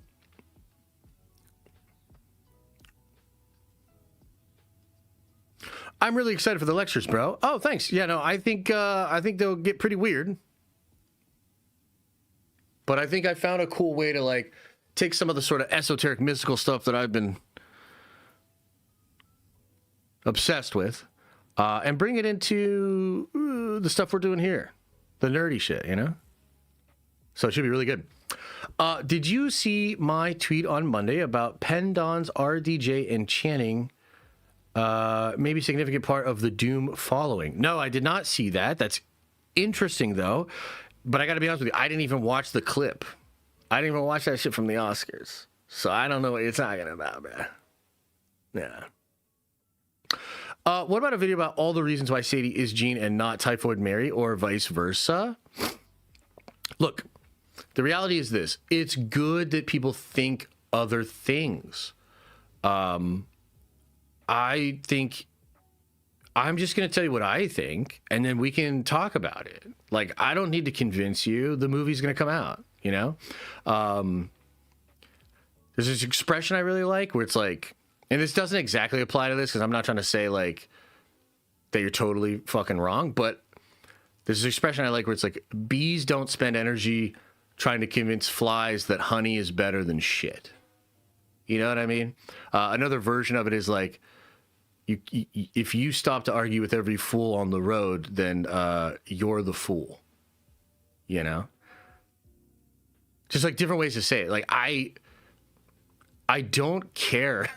I'm really excited for the lectures, bro. Oh, thanks. Yeah, no, I think they'll get pretty weird. But I think I found a cool way to like take some of the sort of esoteric mystical stuff that I've been obsessed with, and bring it into the stuff we're doing here, the nerdy shit, you know? So it should be really good. Did you see my tweet on Monday about Pendon's RDJ and Channing, maybe significant part of the Doom following? No, I did not see that. That's interesting, though. But I got to be honest with you, I didn't even watch the clip. I didn't even watch that shit from the Oscars. So I don't know what you're talking about, man. Yeah. What about a video about all the reasons why Sadie is Jean and not Typhoid Mary, or vice versa? Look, the reality is this. It's good that people think other things. I think I'm just going to tell you what I think, and then we can talk about it. Like, I don't need to convince you. The movie's going to come out, you know? There's this expression I really like where it's like, and this doesn't exactly apply to this because I'm not trying to say, like, that you're totally fucking wrong, but there's this expression I like where it's like, bees don't spend energy trying to convince flies that honey is better than shit. You know what I mean? Another version of it is like, if you stop to argue with every fool on the road, then you're the fool. You know? Just like different ways to say it. Like, I don't care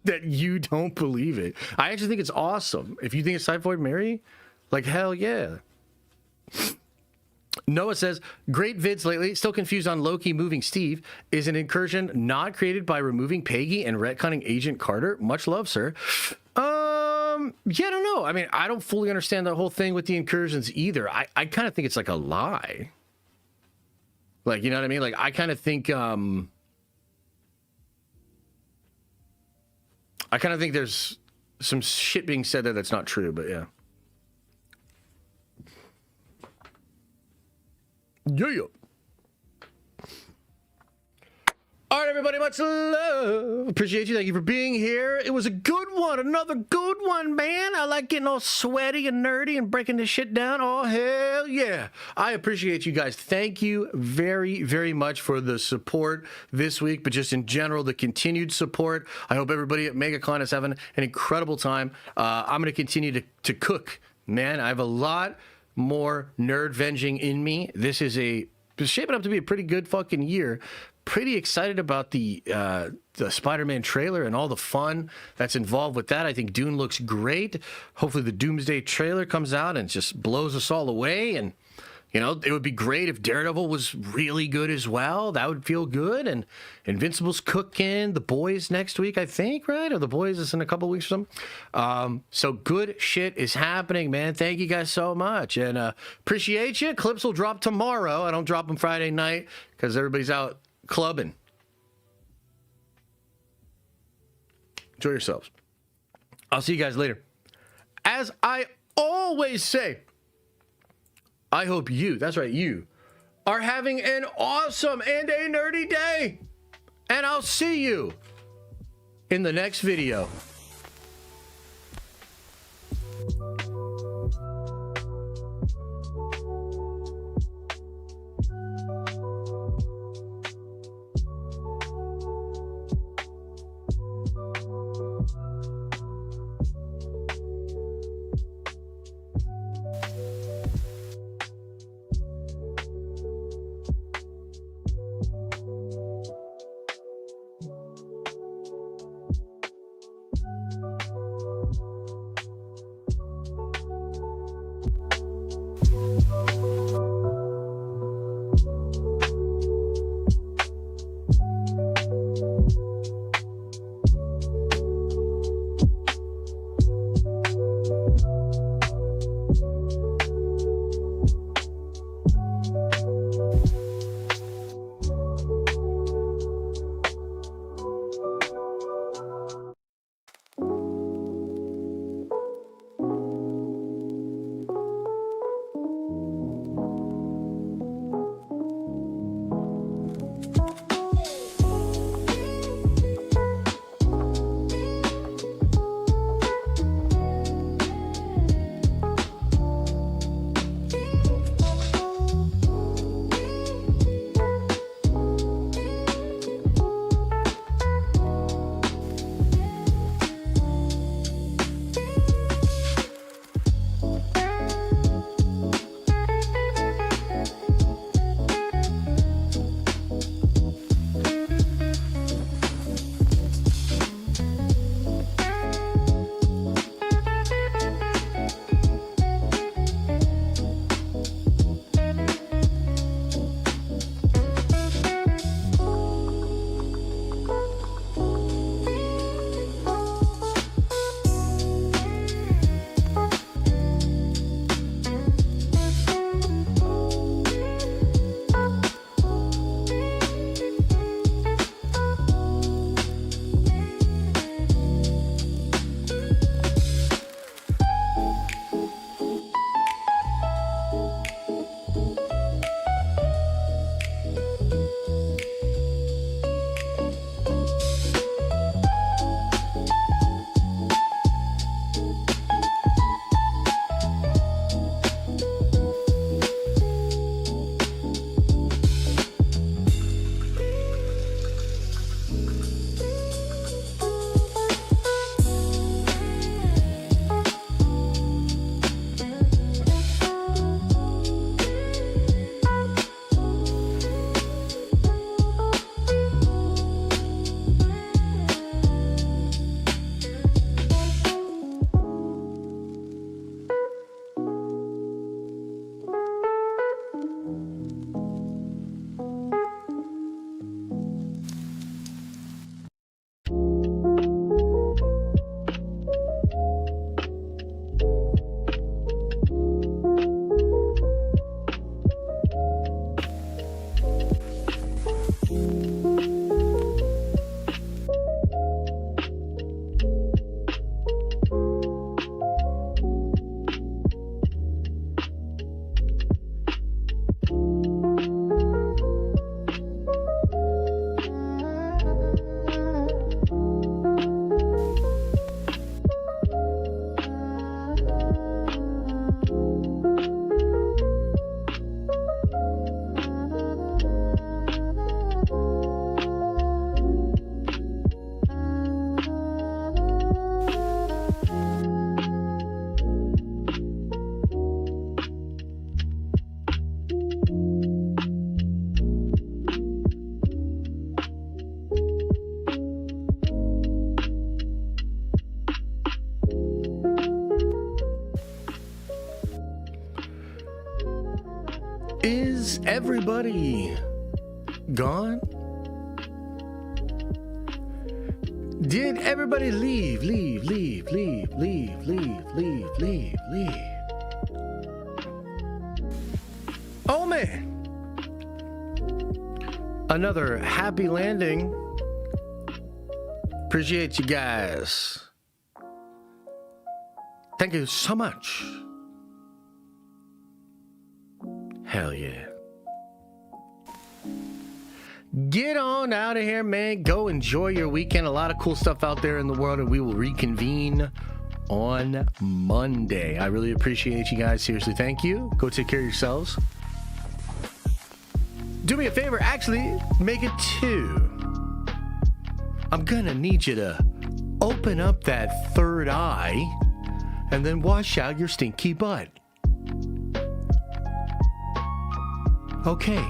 that you don't believe it. I actually think it's awesome. If you think it's Typhoid Mary, like, hell yeah. Noah says, great vids lately. Still confused on Loki moving Steve. Is an incursion not created by removing Peggy and retconning Agent Carter? Much love, sir. Yeah, I don't know. I mean, I don't fully understand the whole thing with the incursions either. I kind of think it's like a lie. Like, you know what I mean? Like, I kind of think, there's some shit being said there that's not true, but yeah. Yeah. All right, everybody, much love. Appreciate you. Thank you for being here. It was a good one. Another good one, man. I like getting all sweaty and nerdy and breaking this shit down. Oh, hell yeah. I appreciate you guys. Thank you very, very much for the support this week, but just in general, the continued support. I hope everybody at MegaCon is having an incredible time. I'm going to continue to cook, man. I have a lot more nerd venging in me. This is shaping up to be a pretty good fucking year. Pretty excited about the Spider-Man trailer and all the fun that's involved with that. I think Dune looks great. Hopefully the Doomsday trailer comes out and just blows us all away. And, you know, it would be great if Daredevil was really good as well. That would feel good. And Invincible's cooking. The Boys next week, I think, right? Or The Boys is in a couple weeks or something. So good shit is happening, man. Thank you guys so much. And appreciate you. Clips will drop tomorrow. I don't drop them Friday night because everybody's out clubbing. Enjoy yourselves. I'll see you guys later. As I always say, I hope you, that's right, you, are having an awesome and a nerdy day. And I'll see you in the next video. Is everybody gone? Did everybody leave? Oh man. Another happy landing. Appreciate you guys. Thank you so much. Hell yeah. Get on out of here, man. Go enjoy your weekend. A lot of cool stuff out there in the world, and we will reconvene on Monday. I really appreciate you guys. Seriously, thank you. Go take care of yourselves. Do me a favor, actually, make it 2. I'm gonna need you to open up that third eye and then wash out your stinky butt. Okay.